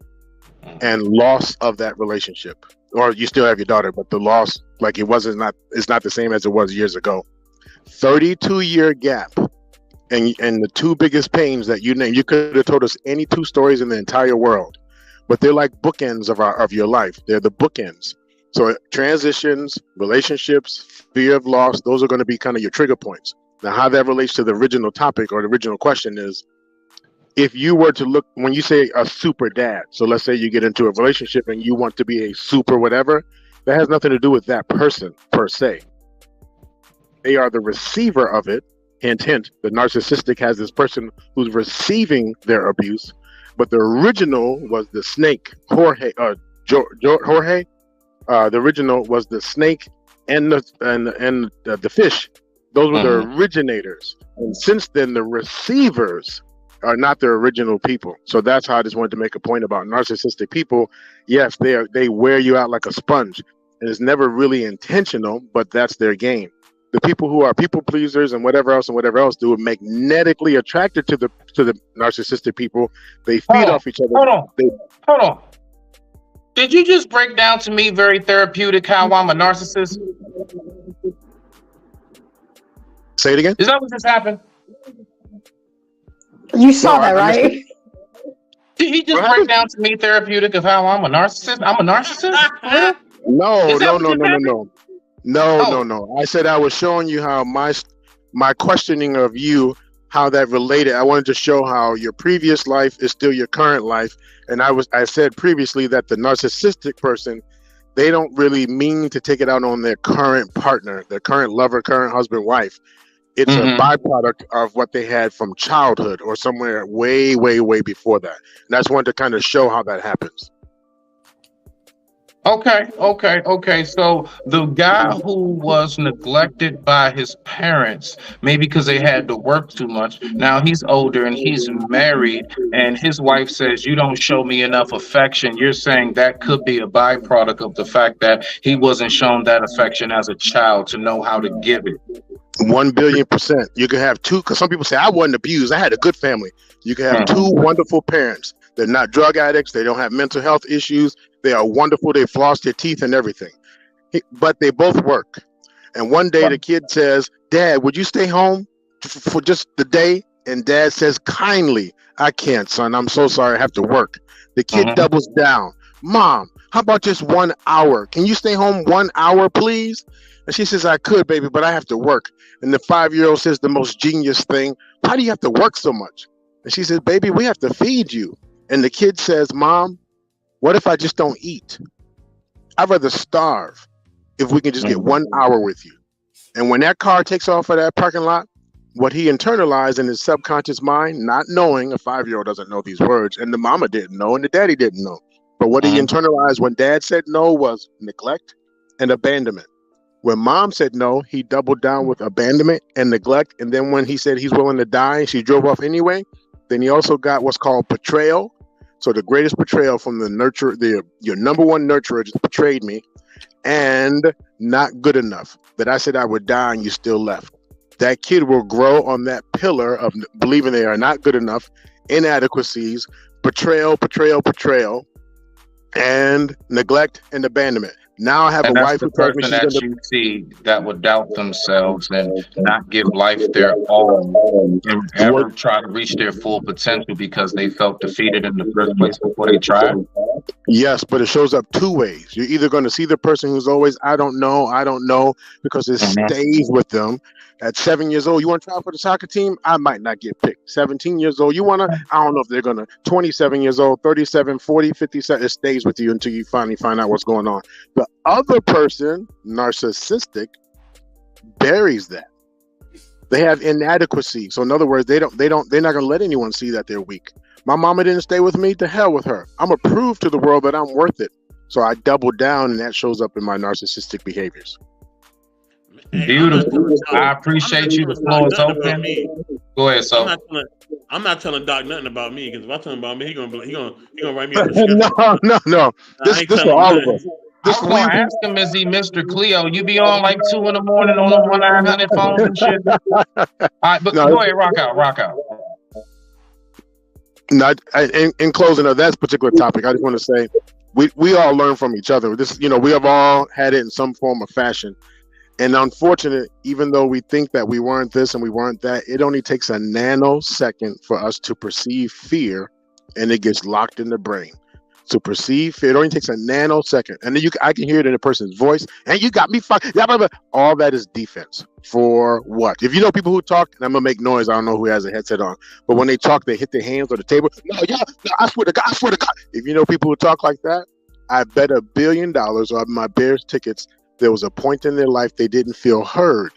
and loss of that relationship. Or you still have your daughter, but the loss, like it's not the same as it was years ago. 32-year gap. And the two biggest pains that you named, you could have told us any 2 stories in the entire world, but they're like bookends of your life. They're the bookends. So transitions, relationships, fear of loss, those are going to be kind of your trigger points. Now, how that relates to the original topic or the original question is, if you were to look, when you say a super dad, so let's say you get into a relationship and you want to be a super whatever, that has nothing to do with that person per se. They are the receiver of it. Hint, hint, the narcissistic has this person who's receiving their abuse, but the original was the snake, Jorge. The original was the snake and the fish. Those were the originators. And since then, the receivers are not the original people. So that's how I just wanted to make a point about narcissistic people. Yes, they wear you out like a sponge, and it's never really intentional, but that's their game. The people who are people pleasers and whatever else do are magnetically attracted to the narcissistic people. They feed off each other. Hold on. Did you just break down to me very therapeutic how I'm a narcissist? Say it again. Is that what just happened? You saw that, right? Did he just break down to me therapeutic of how I'm a narcissist? I'm a narcissist? No. I said I was showing you how my questioning of you, how that related. I wanted to show how your previous life is still your current life. And I said previously that the narcissistic person, they don't really mean to take it out on their current partner, their current lover, current husband, wife. It's a byproduct of what they had from childhood or somewhere way, way, way before that. And I just wanted to kind of show how that happens. Okay. So the guy who was neglected by his parents, maybe because they had to work too much, now he's older and he's married, and his wife says, you don't show me enough affection. You're saying that could be a byproduct of the fact that he wasn't shown that affection as a child to know how to give it. 1,000,000,000%. You can have 2, because some people say, I wasn't abused, I had a good family. You can have 2 wonderful parents. They're not drug addicts. They don't have mental health issues. They are wonderful. They floss their teeth and everything. But they both work. And one day the kid says, Dad, would you stay home for just the day? And Dad says, kindly, I can't, son. I'm so sorry. I have to work. The kid doubles down. Mom, how about just 1 hour? Can you stay home 1 hour, please? And she says, I could, baby, but I have to work. And the 5-year-old says the most genius thing. Why do you have to work so much? And she says, baby, we have to feed you. And the kid says, Mom, what if I just don't eat? I'd rather starve if we can just get 1 hour with you. And when that car takes off of that parking lot, what he internalized in his subconscious mind, not knowing, a 5-year-old doesn't know these words, and the mama didn't know, and the daddy didn't know. But what he internalized when dad said no was neglect and abandonment. When mom said no, he doubled down with abandonment and neglect. And then when he said he's willing to die and she drove off anyway, then he also got what's called betrayal. So the greatest betrayal from the nurturer, your number one nurturer just betrayed me, and not good enough. That I said I would die and you still left. That kid will grow on that pillar of believing they are not good enough, inadequacies, betrayal, and neglect and abandonment. Now I have And a that's wife the who tells me person she's that gonna. you see that would doubt themselves and not give life their all and ever try to reach their full potential because they felt defeated in the first place before they tried. Yes, but it shows up two ways. You're either going to see the person who's always, I don't know, because it stays with them. At 7 years old, you want to try for the soccer team? I might not get picked. 17 years old, you want to? I don't know if they're going to. 27 years old, 37, 40, 57, it stays with you until you finally find out what's going on. The other person, narcissistic, buries that. They have inadequacy. So in other words, they're not going to let anyone see that they're weak. My mama didn't stay with me, to hell with her. I'm going to prove to the world that I'm worth it. So I double down, and that shows up in my narcissistic behaviors. Beautiful. I appreciate you. The floor is open. Go ahead, so. I'm not telling Doc nothing about me, because if I tell him about me, he gonna write me up. A No. This for all of us. I was gonna ask him, is he Mr. Cleo? You be on like 2 in the morning on the 1-900 phones and shit. All right, but go ahead, rock out. In closing of that particular topic, I just want to say we all learn from each other. This, we have all had it in some form or fashion. And unfortunately, even though we think that we weren't this and we weren't that, it only takes a nanosecond for us to perceive fear, and it gets locked in the brain. To perceive fear, it only takes a nanosecond, and then I can hear it in a person's voice. And you got me fucked. All that is defense. For what? If you know people who talk, and I'm gonna make noise. I don't know who has a headset on, but when they talk, they hit their hands on the table. No, I swear to God. If you know people who talk like that, I bet $1 billion on my Bears tickets. There was a point in their life they didn't feel heard,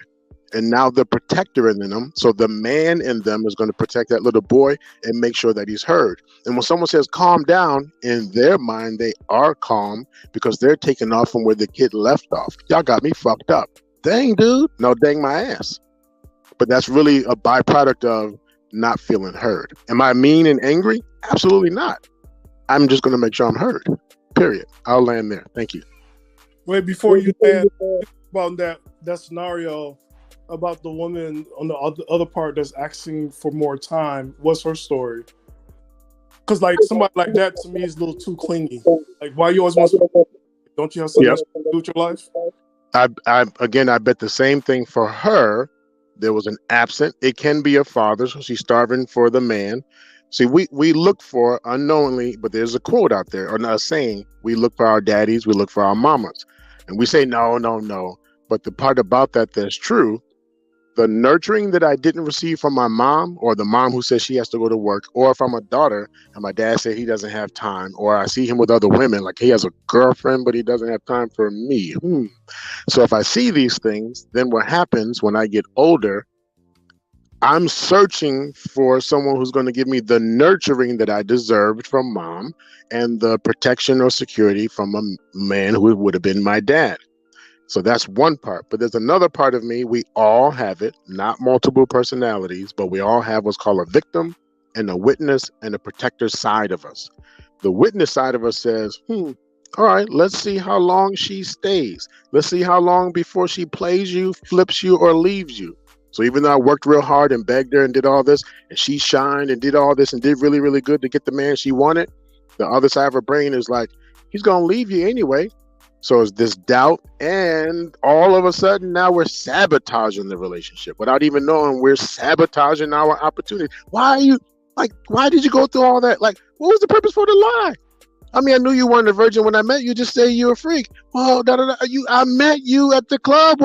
and now the protector in them, so the man in them is going to protect that little boy and make sure that he's heard. And when someone says calm down, in their mind they are calm because they're taking off from where the kid left off. Y'all got me fucked up. Dang, dude. No, dang my ass. But that's really a byproduct of not feeling heard. Am I mean and angry? Absolutely not. I'm just going to make sure I'm heard. Period. I'll land there. Thank you. Wait, before you add about that scenario about the woman on the other part that's asking for more time, what's her story? Because like somebody like that to me is a little too clingy. Like, why you always want to? Don't you have something else to do with your life? I bet the same thing for her. There was an absent. It can be a father, so she's starving for the man. See, we look for unknowingly, but there's a quote out there, or not a saying, we look for our daddies, we look for our mamas. And we say, no. But the part about that that's true, the nurturing that I didn't receive from my mom, or the mom who says she has to go to work, or if I'm a daughter and my dad said he doesn't have time, or I see him with other women, like he has a girlfriend, but he doesn't have time for me. So if I see these things, then what happens when I get older, I'm searching for someone who's going to give me the nurturing that I deserved from mom and the protection or security from a man who would have been my dad. So that's one part. But there's another part of me. We all have it, not multiple personalities, but we all have what's called a victim and a witness and a protector side of us. The witness side of us says, all right, let's see how long she stays. Let's see how long before she plays you, flips you, or leaves you. So even though I worked real hard and begged her and did all this, and she shined and did all this and did really, really good to get the man she wanted, the other side of her brain is like, he's going to leave you anyway. So it's this doubt, and all of a sudden now we're sabotaging the relationship without even knowing we're sabotaging our opportunity. Why did you go through all that? Like, what was the purpose for the lie? I mean, I knew you weren't a virgin when I met you. Just say you're a freak. Well, I met you at the club.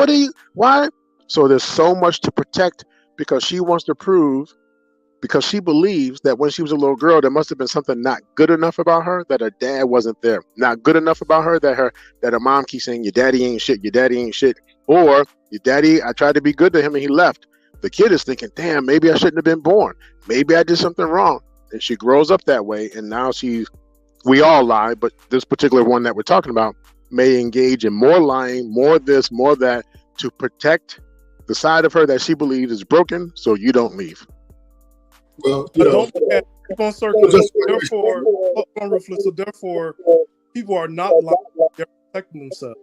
Why? So there's so much to protect because she wants to prove, because she believes that when she was a little girl, there must have been something not good enough about her, that her dad wasn't there. Not good enough about her, that her mom keeps saying, your daddy ain't shit, Or your daddy, I tried to be good to him and he left. The kid is thinking, damn, maybe I shouldn't have been born. Maybe I did something wrong. And she grows up that way. And now we all lie, but this particular one that we're talking about may engage in more lying, more this, more that, to protect the side of her that she believes is broken, so you don't leave. Well, But don't forget, keep on circling. Therefore, Ruthless, so therefore, people are not lying. They're protecting themselves.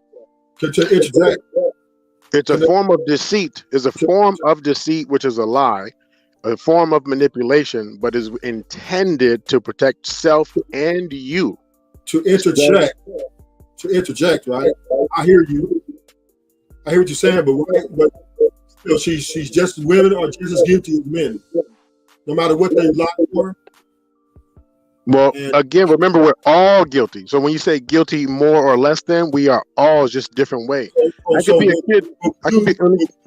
It's a form of deceit. It's a form of deceit, which is a lie, a form of manipulation, but is intended to protect self and you. To interject, right? I hear you. I hear what you're saying, but you know, she's just women are just as guilty as men, no matter what they lie for. Well, again, remember, we're all guilty. So when you say guilty more or less than, we are all just different ways. I could be a kid.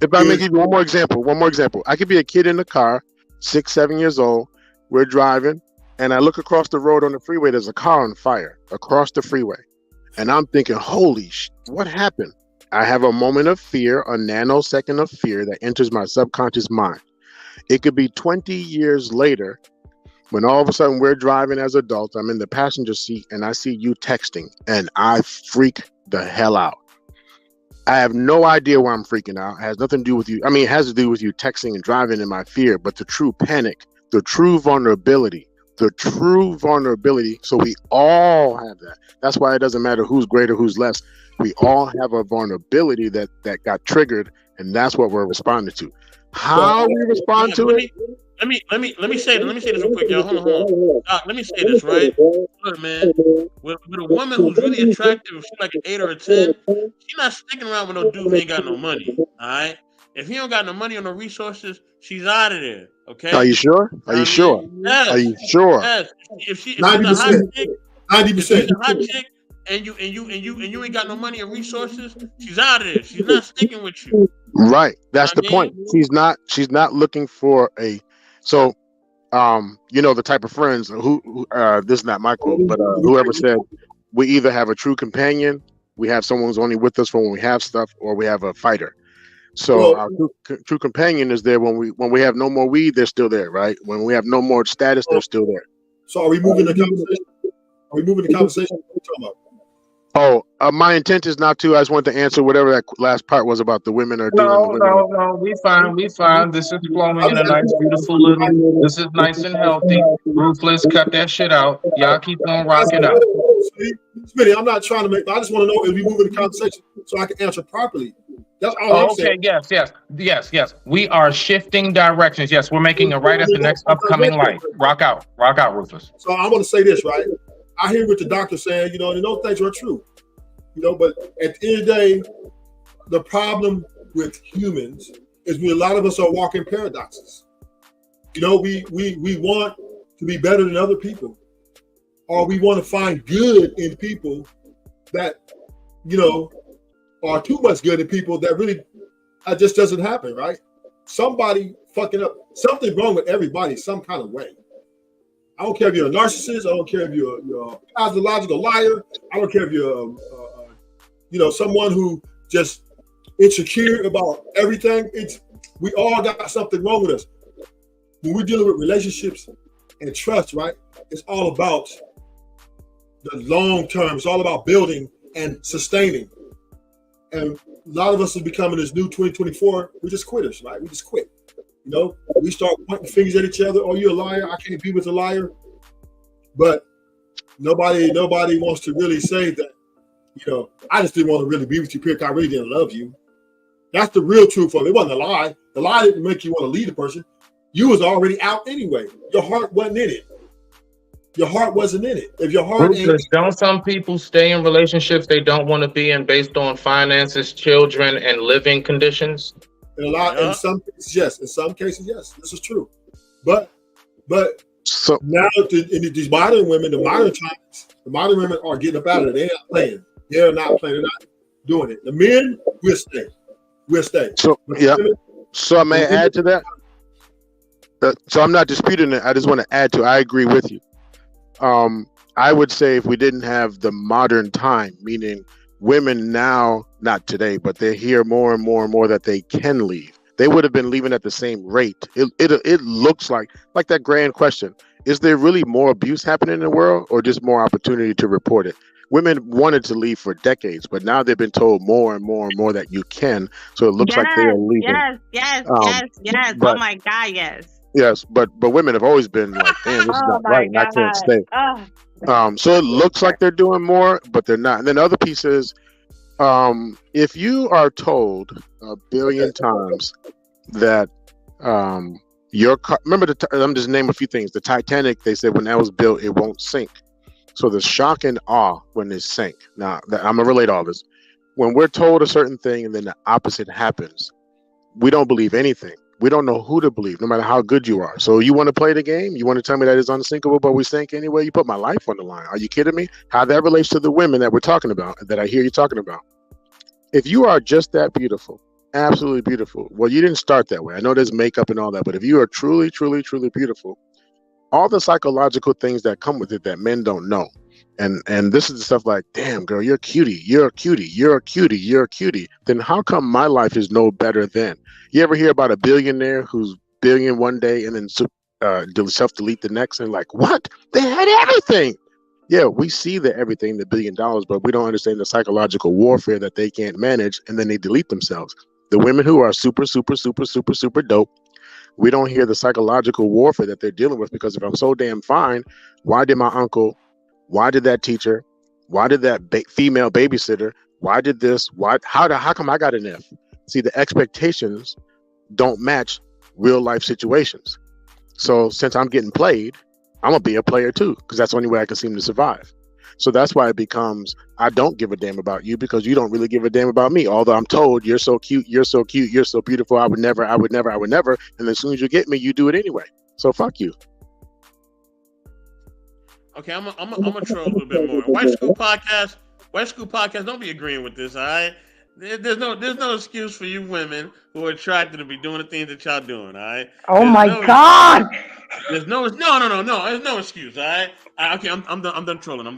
If I may give you one more example. I could be a kid in the car, 6, 7 years old. We're driving, and I look across the road on the freeway. There's a car on fire across the freeway. And I'm thinking, holy what happened? I have a moment of fear, a nanosecond of fear that enters my subconscious mind. It could be 20 years later, when all of a sudden we're driving as adults, I'm in the passenger seat and I see you texting and I freak the hell out. I have no idea why I'm freaking out. It has nothing to do with you. I mean, it has to do with you texting and driving in my fear, but the true panic, the true vulnerability. So we all have that. That's why it doesn't matter who's greater, who's less. We all have a vulnerability that got triggered, and that's what we're responding to. How we respond to it? Let me say this real quick, y'all. Hold on. Let me say this, right? Look, man, with a woman who's really attractive, if she's like an 8 or a 10, she's not sticking around with no dude who ain't got no money. All right. If he don't got no money or no resources, she's out of there. Okay. Are you sure? Yes. Are you sure? Yes. If she's 90%. 90%. a hot chick, and you ain't got no money or resources, she's out of there. She's not sticking with you. Right. That's the point. She's not looking for a. So, the type of friends who this is not my quote, but whoever said we either have a true companion, we have someone who's only with us for when we have stuff, or we have a fighter. So our true companion is there when we have no more weed, they're still there, right? When we have no more status, they're still there. So are we moving the conversation? What are you talking about? Oh, my intent is not to. I just wanted to answer whatever that last part was about the women are doing. No, we fine. This is flowing in a nice, beautiful little. This is nice and healthy. Ruthless, cut that shit out. Y'all keep on rocking out. Smitty, I'm not trying to make. I just want to know if we moving the conversation so I can answer properly. That's all I'm saying. Yes. We are shifting directions. Yes, we're making a right at the next upcoming light. Rock out, Ruthless. So I'm going to say this, right? I hear what the doctor's saying, and those things are true, but at the end of the day, the problem with humans is a lot of us are walking paradoxes. We want to be better than other people, or we want to find good in people that, are too much good in people that really just doesn't happen, right? Somebody fucking up, something wrong with everybody some kind of way. I don't care if you're a narcissist. I don't care if you're a pathological liar. I don't care if you're, someone who just insecure about everything. We all got something wrong with us. When we're dealing with relationships and trust, right? It's all about the long term. It's all about building and sustaining. And a lot of us are becoming this new 2024. We're just quitters, right? We just quit. We start pointing fingers at each other. Oh, you're a liar. I can't be with a liar. But nobody wants to really say that, I just didn't want to really be with you, period. I really didn't love you. That's the real truth of it. It wasn't a lie. The lie didn't make you want to leave the person. You was already out anyway. Your heart wasn't in it. Your heart wasn't in it. If your heart don't some people stay in relationships they don't want to be in based on finances, children, and living conditions? In some cases, yes. In some cases, yes. This is true. But so now in these modern women, the modern women are getting up out of it. They're not playing. They're not playing. They're not doing it. The men will stay. We'll stay. So So I may add to that. So I'm not disputing it. I just want to add to. I agree with you. I would say if we didn't have the modern time, meaning women now, not today, but they hear more and more and more that they can leave. They would have been leaving at the same rate. It looks like that grand question: is there really more abuse happening in the world, or just more opportunity to report it? Women wanted to leave for decades, but now they've been told more and more and more that you can. So it looks like they are leaving. Yes. But, oh my God, yes. Yes, but women have always been like, damn, this is not right, and I can't stay. So it looks like they're doing more, but they're not. And then the other piece is, if you are told 1 billion times that your car, remember, I'm just name a few things. The Titanic, they said when that was built, it won't sink. So the shock and awe when it sank. Now, I'm gonna relate all this. When we're told a certain thing and then the opposite happens, we don't believe anything. We don't know who to believe, no matter how good you are. So you want to play the game? You want to tell me that it's unsinkable, but we sink anyway? You put my life on the line. Are you kidding me? How that relates to the women that we're talking about, that I hear you talking about. If you are just that beautiful, absolutely beautiful, well, you didn't start that way. I know there's makeup and all that, but if you are truly, truly, truly beautiful, all the psychological things that come with it that men don't know. And this is the stuff like, damn, girl, you're a cutie, you're a cutie, you're a cutie, you're a cutie. Then how come my life is no better than? You ever hear about a billionaire who's billion one day and then self-delete the next, and like, what? They had everything. Yeah, we see the everything, the $1 billion, but we don't understand the psychological warfare that they can't manage, and then they delete themselves. The women who are super, super, super, super, super dope, we don't hear the psychological warfare that they're dealing with, because if I'm so damn fine, why did my uncle, why did that teacher, why did that female babysitter, why did this, how come I got an F? See, the expectations don't match real life situations. So since I'm getting played, I'm gonna be a player too, because that's the only way I can seem to survive. So that's why it becomes, I don't give a damn about you because you don't really give a damn about me. Although I'm told you're so cute, you're so cute, you're so beautiful, I would never. And as soon as you get me, you do it anyway. So fuck you. Okay, I'm gonna troll a little bit more. White School Podcast, don't be agreeing with this, all right? There's no excuse for you women who are attracted to be doing the things that y'all doing, all right? Oh my God! There's no excuse, all right? Okay, I'm done trolling.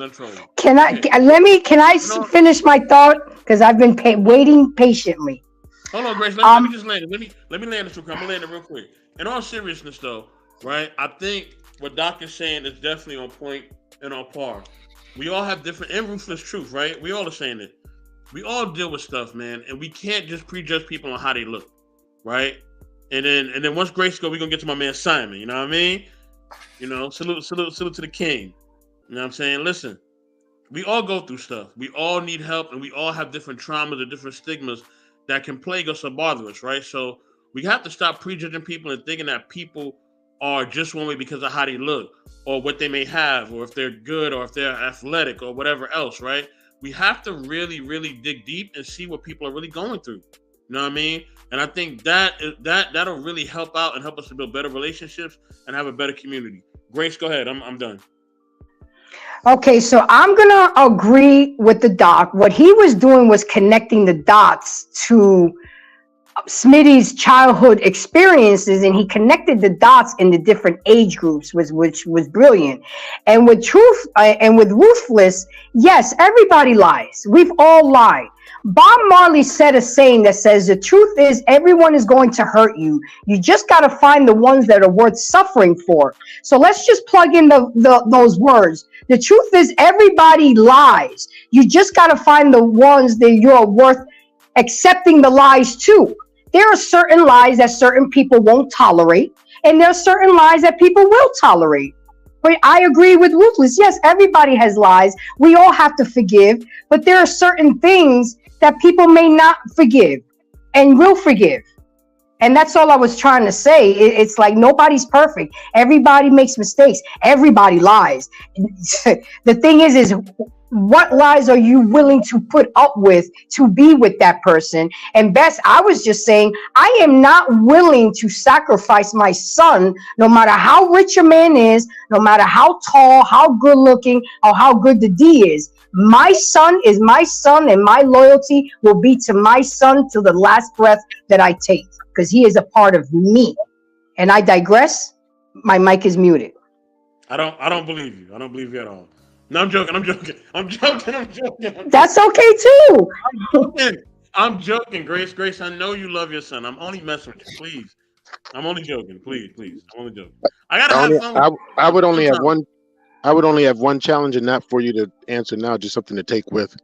Can I finish my thought? Because I've been waiting patiently. Hold on, Grace. Let me just land it. Let me land this real quick. I'm gonna land it real quick. In all seriousness, though, right? I think what Doc is saying is definitely on point and on par. We all have different and ruthless truth, right? We all are saying it. We all deal with stuff, man, and we can't just prejudge people on how they look, right? And then once Grace go, we're gonna get to my man Simon. You know what I mean? You know, salute to the king. You know what I'm saying? Listen, we all go through stuff. We all need help, and we all have different traumas or different stigmas that can plague us or bother us, right? So we have to stop prejudging people and thinking that people are just one way because of how they look or what they may have, or if they're good or if they're athletic or whatever else, right? We have to really, really dig deep and see what people are really going through. You know what I mean? And I think that'll really help out and help us to build better relationships and have a better community. Grace, go ahead. I'm done. Okay, so I'm gonna agree with the doc. What he was doing was connecting the dots to Smitty's childhood experiences, and he connected the dots in the different age groups, which was brilliant. And with truth and with ruthless, yes, everybody lies. We've all lied. Bob Marley said a saying that says, the truth is everyone is going to hurt you. You just got to find the ones that are worth suffering for. So let's just plug in those words. The truth is everybody lies. You just got to find the ones that you're worth accepting the lies too. There are certain lies that certain people won't tolerate, and there are certain lies that people will tolerate. But I agree with Ruthless. Yes, everybody has lies. We all have to forgive, but there are certain things that people may not forgive and will forgive. And that's all I was trying to say. It's like nobody's perfect. Everybody makes mistakes. Everybody lies. The thing is what lies are you willing to put up with to be with that person? And Bess, I was just saying, I am not willing to sacrifice my son, no matter how rich a man is, no matter how tall, how good looking, or how good the D is. My son is my son, and my loyalty will be to my son till the last breath that I take, because he is a part of me. And I digress. My mic is muted. I don't believe you. I don't believe you at all. No, I'm joking. I'm joking. I'm joking. I'm joking. That's okay too. I'm joking, Grace. Grace, I know you love your son. I'm only messing with you. Please. I'm only joking. Please. I'm only joking. I gotta have fun. I would only have one. I would only have one challenge, and not for you to answer now. Just something to take with,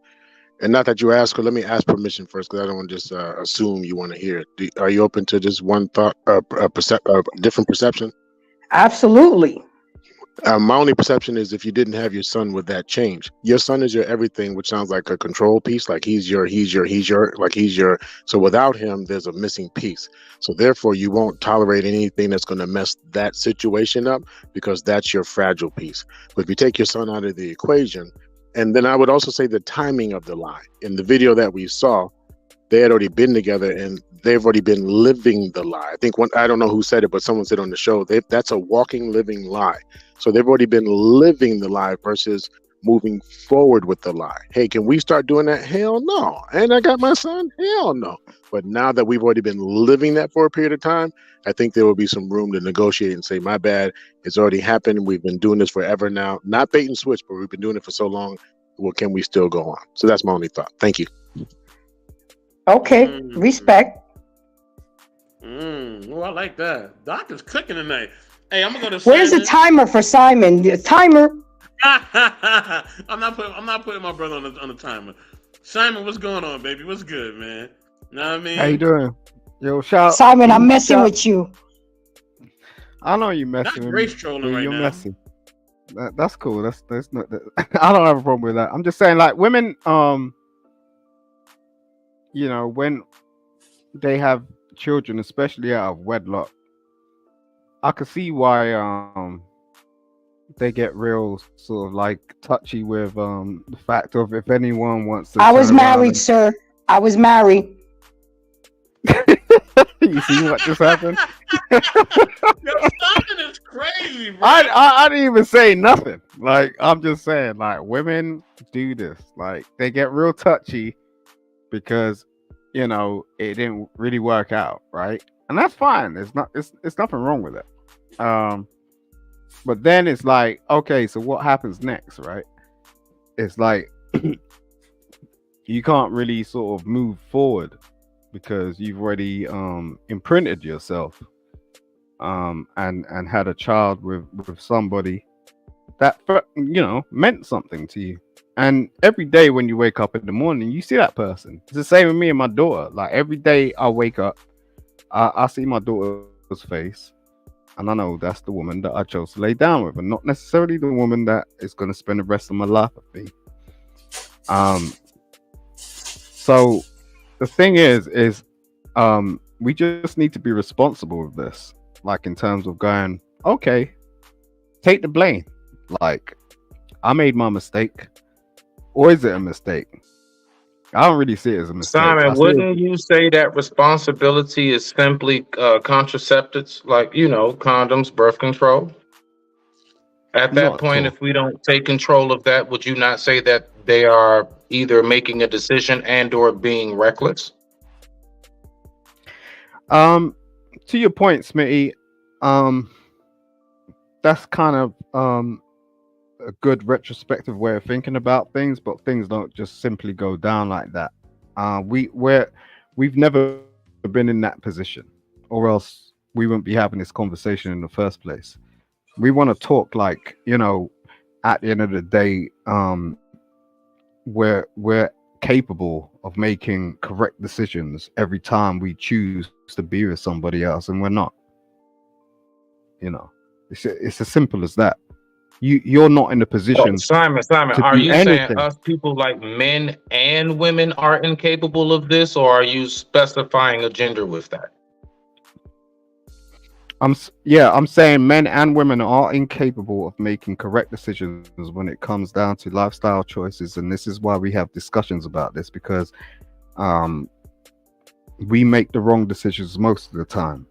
and not that you ask her. Let me ask permission first, because I don't want to just assume you want to hear it. Are you open to just one thought, different perception? Absolutely. My only perception is if you didn't have your son, would that change? Your son is your everything, which sounds like a control piece. Like he's your. So without him, there's a missing piece. So therefore, you won't tolerate anything that's going to mess that situation up, because that's your fragile piece. But if you take your son out of the equation, and then I would also say the timing of the lie. In the video that we saw, they had already been together and they've already been living the lie. I think I don't know who said it, but someone said on the show, that's a walking, living lie. So they've already been living the lie versus moving forward with the lie. Hey, can we start doing that? Hell no. And I got my son? Hell no. But now that we've already been living that for a period of time, I think there will be some room to negotiate and say, my bad, it's already happened. We've been doing this forever now. Not bait and switch, but we've been doing it for so long. Well, can we still go on? So that's my only thought. Thank you. Okay, respect. Oh, I like that. Doc is cooking tonight. Hey, I'm gonna go to. Where's the timer for Simon? The timer. I'm not putting my brother on the timer. Simon, what's going on, baby? What's good, man? Know what I mean? How you doing? Yo, shout Simon, I'm messing with you. I know you messing Not with Grace me. trolling right You're now. messy. That's cool. That's not. I don't have a problem with that. I'm just saying, like women, you know, when they have children, especially out of wedlock, I can see why they get real sort of like touchy with the fact of if anyone wants to. I was married, sir. I was married. You see what just happened? Yo, Simon is crazy, bro. I didn't even say nothing. Like, I'm just saying, like, women do this. Like, they get real touchy because, you know, it didn't really work out, right? And that's fine. It's nothing wrong with it. But then it's like, okay, so what happens next, right? It's like you can't really sort of move forward because you've already imprinted yourself and had a child with somebody that, you know, meant something to you. And every day when you wake up in the morning, you see that person. It's the same with me and my daughter. Like every day I wake up, I see my daughter's face, and I know that's the woman that I chose to lay down with, and not necessarily the woman that is going to spend the rest of my life with me. So the thing is we just need to be responsible with this, like in terms of going, okay, take the blame. Like, I made my mistake, or is it a mistake? I don't really see it as a mistake. Simon, wouldn't you say that responsibility is simply contraceptives, like, you know, condoms, birth control? At that point, if we don't take control of that, would you not say that they are either making a decision and or being reckless? To your point, Smitty, that's kind of a good retrospective way of thinking about things, but things don't just simply go down like that. We've never been in that position, or else we wouldn't be having this conversation in the first place. We want to talk like, you know, at the end of the day, we're capable of making correct decisions every time we choose to be with somebody else, and we're not. You know, it's as simple as that. You're not in a position. Simon, are you saying us people like men and women are incapable of this, or are you specifying a gender with that? I'm saying men and women are incapable of making correct decisions when it comes down to lifestyle choices, and this is why we have discussions about this, because we make the wrong decisions most of the time.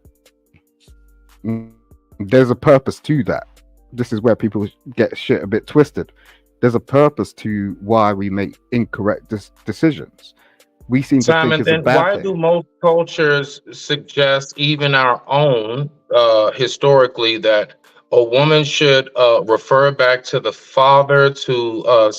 There's a purpose to that. This is where people get shit a bit twisted. There's a purpose to why we make incorrect decisions. We seem to think it's a bad why thing. do most cultures suggest, even our own, historically, that a woman should refer back to the father to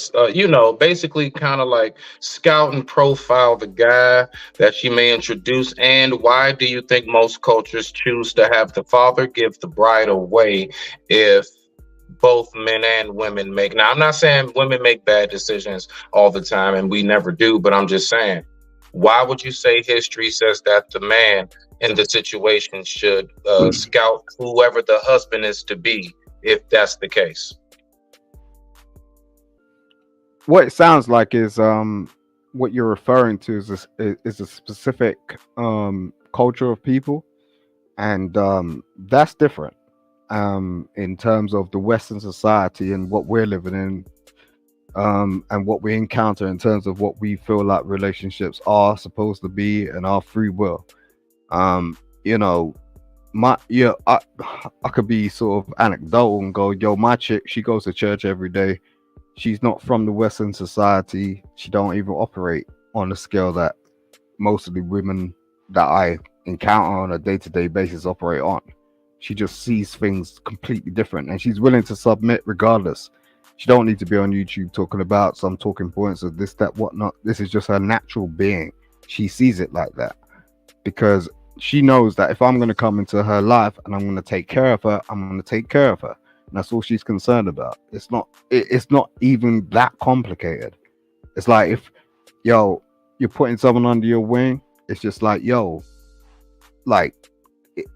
basically kind of like scout and profile the guy that she may introduce? And why do you think most cultures choose to have the father give the bride away if both men and women make? Now, I'm not saying women make bad decisions all the time, and we never do, but I'm just saying, why would you say history says that the man in the situation should scout whoever the husband is to be, if that's the case? What it sounds like is what you're referring to is a specific culture of people, and that's different in terms of the Western society and what we're living in, and what we encounter in terms of what we feel like relationships are supposed to be and our free will. I could be sort of anecdotal and go, yo, my chick, she goes to church every day. She's not from the Western society. She don't even operate on the scale that most of the women that I encounter on a day-to-day basis operate on. She just sees things completely different, and she's willing to submit regardless. She don't need to be on YouTube talking about some talking points of this, that, whatnot. This is just her natural being. She sees it like that because she knows that if I'm going to come into her life and I'm going to take care of her, I'm going to take care of her. And that's all she's concerned about. It's not even that complicated. It's like if, you're putting someone under your wing, it's just like,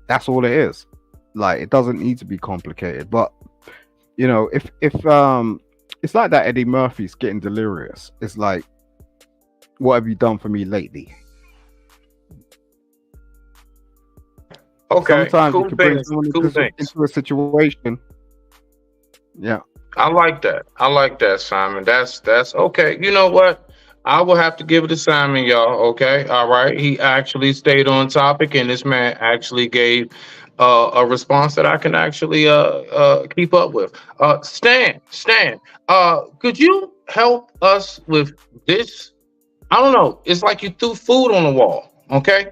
that's all it is. Like, it doesn't need to be complicated. But, if it's like that Eddie Murphy's getting delirious. It's like, what have you done for me lately? Okay, sometimes cool you can bring things, someone cool things. into a situation. Yeah, I like that, Simon. That's okay. You know what? I will have to give it to Simon, y'all. Okay, all right. He actually stayed on topic, and this man actually gave a response that I can actually keep up with. Stan, could you help us with this? I don't know. It's like you threw food on the wall. Okay.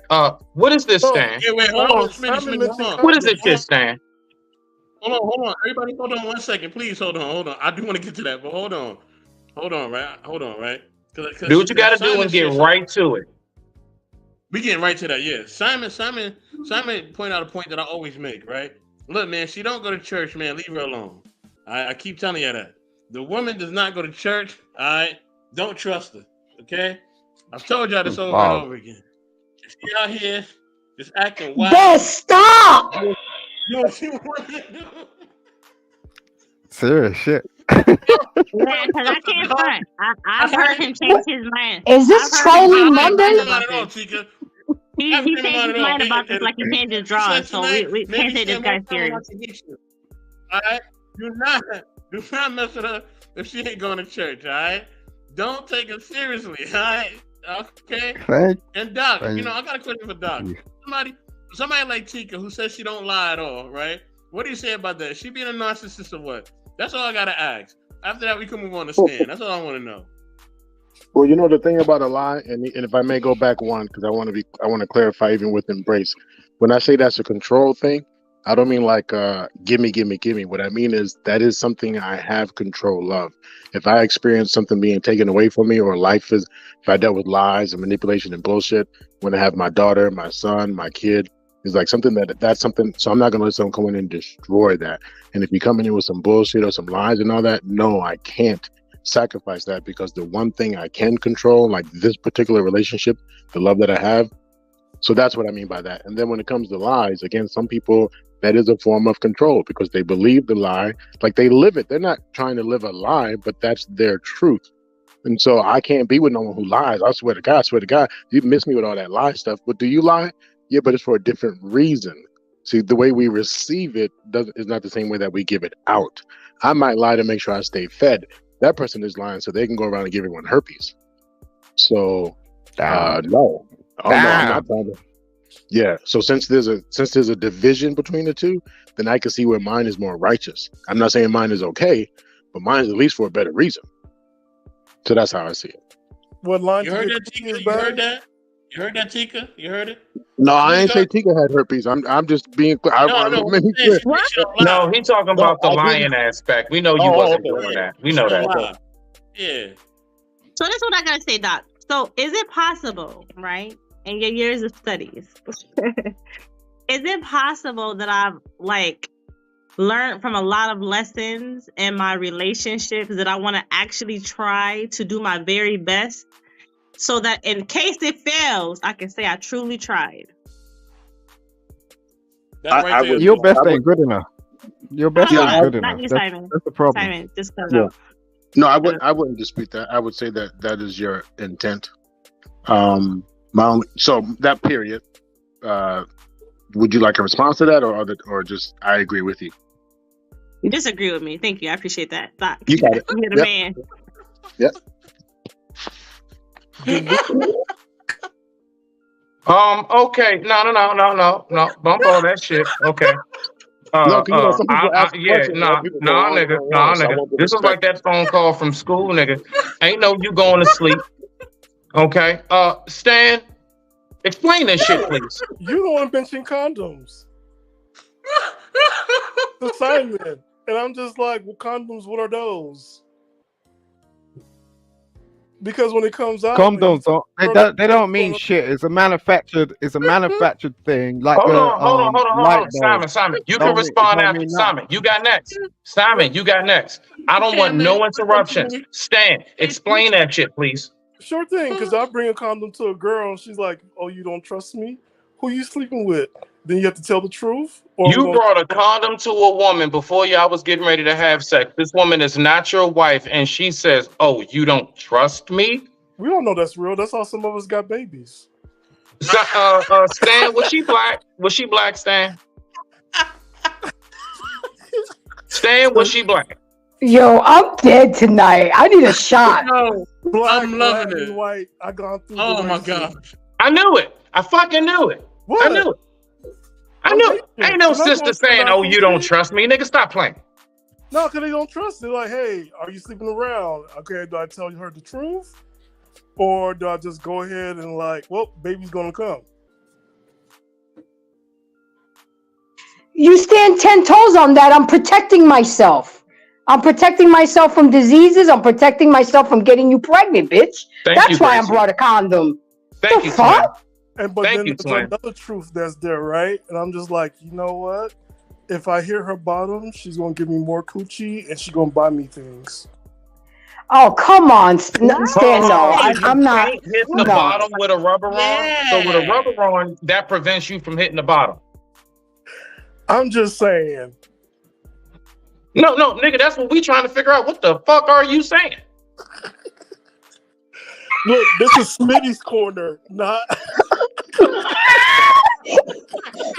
What is this, Stan? Yeah, wait, hold on. Smitty, hold on. What is this shit, Stan? Hold on. Everybody, hold on 1 second, please. Hold on. I do want to get to that, but hold on, right? Do what you got to do and get right to it. We getting right to that, yeah. Simon pointed out a point that I always make, right? Look, man, she don't go to church, man. Leave her alone. I keep telling you that. The woman does not go to church. All right, don't trust her. Okay, I've told y'all this over and over again. If she out here just acting wild, Yes, stop! you know what she wants to do? Serious shit. Yeah, because I can't front. I've heard him change his mind. Is this trolling Monday? He changed his mind about this like he changed his drawing, so we can't say this guy's serious. All right, do not mess with her if she ain't going to church. All right, don't take her seriously. All right, okay. And Doc, I got a question for Doc. Somebody like Tika who says she don't lie at all, right? What do you say about that? Is she being a narcissist or what? That's all I gotta ask. After that, we can move on to Stan. That's all I want to know. Well, the thing about a lie, and if I may go back one, because I want to clarify even with Embrace. When I say that's a control thing, I don't mean like gimme. What I mean is that is something I have control of. If I experience something being taken away from me, or if I dealt with lies and manipulation and bullshit, when I have my daughter, my son, my kid, it's like that's something. So I'm not gonna let someone come in and destroy that. And if you come in with some bullshit or some lies and all that, no, I can't sacrifice that, because the one thing I can control, like this particular relationship, the love that I have. So that's what I mean by that. And then when it comes to lies, again, some people, that is a form of control because they believe the lie, like they live it. They're not trying to live a lie, but that's their truth. And so I can't be with no one who lies. I swear to God, you miss me with all that lie stuff. But do you lie? Yeah, but it's for a different reason. See, the way we receive it is not the same way that we give it out. I might lie to make sure I stay fed. That person is lying so they can go around and give everyone herpes. So, no. Oh, no, I'm not trying to. Yeah. So since there's a division between the two, then I can see where mine is more righteous. I'm not saying mine is okay, but mine is at least for a better reason. So that's how I see it. What line? You heard that, Tika? You heard that? You heard that, Tika? You heard it? No, I ain't say Tika had herpes. I'm just being clear. No, No, he talking about the lying aspect. We know you wasn't doing that. We know that. Yeah. So that's what I gotta say, Doc. So is it possible, right, in your years of studies, is it possible that I've like learned from a lot of lessons in my relationships that I want to actually try to do my very best so that in case it fails, I can say I truly tried? Your best ain't good enough. Your best ain't good Not enough. you, That's Simon. the problem. Simon, just cut it Yeah. out. No, I wouldn't dispute that. I would say that is your intent. So that period. Would you like a response to that, or just I agree with you? You disagree with me. Thank you. I appreciate that. Doc. You got it. You're the man. Yep. Okay. No. Bump all that shit. Okay. No, 'cause, you know, some people ask Yeah, questions, nah, people go on and nigga, on, so I want to This is respect like that phone call from school, nigga. Ain't no you going to sleep. Okay. Stan, explain that shit, please. You don't want to mention condoms. Assignment. And I'm just like, well, condoms, what are those? Because when it comes out, Condoms they don't mean shit. It's a manufactured thing. Like Hold the on. Simon, you can respond after. Simon, you got next. I don't want no interruptions. Stan, explain that shit, please. Sure thing, because I bring a condom to a girl and she's like, oh, you don't trust me? Who you sleeping with? Then you have to tell the truth? Or You brought a condom to a woman before y'all was getting ready to have sex. This woman is not your wife, and she says, oh, you don't trust me? We don't know that's real. That's how some of us got babies. Stan, was she black? Was she black, Stan? Stan, was she black? Yo, I'm dead tonight. I need a shot. Black, I'm loving black it. and white. I gone through. Oh the my races. gosh. I knew it. I fucking knew it. What? I knew it. Ain't no sister saying, oh, you don't trust me. Nigga, stop playing. No, because they don't trust. They're like, hey, are you sleeping around? Okay, do I tell her the truth? Or do I just go ahead and like, well, baby's gonna come? You stand 10 toes on that. I'm protecting myself. I'm protecting myself from diseases. I'm protecting myself from getting you pregnant, bitch. That's why I brought a condom. Thank you, fuck? And but Thank then you, there's twin. another truth that's there, right? And I'm just like, you know what? If I hear her bottom, she's gonna give me more coochie and she's gonna buy me things. Oh, come on. Stan, no. I'm not. Hit the No. bottom with a rubber on. So with a rubber on, that prevents you from hitting the bottom. I'm just saying. No, nigga, that's what we trying to figure out. What the fuck are you saying? Look, this is Smitty's corner, not.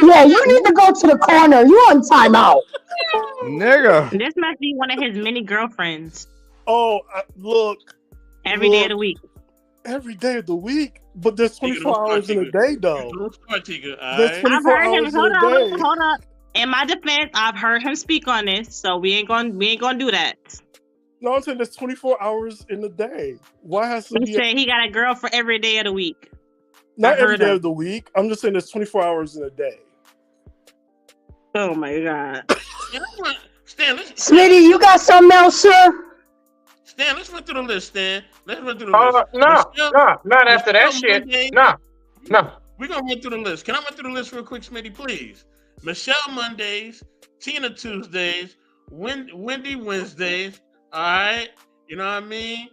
Yeah, you need to go to the corner. You on timeout. Nigga. This must be one of his many girlfriends. Oh, look. Every day of the week. Every day of the week, but there's 24 hours in a day, though. There's I've 24 heard him. hours in a day. Hold up. In my defense, I've heard him speak on this, so we ain't gonna do that. No, I'm saying there's 24 hours in a day. Why has to He be? said he got a girl for every day of the week. Not I every heard day him. of the week. I'm just saying there's 24 hours in a day. Oh my god. Stan, Smitty, you got something else, sir? Stan, let's run through the list, Stan. Let's run through the list. Not after that shit. No. We're going to run through the list. Can I run through the list real quick, Smitty, please? Michelle Mondays, Tina Tuesdays, Wendy Wednesdays, all right? You know what I mean?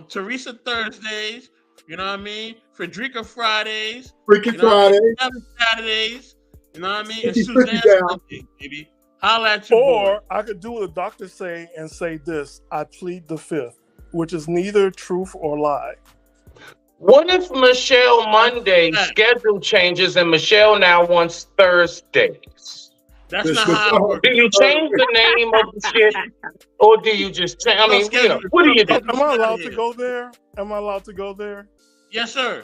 Teresa Thursdays, you know what I mean? Frederica Fridays. Freaky you know what I mean? Fridays. Saturdays, you know what I mean? And Freaky Suzanne down. Sundays, baby. Holla at your Or boy. I could do what the doctor say and say this: I plead the fifth, which is neither truth or lie. What if Michelle Monday's schedule changes and Michelle now wants Thursdays? That's not how it works. Do you change the name of the shit, or do you just change? I mean, you know, what do you do? Am I allowed to go there? Am I allowed to go there? Yes, sir.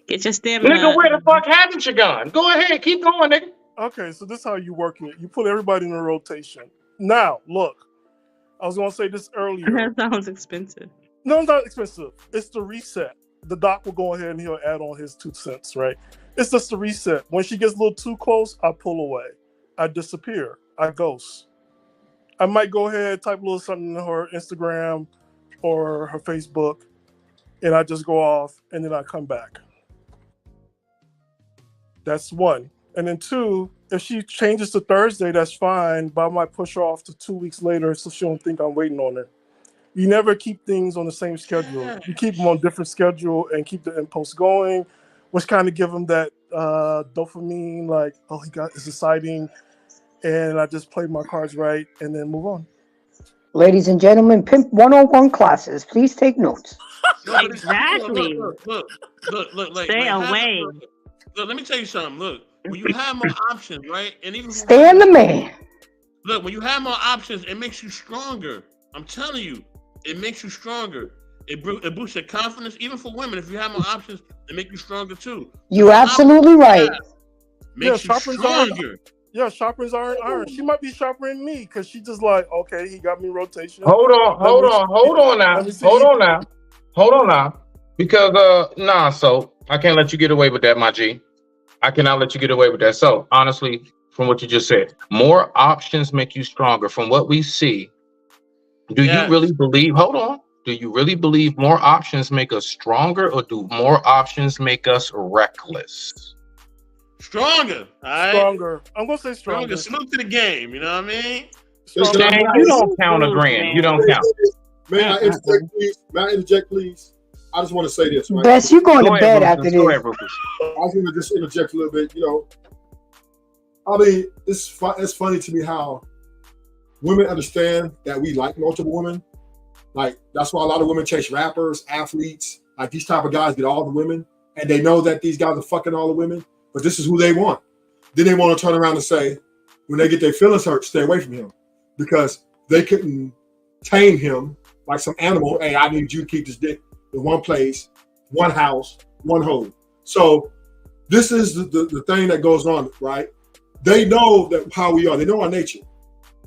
Get your stamina. Nigga, where the fuck haven't you gone? Go ahead, keep going, nigga. Okay, so this is how you work it. You put everybody in a rotation. Now, look, I was gonna say this earlier. That sounds expensive. No, it's not expensive. It's the reset. the doc will go ahead and he'll add on his 2 cents, right? It's just a reset. When she gets a little too close, I pull away. I disappear. I ghost. I might go ahead, type a little something in her Instagram or her Facebook, and I just go off, and then I come back. That's 1. And then 2, if she changes to Thursday, that's fine, but I might push her off to 2 weeks later so she don't think I'm waiting on her. You never keep things on the same schedule. You keep them on different schedule and keep the impulse going, which kind of give them that dopamine, like, oh, it's exciting, and I just play my cards right and then move on. Ladies and gentlemen, Pimp 101 classes, please take notes. Exactly. Look. Stay away. Look, let me tell you something. Look, when you have more options, right? And even Stand the man. Look, when you have more options, it makes you stronger. I'm telling you, it makes you stronger. It boosts your confidence, even for women. If you have more options, it makes you stronger too. You're absolutely right. Makes you stronger. Yeah, sharpens iron. She might be sharper than me because she just like, okay, he got me rotation. Hold on now. Because so I can't let you get away with that, my G. I cannot let you get away with that. So honestly, from what you just said, more options make you stronger. From what we see, do you really believe? Hold on. Do you really believe more options make us stronger, or do more options make us reckless? Stronger. All right? Stronger. I'm gonna say stronger. Salute to the game. You know what I mean? Dan, you don't count a grand. You don't count. May I interject, please? I just want to say this, right? Bess, you going to bed after this. I was going to just interject a little bit. I mean, it's funny to me how women understand that we like multiple women. Like, that's why a lot of women chase rappers, athletes, like these type of guys get all the women, and they know that these guys are fucking all the women, but this is who they want. Then they want to turn around and say, when they get their feelings hurt, stay away from him, because they couldn't tame him like some animal. Hey, I need you to keep this dick in one place, one house, one home. So this is the thing that goes on, right? They know that how we are. They know our nature,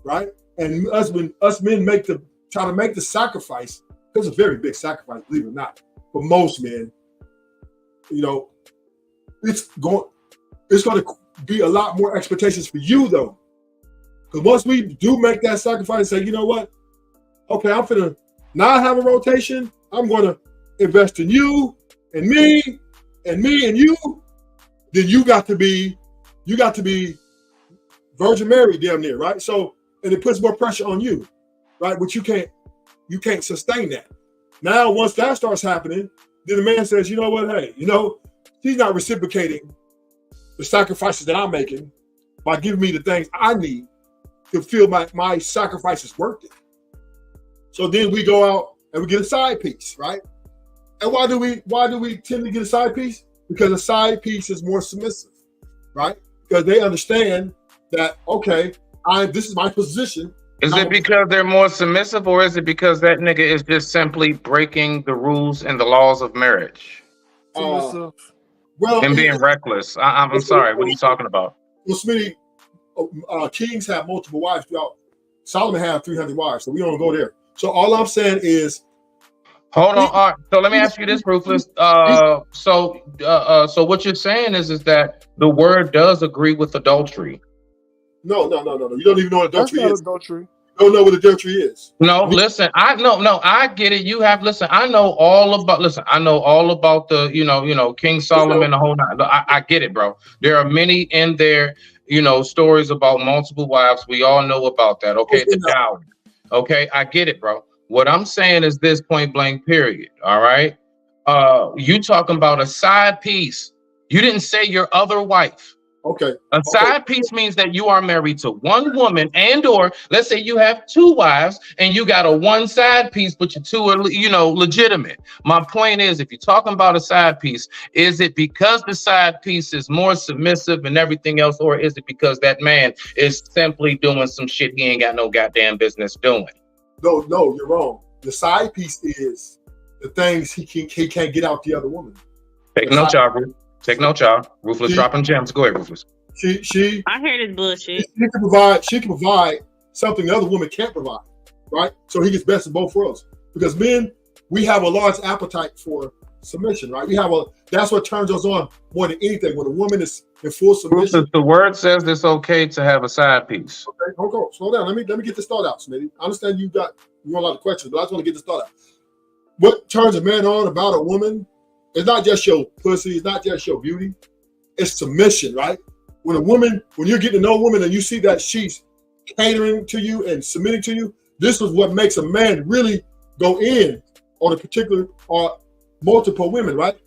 right? And us men try to make the sacrifice. It's a very big sacrifice, believe it or not. For most men, it's going to be a lot more expectations for you, though. Because once we do make that sacrifice and say, you know what? Okay, I'm finna not have a rotation. I'm going to invest in you and me and you. Then you got to be Virgin Mary damn near, right? So, and it puts more pressure on you, right? But you can't sustain that. Now, once that starts happening, then the man says, you know what? Hey, she's not reciprocating the sacrifices that I'm making by giving me the things I need to feel my sacrifice is worth it. So then we go out and we get a side piece, right? And why do we tend to get a side piece? Because a side piece is more submissive, right? Because they understand that, okay, this is my position. Is it because they're more submissive, or is it because that nigga is just simply breaking the rules and the laws of marriage? Submissive. And being reckless. I'm sorry, what are you talking about? Well, Smitty, kings have multiple wives. Solomon had 300 wives, so we don't go there. So all I'm saying is, hold on. All right. So let me ask you this, Ruthless. So what you're saying is that the word does agree with adultery. No. You don't even know what adultery is. Adultery. You don't know what adultery is. No, listen. I get it. I know all about the, King Solomon, the whole nine. I get it, bro. There are many in there, stories about multiple wives. We all know about that. Okay, the dowry. Okay, I get it, bro. What I'm saying is this, point blank, period. All right. You talking about a side piece. You didn't say your other wife. Okay. A side piece means that you are married to one woman, and or let's say you have two wives and you got a one side piece, but your two are, legitimate. My point is, if you're talking about a side piece, is it because the side piece is more submissive and everything else, or is it because that man is simply doing some shit he ain't got no goddamn business doing? No, you're wrong. The side piece is the things he can't get out the other woman. Take no job. Take no child. Ruthless dropping gems. Go ahead, Ruthless. I hear this bullshit. She can provide something the other woman can't provide, right? So he gets best of both worlds. Because men, we have a large appetite for submission, right? That's what turns us on more than anything. When a woman is in full submission. The word says it's okay to have a side piece. Okay, hold on, slow down. Let me get this thought out, Smitty. I understand you want a lot of questions, but I just want to get this thought out. What turns a man on about a woman is not just your pussy, it's not just your beauty, it's submission, right? When you're getting to know a woman and you see that she's catering to you and submitting to you, this is what makes a man really go in on a particular or multiple women, right?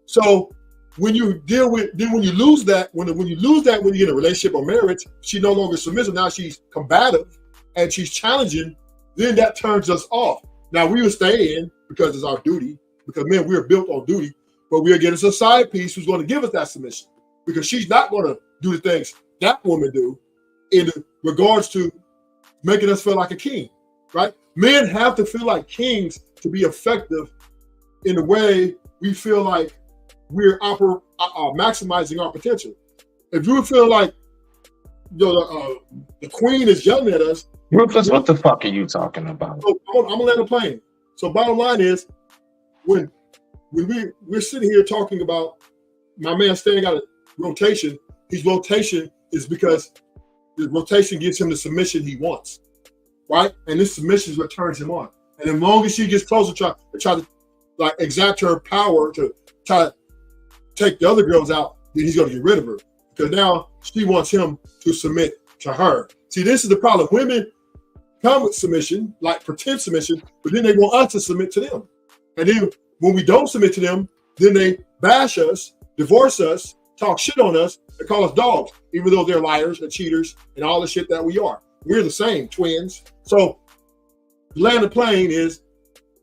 So when you lose that, when you get in a relationship or marriage, she's no longer submissive. Now she's combative and she's challenging. Then that turns us off. Now we will stay in because it's our duty, because men, we're built on duty, but we're getting a side piece who's going to give us that submission, because she's not going to do the things that woman do in regards to making us feel like a king, right? Men have to feel like kings to be effective in the way we feel like we're maximizing our potential. If you feel like the queen is yelling at us, Rufus, what the fuck are you talking about? So I'm gonna land a plane. So bottom line is, when we're sitting here talking about my man staying out of rotation, his rotation is because the rotation gives him the submission he wants, right? And this submission is what turns him on. And as long as she gets closer, try to like exact her power to try to take the other girls out, then he's gonna get rid of her, because now she wants him to submit to her. See, this is the problem. Women come with submission, like pretend submission, but then they want us to submit to them. And then when we don't submit to them, then they bash us, divorce us, talk shit on us, and call us dogs, even though they're liars and cheaters and all the shit that we are. We're the same, twins. So land the plane is,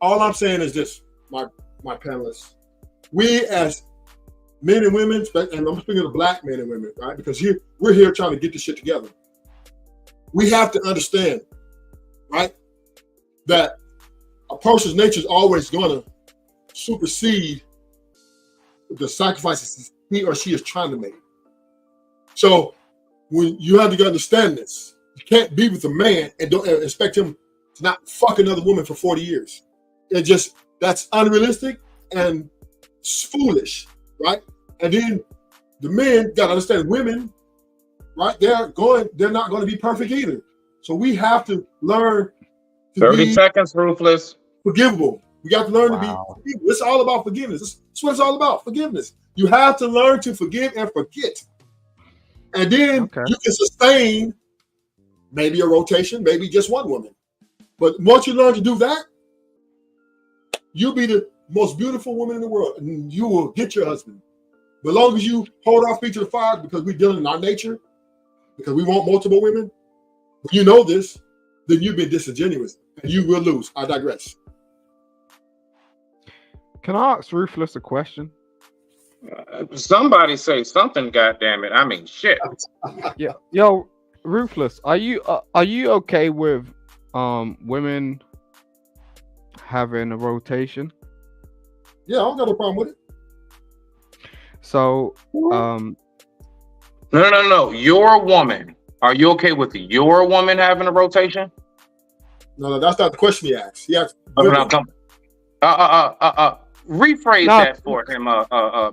all I'm saying is this, my panelists. We as men and women, and I'm speaking of black men and women, right? Because we're here trying to get this shit together. We have to understand, right, that a person's nature is always going to supersede the sacrifices he or she is trying to make. So when you have to understand this, you can't be with a man and don't expect him to not fuck another woman for 40 years. That's unrealistic and foolish, right? And then the men got to understand women, right? They're not going to be perfect either. So we have to learn to 30 seconds, Ruthless. Forgivable. We got to learn to be forgivable. It's all about forgiveness. That's what it's all about, forgiveness. You have to learn to forgive and forget. And then you can sustain maybe a rotation, maybe just one woman. But once you learn to do that, you'll be the most beautiful woman in the world, and you will get your husband. But as long as you hold our feet to the fire, because we're dealing in our nature, because we want multiple women, if you know this, then you've been disingenuous, and you will lose. I digress. Can I ask Ruthless a question? Somebody say something, goddammit. I mean, shit. Yeah, yo, Ruthless, are you okay with women having a rotation? Yeah, I don't got a problem with it. So, No. Your woman. Are you okay with your woman having a rotation? No, that's not the question he asked. He asked. Rephrase that for him,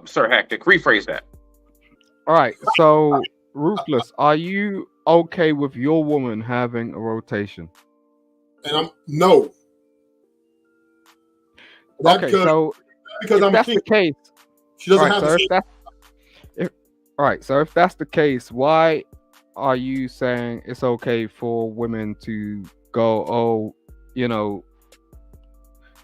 Sir Hectic. Rephrase that. All right. So, Ruthless, are you okay with your woman having a rotation? And I'm no. Okay, so because if that's the case, she doesn't have all right. So if that's the case, why are you saying it's okay for women to go, oh,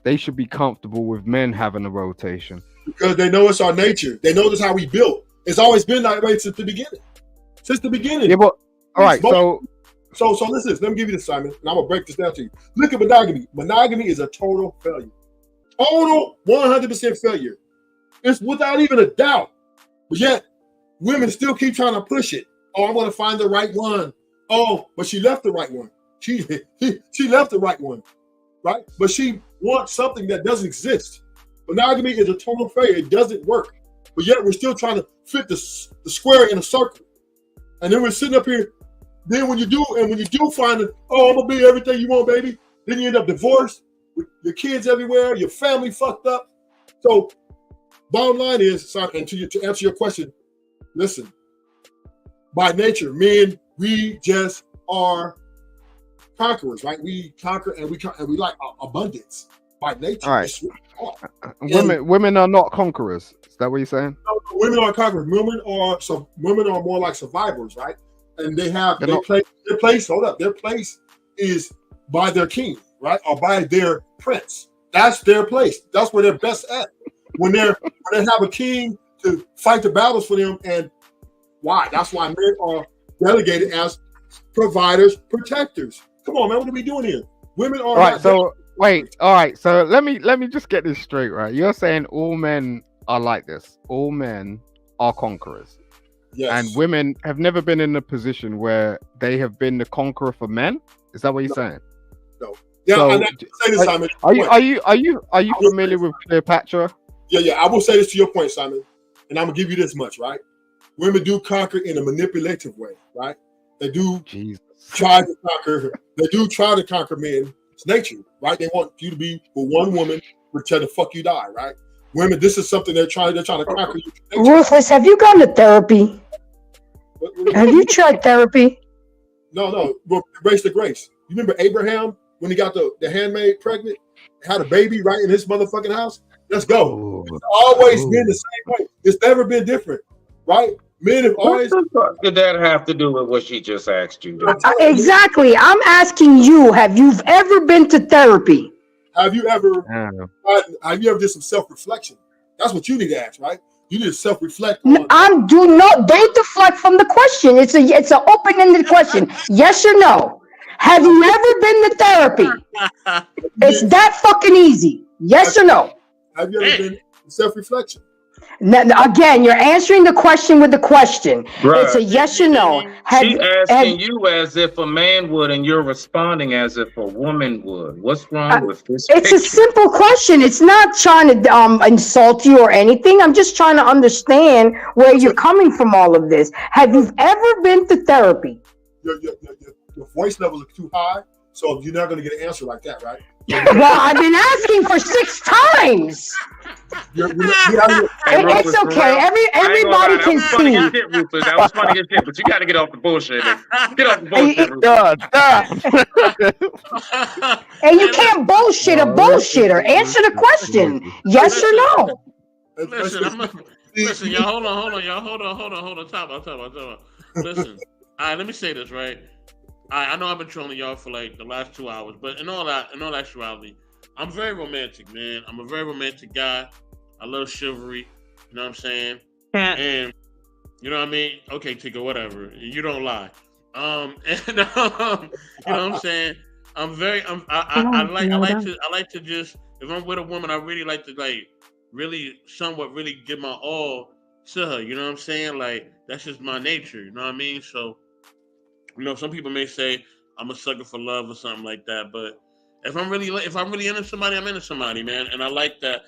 they should be comfortable with men having a rotation? Because they know it's our nature. They know this is how we built. It's always been that way since the beginning. Since the beginning. Yeah, but all right. So listen. Let me give you this, Simon, and I'm gonna break this down to you. Look at monogamy. Monogamy is a total failure. Total 100% failure. It's without even a doubt. But yet, women still keep trying to push it. Oh, I want to find the right one. Oh, but she left the right one. She left the right one, right? But she wants something that doesn't exist. Monogamy is a total failure. It doesn't work. But yet, we're still trying to fit the square in a circle. And then we're sitting up here. Then when you do find it, oh, I'm gonna be everything you want, baby. Then you end up divorced with your kids everywhere, your family fucked up. So Bottom line is, Simon, and to answer your question, listen. By nature, men, we just are conquerors, right? We conquer and we like abundance by nature. All right. Women are not conquerors. Is that what you're saying? No, women are conquerors. Women are more like survivors, right? And they have their place. Hold up, their place is by their king, right, or by their prince. That's their place. That's where they're best at. When they have a king to fight the battles for them, and why? That's why men are delegated as providers, protectors. Come on, man, what are we doing here? Women are. All right. So wait. All right. So let me just get this straight, right? You're saying all men are like this. All men are conquerors. Yes. And women have never been in a position where they have been the conqueror for men. Is that what you're saying? No. Yeah. So, and say this, Simon. Are you familiar with Cleopatra? Yeah. I will say this to your point, Simon, and I'm gonna give you this much, right? Women do conquer in a manipulative way, right? They do try to conquer. They do try to conquer men. It's nature, right? They want you to be with one woman until the fuck you die, right? Women, this is something they're trying to conquer you. Ruthless, have you gone to therapy? Have you tried therapy? No. Grace to grace. You remember Abraham when he got the handmaid pregnant, had a baby right in his motherfucking house? Let's go. It's always been the same way. It's never been different, right? Men have always. What did that have to do with what she just asked you? Exactly. I'm asking you, have you ever been to therapy? Have you ever did some self-reflection? That's what you need to ask, right? You need to self-reflect. Don't deflect from the question. It's an open-ended question. Yes or no? Have you ever been to therapy? It's that fucking easy. Yes or no? Have you ever been to self-reflection? Now, again, you're answering the question with the question. Bruh. It's a yes or no. She's asking you as if a man would, and you're responding as if a woman would. What's wrong with this? It's a simple question. It's not trying to insult you or anything. I'm just trying to understand where you're coming from all of this. Have you ever been to therapy? Your voice levels are too high, so you're not going to get an answer like that, right? Well, I've been asking for 6 times. It's okay. Everybody can see. That was funny as shit, but you got to get off the bullshit. Get off the bullshit. And you can't bullshit a bullshitter. Answer the question. Yes or no? Listen, y'all. Hold on, y'all. Hold on. Time out. Listen. All right, let me say this, right? I know I've been trolling y'all for like the last 2 hours, but in all actuality, I'm very romantic, man. I'm a very romantic guy. I love chivalry. You know what I'm saying? Yeah. And you know what I mean? Okay, Tika, whatever. You don't lie. You know what I'm saying? I like to just, if I'm with a woman, I really like to really give my all to her. You know what I'm saying? Like, that's just my nature. You know what I mean? So, you know, some people may say I'm a sucker for love or something like that, but if I'm really into somebody, I'm into somebody, man. And I like that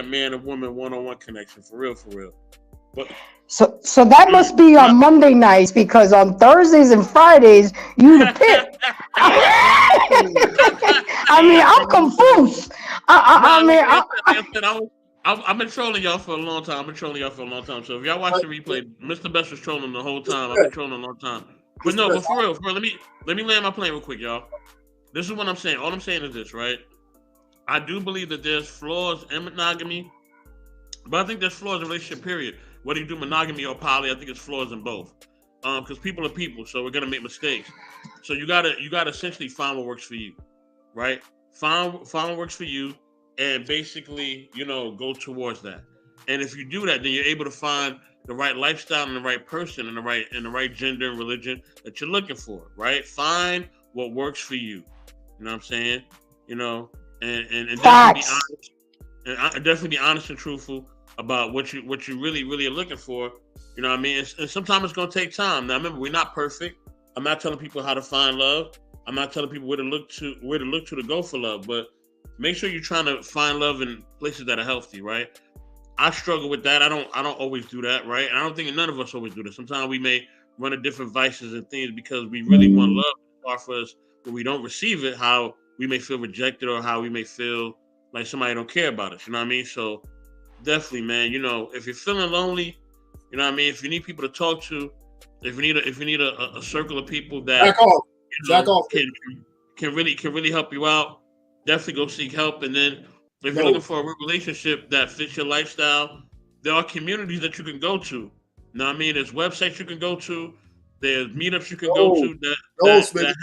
man and woman one-on-one connection, for real. But so that must be on Monday nights, because on Thursdays and Fridays you the pit. I mean, I'm confused. I've been trolling y'all for a long time. So if y'all watch the replay, Mr. Best was trolling the whole time. I've been trolling a long time. But for real, let me land my plane real quick, y'all. This is what I'm saying. All I'm saying is this, right? I do believe that there's flaws in monogamy, but I think there's flaws in relationship, period. Whether you do monogamy or poly, I think it's flaws in both. Because people are people, so we're gonna make mistakes. So you gotta essentially find what works for you, right? Find what works for you, and basically, go towards that. And if you do that, then you're able to find the right lifestyle and the right person and the right gender and religion that you're looking for, right? Find what works for you. You know what I'm saying? And definitely be honest and truthful about what you really are looking for. You know what I mean? And sometimes it's gonna take time. Now remember, we're not perfect. I'm not telling people how to find love. I'm not telling people where to look to go for love, but make sure you're trying to find love in places that are healthy, right? I struggle with that. I don't always do that, right? And I don't think none of us always do that. Sometimes we may run into different vices and things because we really want love to offer us, but we don't receive it, how we may feel rejected or how we may feel like somebody don't care about us. You know what I mean? So definitely, man. You know, if you're feeling lonely, you know what I mean. If you need people to talk to, if you need a circle of people that Jack off. you Jack know off. can really help you out, definitely go seek help. And then if you're No. looking for a real relationship that fits your lifestyle, there are communities that you can go to. You know what I mean? There's websites you can go to. There's meetups you can go to that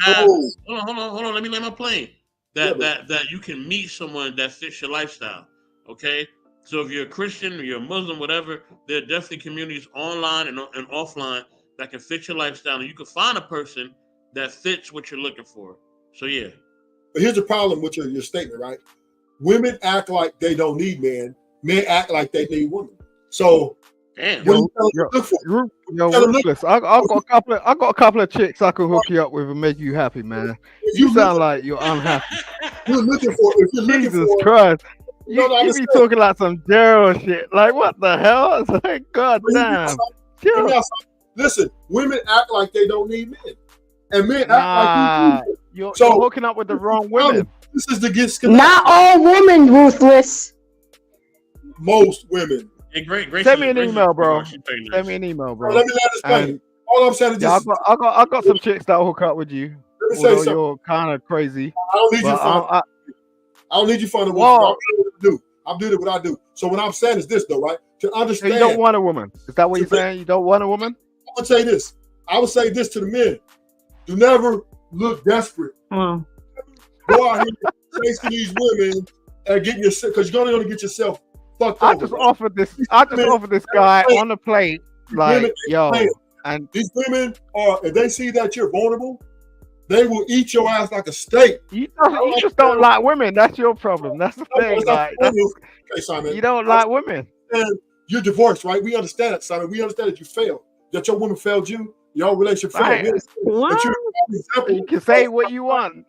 have. Hold on. Let me land my plane. That you can meet someone that fits your lifestyle. Okay. So if you're a Christian or you're a Muslim, whatever, there are definitely communities online and offline that can fit your lifestyle, and you can find a person that fits what you're looking for. So yeah. But here's the problem with your statement, right? Women act like they don't need men. Men act like they need women. So damn. Ruthless. I got a couple of chicks I can hook you up with and make you happy, man. You sound like you're unhappy. You're looking for Jesus Christ. You be talking like some Daryl shit. Like, what the hell? It's like, God damn. Listen, women act like they don't need men. And men act like you're hooking up with the wrong women. This is the get Not all women, Ruthless. Most women. Hey, great. Send me an email, bro. Send me an email, bro. Let me let this play. All I'm saying is yeah, this. I got some chicks that'll hook up with you. Let me say something. You're kind of crazy. I don't need you to I don't need you for the woman. I'm doing what I do. So what I'm saying is this, though, right? To understand. You don't want a woman. Is that what you're saying? You don't want a woman? I'm gonna say this. I would say this to the men: do never look desperate. Go out here chasing these women and getting yourself, because you're gonna get yourself fucked I over. just offered this guy on the plate, like, yo, and these women are, if they see that you're vulnerable, they will eat your ass like a steak. You just don't like women. That's your problem. That's the thing. Like, okay, Simon. You don't like women. And you're divorced, right? We understand it, Simon. We understand that you failed. That your woman failed you. Your relationship failed. Right. But You can say what you want.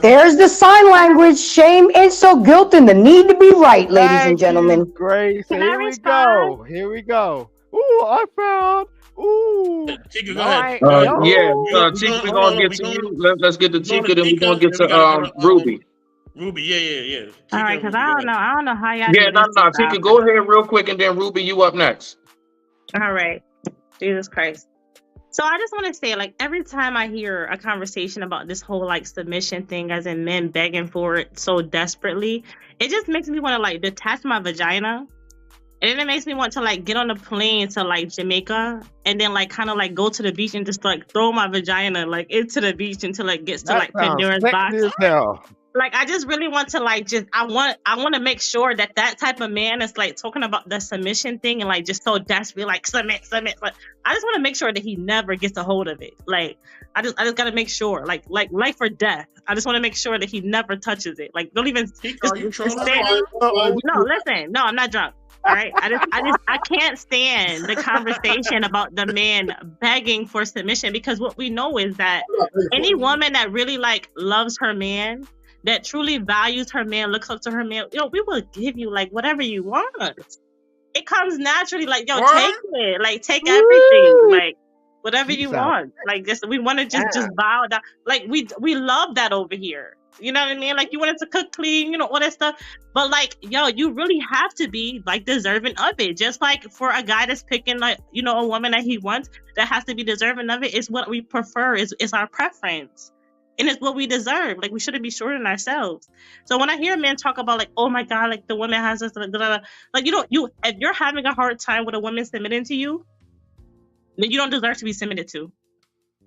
There's the sign language. Shame, insult, guilt, and the need to be right, ladies and gentlemen. Grace, here we go. Here we go. Ooh, I found. Ooh. Chica, go ahead. Chica, we're gonna get to you. Let's get to Chica, then we're gonna get to Ruby. Ruby, yeah. All right, because I don't know how y'all. Yeah, no. Chica, go ahead real quick, and then Ruby, you up next. All right. Jesus Christ. So I just want to say, like, every time I hear a conversation about this whole like submission thing, as in men begging for it so desperately, it just makes me want to like detach my vagina. And then it makes me want to like get on a plane to like Jamaica and then like kind of like go to the beach and just like throw my vagina like into the beach until it gets to like Pandora's box. Like, I just really want to like I want to make sure that type of man is like talking about the submission thing and like just so desperately like submit. Like, I just want to make sure that he never gets a hold of it. Like, I just got to make sure, like life or death. I just want to make sure that he never touches it. Like, don't even. No, listen. No, I'm not drunk. All right. I can't stand the conversation about the man begging for submission, because what we know is that any woman that really like loves her man, that truly values her man, looks up to her man, we will give you like whatever you want. It comes naturally, like, take it, like take everything, like whatever you want. Like, just we want to just bow down. Like, we love that over here. You know what I mean? Like, you wanted to cook clean, all that stuff. But like, you really have to be like deserving of it. Just like for a guy that's picking like, a woman that he wants, that has to be deserving of it. Is what we prefer, is our preference. And it's what we deserve. Like, we shouldn't be short on ourselves. So when I hear men talk about like, oh my God, like the woman has this, like if you're having a hard time with a woman submitting to you, then you don't deserve to be submitted to.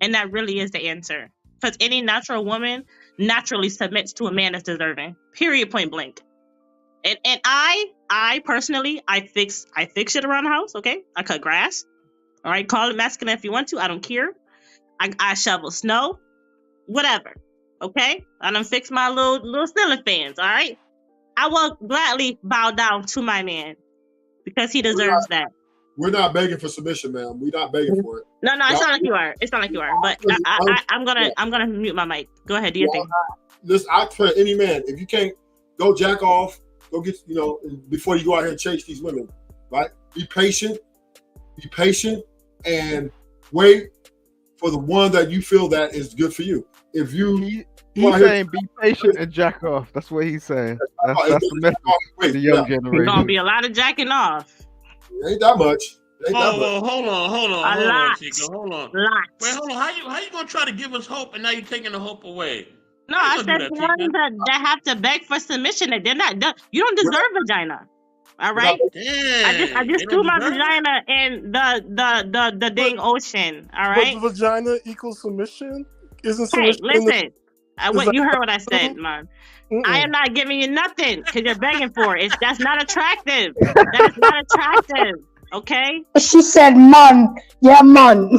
And that really is the answer. Because any natural woman naturally submits to a man that's deserving. Period, point blank. And I personally, I fix shit around the house, okay? I cut grass. All right, call it masculine if you want to. I don't care. I shovel snow. Whatever, okay? I done fix my little ceiling fans, all right? I will gladly bow down to my man because he deserves that. We're not begging for submission, ma'am. We're not begging for it. No, it's not like you are. It's not like you are. But I'm gonna mute my mic. Go ahead, do your thing. Listen, I pray any man, if you can't go jack off, go get before you go out here and chase these women, right? Be patient, and wait for the one that you feel that is good for you. If you He's saying be patient and jack off. That's what he's saying. That's the message to the young There's generation. gonna be a lot of jacking off. Ain't that much. Ain't that much. Well, hold on, A lot. Chico, hold on. Lot. Wait, hold on. How you gonna try to give us hope and now you're taking the hope away? No, You I ain't said gonna the do that, ones that have to beg for submission. That they're not. You don't deserve vagina. All right. I just threw my vagina in the dang ocean. All right. But vagina equals submission? Isn't Hey, submission in the- listen. You heard what I said, man. I am not giving you nothing because you're begging for it. That's not attractive. That is not attractive. Okay. She said, "Man, yeah, man."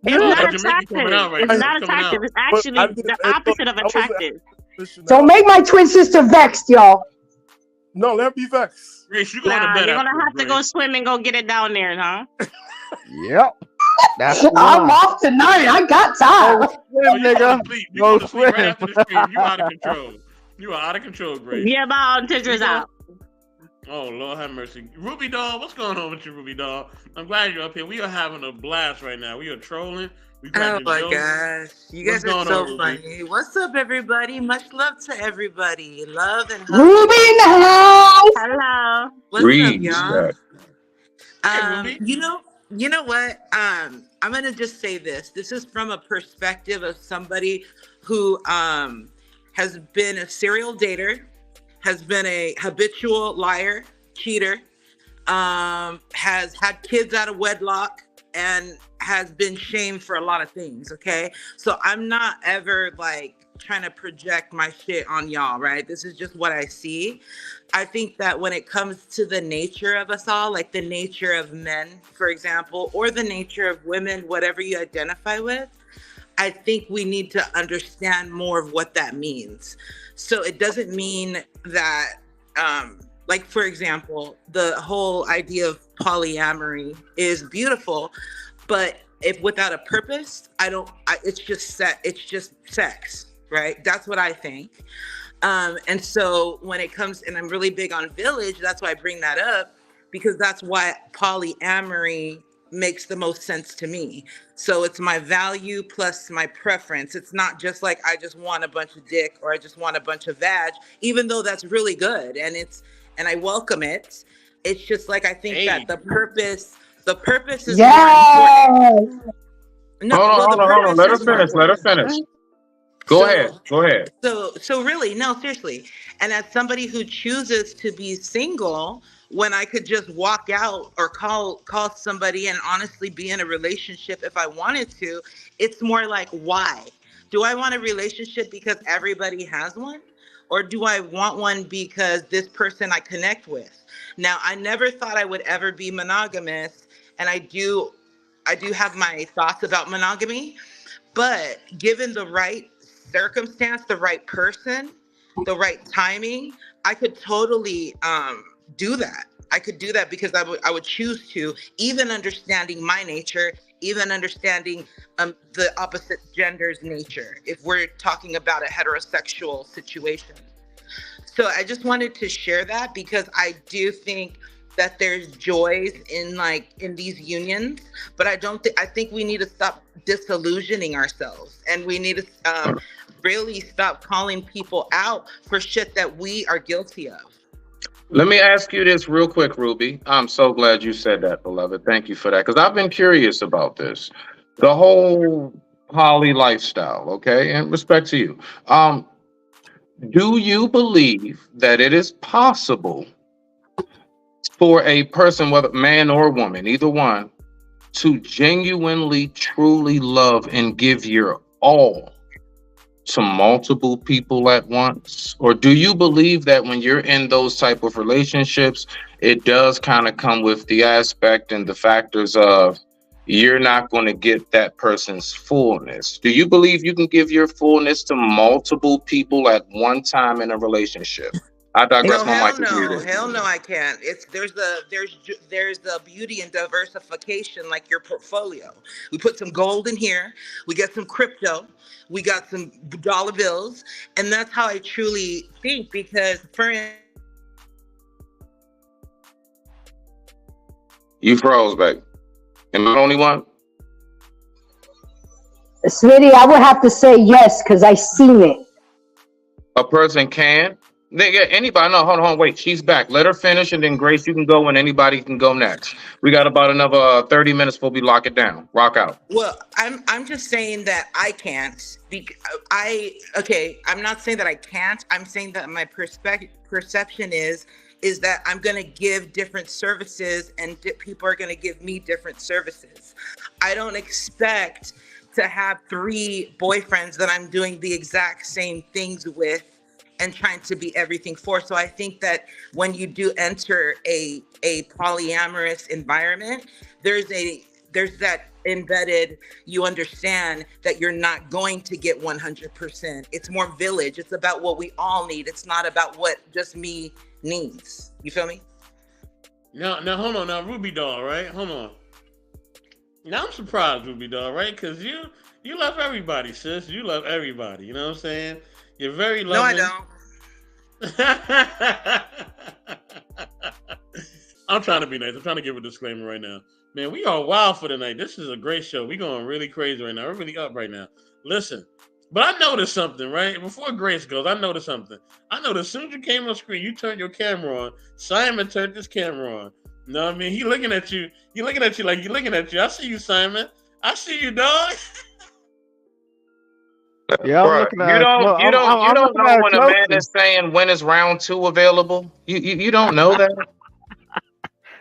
It's not attractive. It's not attractive. It's actually the opposite of attractive. Don't make my twin sister vexed, y'all. No, let her be vexed. Grace, you You're gonna have to go swim and go get it down there, huh? Yep. That's I'm off tonight. I got time. Swim, nigga. Go swim. Right after the stream. You out of control. You are out of control, Grace. Yeah, about Titra's out. Oh, Lord have mercy. Ruby Doll, what's going on with you, Ruby Doll? I'm glad you're up here. We are having a blast right now. We are trolling. Oh my gosh. You guys are so funny. What's up, everybody? Much love to everybody. Love and hugs. Ruby in the house. Hello. What's up, y'all? You know what? I'm gonna just say this. This is from a perspective of somebody who has been a serial dater, has been a habitual liar, cheater, has had kids out of wedlock, and has been shamed for a lot of things. Okay, so I'm not ever like trying to project my shit on y'all, right? This is just what I see. I think that when it comes to the nature of us all, like the nature of men, for example, or the nature of women, whatever you identify with, I think we need to understand more of what that means. So it doesn't mean that, like, for example, the whole idea of polyamory is beautiful, but if without a purpose, it's just sex, right? That's what I think. And so when it comes, and I'm really big on village, that's why I bring that up, because that's why polyamory makes the most sense to me. So it's my value plus my preference. It's not just like I just want a bunch of dick or I just want a bunch of vag, even though that's really good and I welcome it. It's just like I think that the purpose is more important. No, hold on. Let her finish. Go ahead. So really, no, seriously. And as somebody who chooses to be single, when I could just walk out or call somebody and honestly be in a relationship if I wanted to, it's more like, why? Do I want a relationship because everybody has one? Or do I want one because this person I connect with? Now, I never thought I would ever be monogamous, and I do have my thoughts about monogamy, but given the right circumstance, the right person, the right timing, I could totally do that. I could do that because I would choose to, even understanding my nature, even understanding the opposite gender's nature, if we're talking about a heterosexual situation. So I just wanted to share that because I do think that there's joys in these unions, but I think we need to stop disillusioning ourselves, and we need to really stop calling people out for shit that we are guilty of. Let me ask you this real quick, Ruby. I'm so glad you said that, beloved. Thank you for that, because I've been curious about this. The whole poly lifestyle, okay? And respect to you. Do you believe that it is possible for a person, whether man or woman, either one, to genuinely, truly love and give your all to multiple people at once? Or do you believe that when you're in those type of relationships, it does kind of come with the aspect and the factors of you're not going to get that person's fullness? Do you believe you can give your fullness to multiple people at one time in a relationship? I digress. Hell no, I can't. There's the beauty in diversification, like your portfolio. We put some gold in here, we get some crypto, we got some dollar bills, and that's how I truly think. Because you froze, babe. Am I the only one? Sweetie, I would have to say yes because I seen it. A person can. Anybody? No, hold on, wait. She's back. Let her finish, and then Grace, you can go, and anybody can go next. We got about another 30 minutes before we lock it down. Rock out. Well, I'm just saying that I can't. I'm not saying that I can't. I'm saying that my perception is that I'm going to give different services, and people are going to give me different services. I don't expect to have 3 boyfriends that I'm doing the exact same things with and trying to be everything for. So I think that when you do enter a polyamorous environment, there's that embedded, you understand that you're not going to get 100%. It's more village. It's about what we all need. It's not about what just me needs. You feel me? Now hold on. Now Ruby Doll, right? Hold on. Now I'm surprised, Ruby Doll, right? Because you love everybody, sis. You love everybody. You know what I'm saying? You're very loving. No, I don't. I'm trying to be nice. I'm trying to give a disclaimer right now. Man, we are wild for tonight. This is a great show. We're going really crazy right now. We're really up right now. Listen, but I noticed something, right? Before Grace goes, I noticed something. I noticed as soon as you came on screen, you turned your camera on. Simon turned his camera on. You know what I mean? He looking at you. He looking at you like you looking at you. I see you, Simon. I see you, dog. Yeah, I'm looking at you don't know when a man is saying when is round 2 available. You don't know that.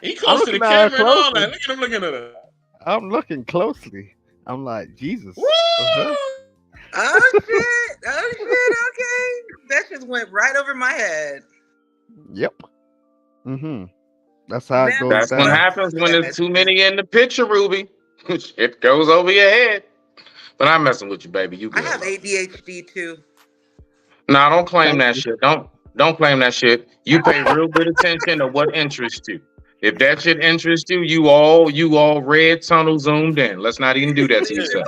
He close to the camera and all that. Look at him looking at her. I'm looking closely. I'm like, Jesus. Oh shit! Okay, that just went right over my head. Yep. That's how it goes. That's down. what happens when there's too many in the picture, Ruby. It goes over your head. But I'm messing with you, baby. You good. I have ADHD too. Nah, don't claim that shit. Don't claim that shit. You pay real good attention to what interests you. If that shit interests you, you all red tunnel zoomed in. Let's not even do that to yourself.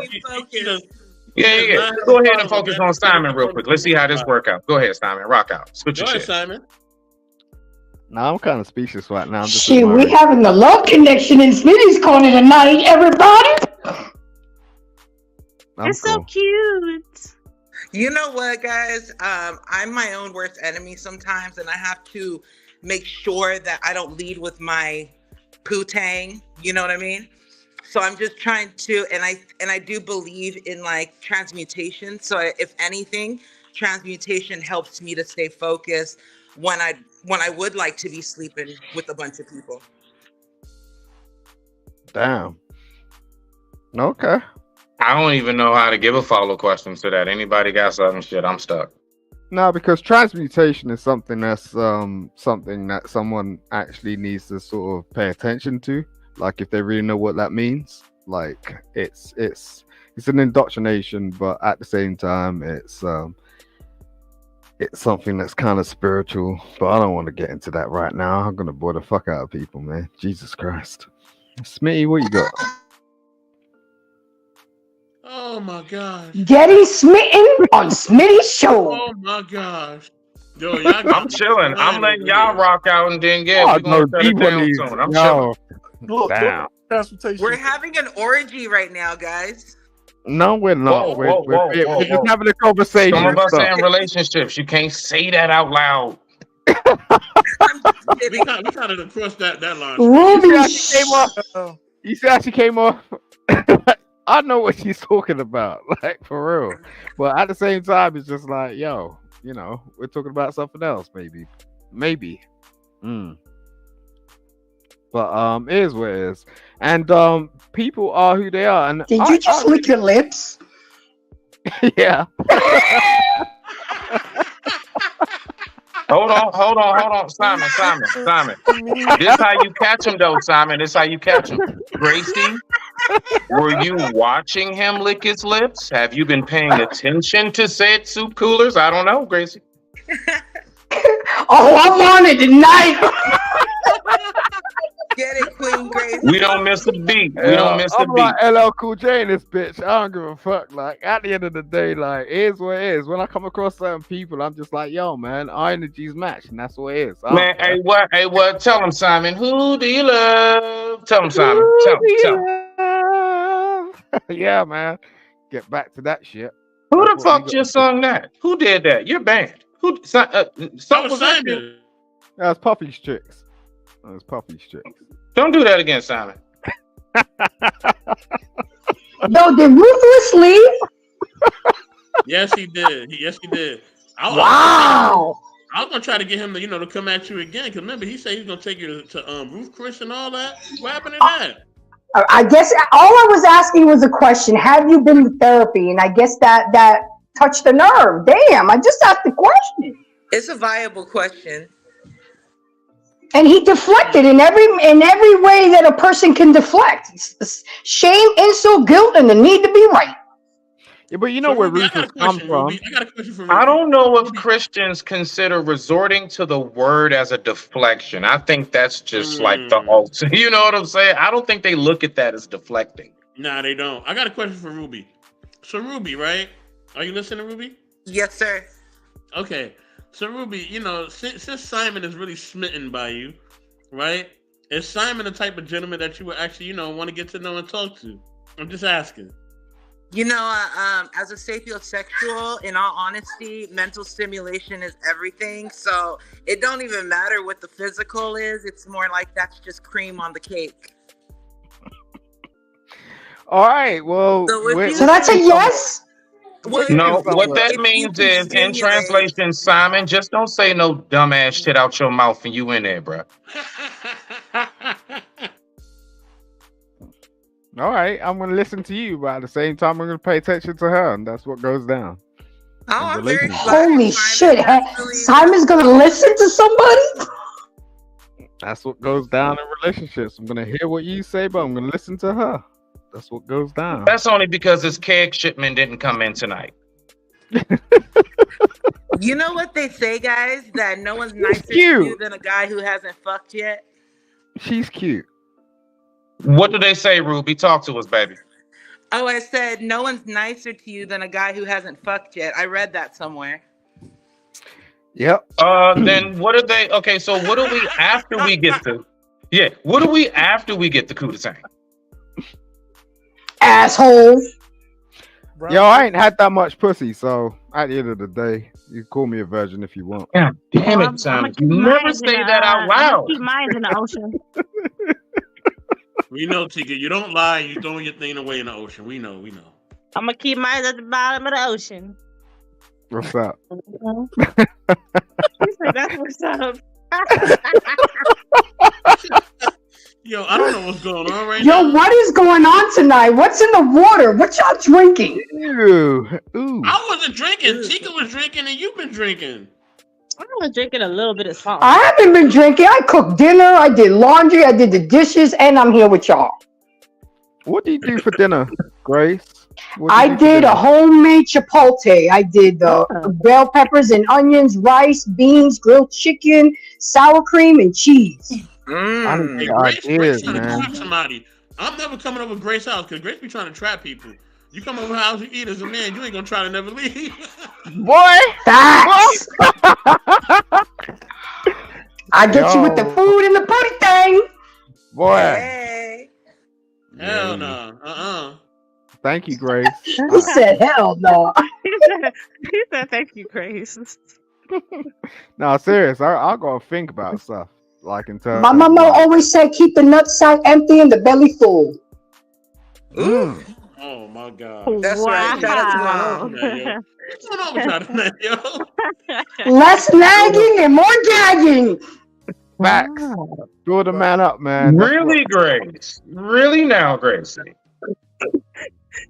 Yeah. Go ahead and focus on Simon real quick. Let's see how this work out. Go ahead, Simon. Rock out. Switch your shit. Simon. Now I'm kind of speechless right now. Shit, we having the love connection in Smitty's corner tonight, everybody. It's so cute. You know what, guys? I'm my own worst enemy sometimes, and I have to make sure that I don't lead with my poo-tang. You know what I mean? So I'm just trying to, and I do believe in like transmutation. So if anything, transmutation helps me to stay focused when I would like to be sleeping with a bunch of people. Damn. Okay. I don't even know how to give a follow question to that. Anybody got something? Shit, I'm stuck. No, because transmutation is something that's something that someone actually needs to sort of pay attention to. Like if they really know what that means. Like it's an indoctrination, but at the same time it's something that's kind of spiritual. But I don't want to get into that right now. I'm gonna bore the fuck out of people, man. Jesus Christ. Smitty, what you got? Oh my gosh. Getting smitten on Smitty's show. Oh my gosh. Yo, I'm chilling. I'm letting y'all rock out and then we're gonna shut it down soon. I'm chilling. Damn. We're having an orgy right now, guys. No, we're not. Whoa, We're just having a conversation. Some of us are in relationships. You can't say that out loud. we kind of crossed that line. You see how she came off? I know what she's talking about, like for real. But at the same time, it's just like, yo, you know, we're talking about something else, maybe. But it is what it is, and people are who they are. And did you just lick your lips? Yeah. Hold on, Simon. This how you catch him, though, Simon. This how you catch him. Gracie, were you watching him lick his lips? Have you been paying attention to said soup coolers? I don't know, Gracie. Oh, I want it tonight. Get it, Queen Grace. We don't miss a beat. I'm like LL Cool J in this bitch. I don't give a fuck. Like at the end of the day, like it is what it is. When I come across certain people, I'm just like, yo, man, our energies match, and that's what it is. Man, hey, what? Tell him, Simon. Who do you love? Tell him, Simon. Tell him. Yeah, man. Get back to that shit. Who the fuck just sung that? Who did that? Your band. Who? That Something was was that you? Simon. That's Puffy's tricks. That's Puffy's tricks. Don't do that again, Simon. Yo, did Ruthless leave? Yes, he did. Yes, he did. Wow. I was gonna try to get him to, to come at you again. Cause remember, he said he's gonna take you to Ruth Chris and all that. What happened to that? I guess all I was asking was a question. Have you been to therapy? And I guess that touched the nerve. Damn, I just asked the question. It's a viable question. And he deflected in every way that a person can deflect. Shame, insult, guilt, and the need to be right. Yeah, but you know where Rufus comes from. I got a question for I Ruby. don't know if Christians consider resorting to the word as a deflection. I think that's just like the ultimate. You know what I'm saying? I don't think they look at that as deflecting. Nah, they don't. I got a question for Ruby. So Ruby, right? Are you listening, Ruby? Yes, sir. Okay. So Ruby, since Simon is really smitten by you, right? Is Simon the type of gentleman that you would actually, want to get to know and talk to? I'm just asking. As a sapiosexual, in all honesty, mental stimulation is everything. So it don't even matter what the physical is. It's more like that's just cream on the cake. All right. Well, So that's a yes? No, what that means is, in translation, Simon, just don't say no dumbass shit out your mouth and you in there, bro. All right, I'm gonna listen to you, but at the same time, I'm gonna pay attention to her, and that's what goes down. I'm very Holy shit. Simon's going to listen to somebody? That's what goes down in relationships. I'm gonna hear what you say, but I'm gonna listen to her. That's what goes down. That's only because his keg shipment didn't come in tonight. You know what they say, guys? That no one's nicer to you than a guy who hasn't fucked yet. She's cute. What do they say, Ruby? Talk to us, baby. Oh, I said no one's nicer to you than a guy who hasn't fucked yet. I read that somewhere. Yep. Then what are they? Okay, so what do we after we get the? Yeah, what do we after we get the cootie? Asshole. Yo, I ain't had that much pussy, so at the end of the day, you can call me a virgin if you want. God damn it, Simon! You never say that out loud. Keep mine in the ocean. We know, Tika. You don't lie. You throwing your thing away in the ocean. We know. I'm gonna keep mine at the bottom of the ocean. What's up? That's what's up. Yo, I don't know what's going on right Yo, now. what is going on tonight? What's in the water? What y'all drinking? Ooh. I wasn't drinking. Tika was drinking, and you've been drinking. I was drinking a little bit of salt. I haven't been drinking. I cooked dinner. I did laundry. I did the dishes, and I'm here with y'all. What do you do for dinner, Grace? I did a homemade chipotle. I did bell peppers and onions, rice, beans, grilled chicken, sour cream, and cheese. Hey, Grace trying to trap somebody. I'm never coming over Grace's house because Grace be trying to trap people. You come over house, you eat as a man, you ain't gonna try to never leave. Boy, facts. I get you with the food and the booty thing. Boy. Hey. Hell no. Thank you, Grace. He said, hell no. He said, thank you, Grace. No, serious. I'll go think about stuff. Like in terms My mama always said, keep the nutsack empty and the belly full. Oh my God. That's right. Shout out to Mom. What's going on with y'all tonight, yo? Less nagging and more gagging. Facts. Build a man up, man. Really, Grace? Really now, Grace?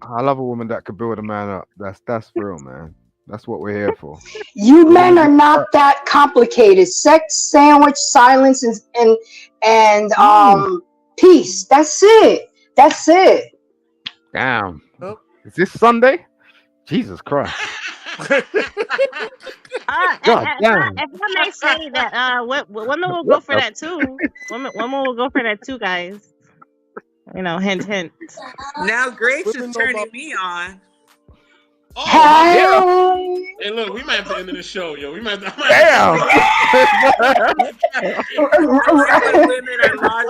I love a woman that could build a man up. That's real, man. That's what we're here for. You men are not that complicated. Sex, sandwich, silence, and peace. That's it. That's it. Damn. Is this Sunday? Jesus Christ. God damn. If I may say that, women will go for that too. Women will go for that too, guys. Hint, hint. Now Grace is turning me on. Hey, look, we might have to end the show, yo. We might. Damn.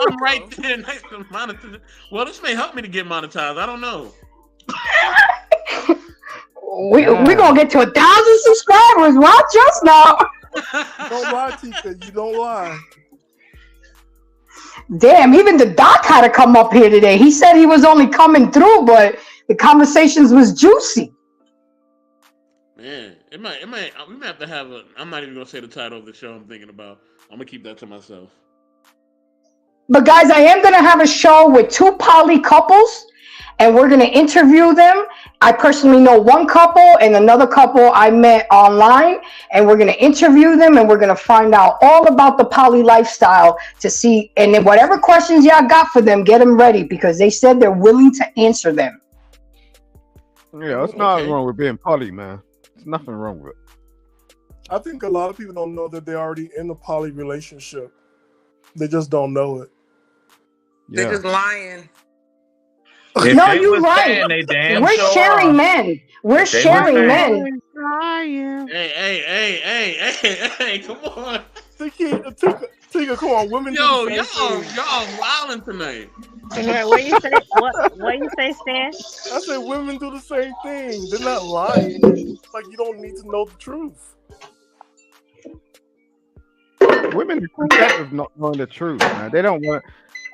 I'm right there. Nice to monetize. Well, this may help me to get monetized. I don't know. We're gonna get to 1,000 subscribers. Watch us now. Don't lie, Tika. You don't lie. Damn, even the doc had to come up here today. He said he was only coming through, but the conversations was juicy. Man, we might have to have I'm not even gonna say the title of the show I'm thinking about. I'm gonna keep that to myself. But guys, I am gonna have a show with 2 poly couples, and we're gonna interview them. I personally know one couple and another couple I met online, and we're gonna interview them, and we're gonna find out all about the poly lifestyle to see. And then whatever questions y'all got for them, get them ready because they said they're willing to answer them. Yeah, there's nothing wrong with being poly, man. There's nothing wrong with it. I think a lot of people don't know that they're already in a poly relationship. They just don't know it. They're just lying. No, you're right. We're sharing men. We're sharing men. Hey, come on. Tika, come on, women. Yo, y'all wilding tonight. What you say? What you say, Stan? I said women do the same thing. They're not lying. Like you don't need to know the truth. Women are content with not knowing the truth, man. They don't want,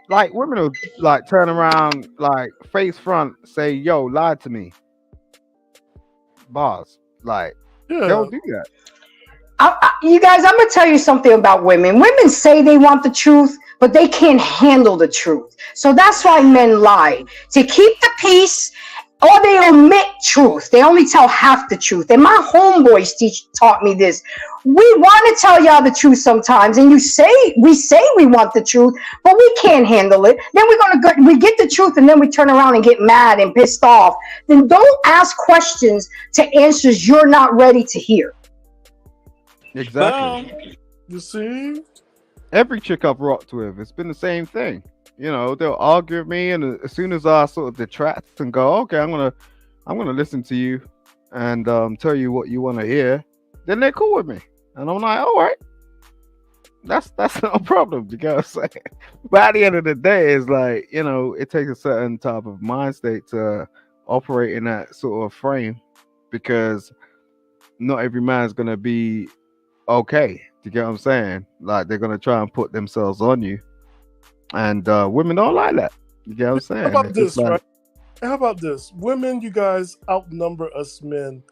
like, women will like turn around, like face front, say, "Yo, lie to me." Bars, like, they'll do that. You guys, I'm gonna tell you something about women. Women say they want the truth, but they can't handle the truth. So that's why men lie to keep the peace, or they omit truth. They only tell half the truth. And my homeboys taught me this. We want to tell y'all the truth sometimes, and we say we want the truth, but we can't handle it. Then we get the truth, and then we turn around and get mad and pissed off. Then don't ask questions to answers you're not ready to hear. Exactly. You see, every chick I've rocked with, it's been the same thing. You know, they'll argue with me, and as soon as I sort of detract and go, "Okay, I'm gonna listen to you and tell you what you want to hear," then they're cool with me, and I'm like, "All right, that's not a problem." You know what I'm saying? But at the end of the day, it's like, you know, it takes a certain type of mind state to operate in that sort of frame, because not every man's gonna be okay. You get what I'm saying? Like, they're gonna try and put themselves on you, and women don't like that. You get what I'm saying? How about this, right? How about this? Women, you guys outnumber us men.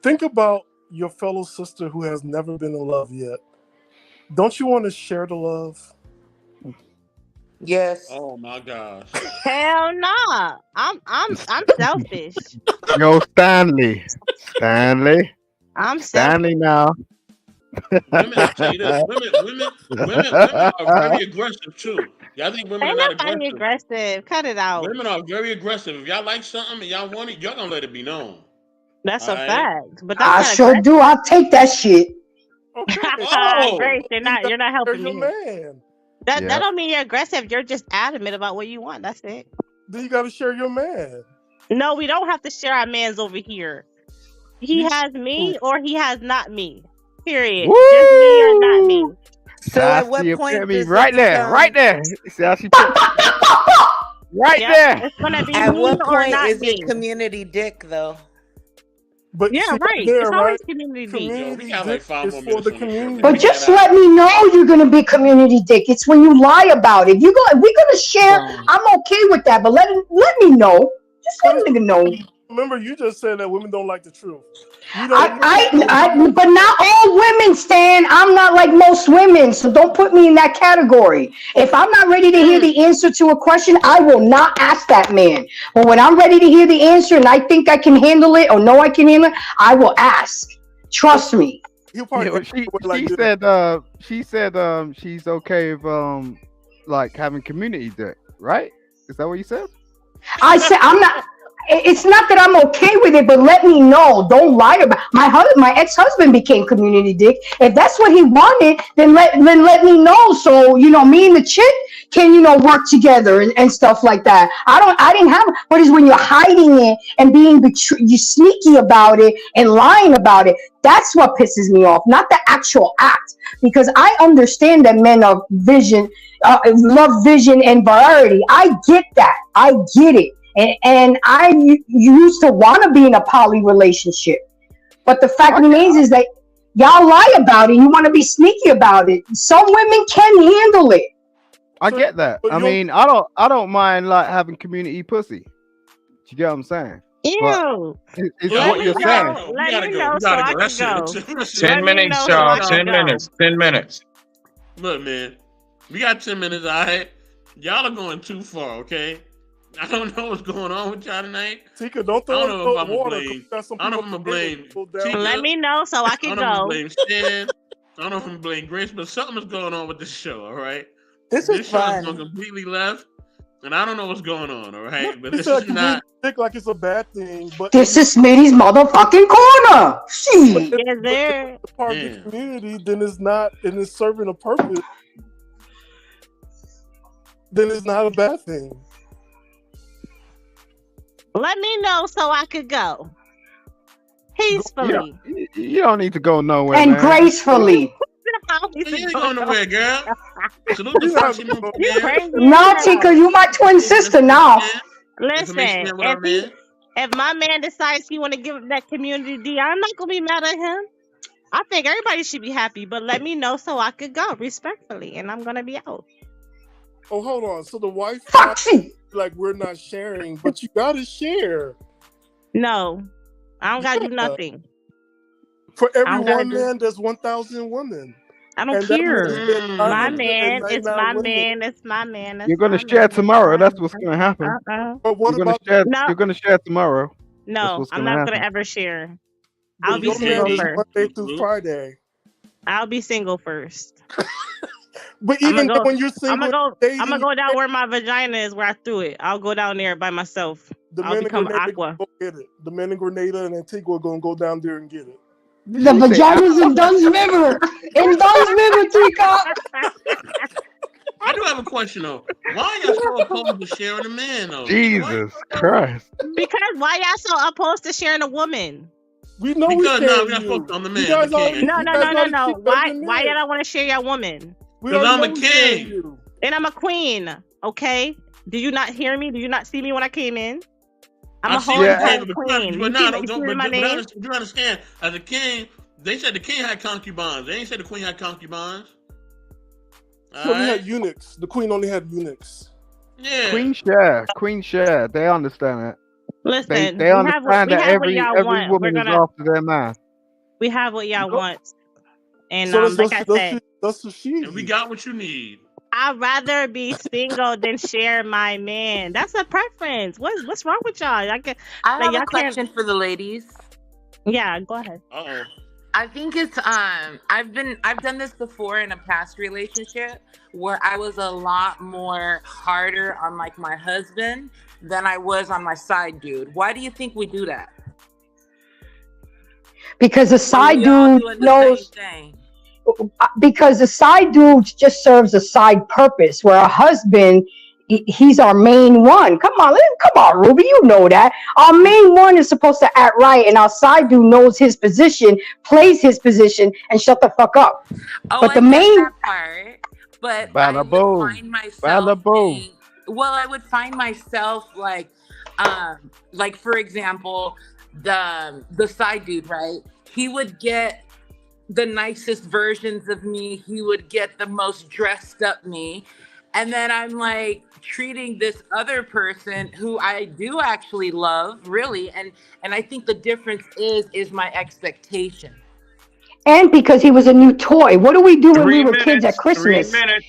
Think about your fellow sister who has never been in love yet. Don't you want to share the love? Yes. Oh my gosh. Hell nah. I'm selfish. Yo, Stanley. I'm Stanley now. Women, I tell you this, women are very aggressive too. Y'all think women Ain't are not nobody aggressive. Cut it out. Women are very aggressive. If y'all like something and y'all want it, y'all gonna let it be known. That's All a right? fact. But I that's sure do. I'll take that shit. Grace, you're not helping me. Man. That don't mean you're aggressive. You're just adamant about what you want. That's it. Then you got to share your man. No, we don't have to share our mans over here. He has me or he has not me. Period. Woo! Just me or not me. So at what point does right it there, become- right there. See how she put right there. It's gonna be At me what or point not is me. it community dick though? But Yeah, see, right. there, It's always right? community dick. Yo, we got like 5 It's more for minutes the on this show. community. But just let me know you're gonna be community dick. It's when you lie about it. If we're gonna share, I'm okay with that. But let me know. Just let a nigga know. Remember, you just said that women don't like the truth. You But not all women, Stan. I'm not like most women, so don't put me in that category. If I'm not ready to hear the answer to a question, I will not ask that man. But when I'm ready to hear the answer and I think I can handle it or know I can handle it, I will ask. Trust me. Yeah, but she said she's okay with like having community dick, right? Is that what you said? I said I'm not. It's not that I'm okay with it, but let me know. Don't lie about my ex-husband became community dick. If that's what he wanted, then let me know. So me and the chick can work together and stuff like that. I didn't have. But it's when you're hiding it and being you sneaky about it and lying about it. That's what pisses me off, not the actual act. Because I understand that men are love vision and variety. I get that. I get it. And used to want to be in a poly relationship, but the fact remains is that y'all lie about it. You want to be sneaky about it. Some women can handle it. I get that. I mean, I don't mind like having community pussy. You get what I'm saying? Ew. It's what you're saying. Let me know so I can go. 10 minutes, y'all. 10 minutes. 10 minutes. Look, man, we got 10 minutes. All right, y'all are going too far. Okay, I don't know what's going on with y'all tonight. Tika, don't throw in water. I don't know if I'm gonna blame. Let me know so I can I don't know if I'm go. blame Shannon. I don't know if I'm gonna blame Grace, but something is going on with this show. All right, this show fun. is going completely left, and I don't know what's going on. All right, but It's this is not. like it's a bad thing, but This is Smitty's motherfucking corner. Shit. Is there part of the community, then it's not, and it's serving a purpose. Then it's not a bad thing. Let me know so I could go. Peacefully. You don't need to go nowhere. And man. gracefully. You ain't going nowhere, girl. Salute the first you move here. No, Tika, you my twin sister now. Listen, if my man decides he want to give that community D, I'm not gonna be mad at him. I think everybody should be happy, but let me know so I could go respectfully, and I'm gonna be out. Oh, hold on. So the wife, like, we're not sharing, but you gotta share. No, I don't gotta do nothing. For every one man, there's 1,000 women. I don't care. My man, it's my man, it's my man. You're gonna share tomorrow. That's what's gonna happen. But what You're gonna about share? You're gonna share tomorrow. No, I'm not gonna ever share. I'll be your single man is first. Monday through Friday. I'll be single first. But even when you're single, I'm gonna go down where my vagina is, where I threw it. I'll go down there by myself. I'll become Aqua. Go get it. The men in Grenada and Antigua are gonna go down there and get it. The vaginas in Dunn's River. In Dunn's River, Tika. I do have a question though. Why are y'all so opposed to sharing a man though? Jesus Christ. Because why y'all so opposed to sharing a woman? We know because we're not focused on the man. No. Why y'all don't want to share your woman? Because I'm a king. And I'm a queen. Okay. Did you not hear me? Did you not see me when I came in? I'm a whole queen. But you understand, as a king, they said the king had concubines. They ain't said the queen had concubines. So we had eunuchs. The queen only had eunuchs. Yeah. Queen share. They understand it. Listen, they understand that every want. woman is after their man. We have what y'all want. And so like I said, that's what she. And we got what you need. I'd rather be single than share my man. That's a preference. What's wrong with y'all? I have a question for the ladies. Yeah, go ahead. Uh-oh. I think it's I've done this before in a past relationship where I was a lot more harder on like my husband than I was on my side dude. Why do you think we do that? Because the side dude knows. Because the side dude just serves a side purpose, where a husband, he's our main one. Come on, Ruby, you know that. Our main one is supposed to act right, and our side dude knows his position, plays his position, and shut the fuck up. But the main that part, but I would find myself I would find myself like for example, the side dude, right? He would get the nicest versions of me. He would get the most dressed up me. And then I'm like treating this other person who I do actually love, really. And I think the difference is my expectation. And because he was a new toy. What do we do when we were kids at Christmas? 3 minutes.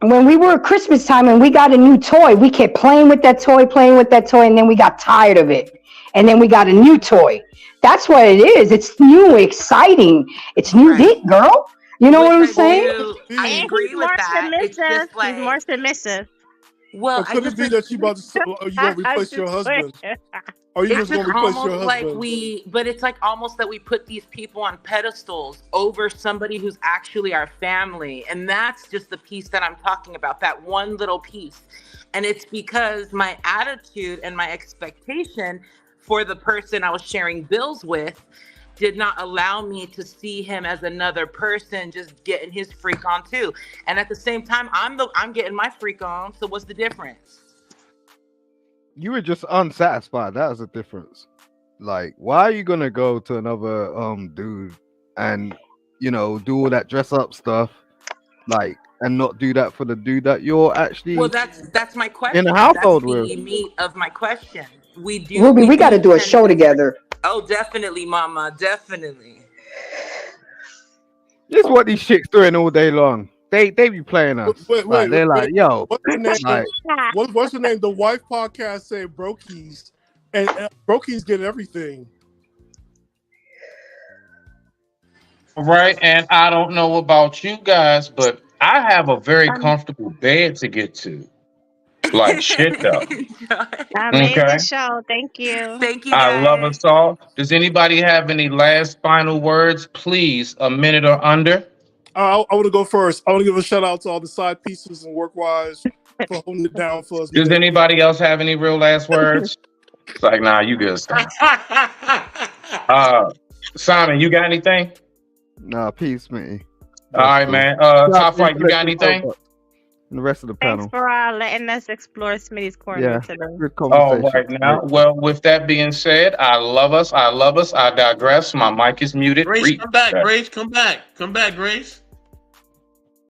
When we were at Christmas time and we got a new toy, we kept playing with that toy, and then we got tired of it. And then we got a new toy. That's what it is. It's new, exciting. It's new hit, girl. You know what I'm saying? I agree with that. It's just like, he's more submissive. Well, or could it be that you about to replace your husband? Or you just going to replace your husband? But it's like almost that we put these people on pedestals over somebody who's actually our family. And that's just the piece that I'm talking about, that one little piece. And it's because my attitude and my expectation for the person I was sharing bills with did not allow me to see him as another person just getting his freak on too. And at the same time, I'm getting my freak on. So what's the difference? You were just unsatisfied. That was the difference. Like, why are you gonna go to another dude and do all that dress up stuff, like, and not do that for the dude that you're actually Well, that's my question. in a household That's with? the meat of my question. We Ruby, we got to do a tend show together. Oh, definitely, Mama, definitely. This is what these chicks doing all day long. They be playing us. Like, they're like, yo, What's the name? like, What's the name? The wife podcast say Brokies, and Brokies get everything. Right, and I don't know about you guys, but I have a very comfortable bed to get to. Like shit though. Amazing Okay. show. Thank you. Thank you. I love us all. Does anybody have any last final words? Please, a minute or under. I want to go first. I want to give a shout out to all the side pieces and Workwise for holding it down for us. Does anybody else have any real last words? It's like, nah, you good stuff. Simon, you got anything? nah, peace, me. All right, man. Top Flight, you got anything? And the rest of the Thanks panel. for letting us explore Smitty's corner Yeah, today. good All conversation. right now. Well, with that being said, I love us. I digress. My mic is muted. Grace, Read come back. that. Grace, come back. Come back, Grace.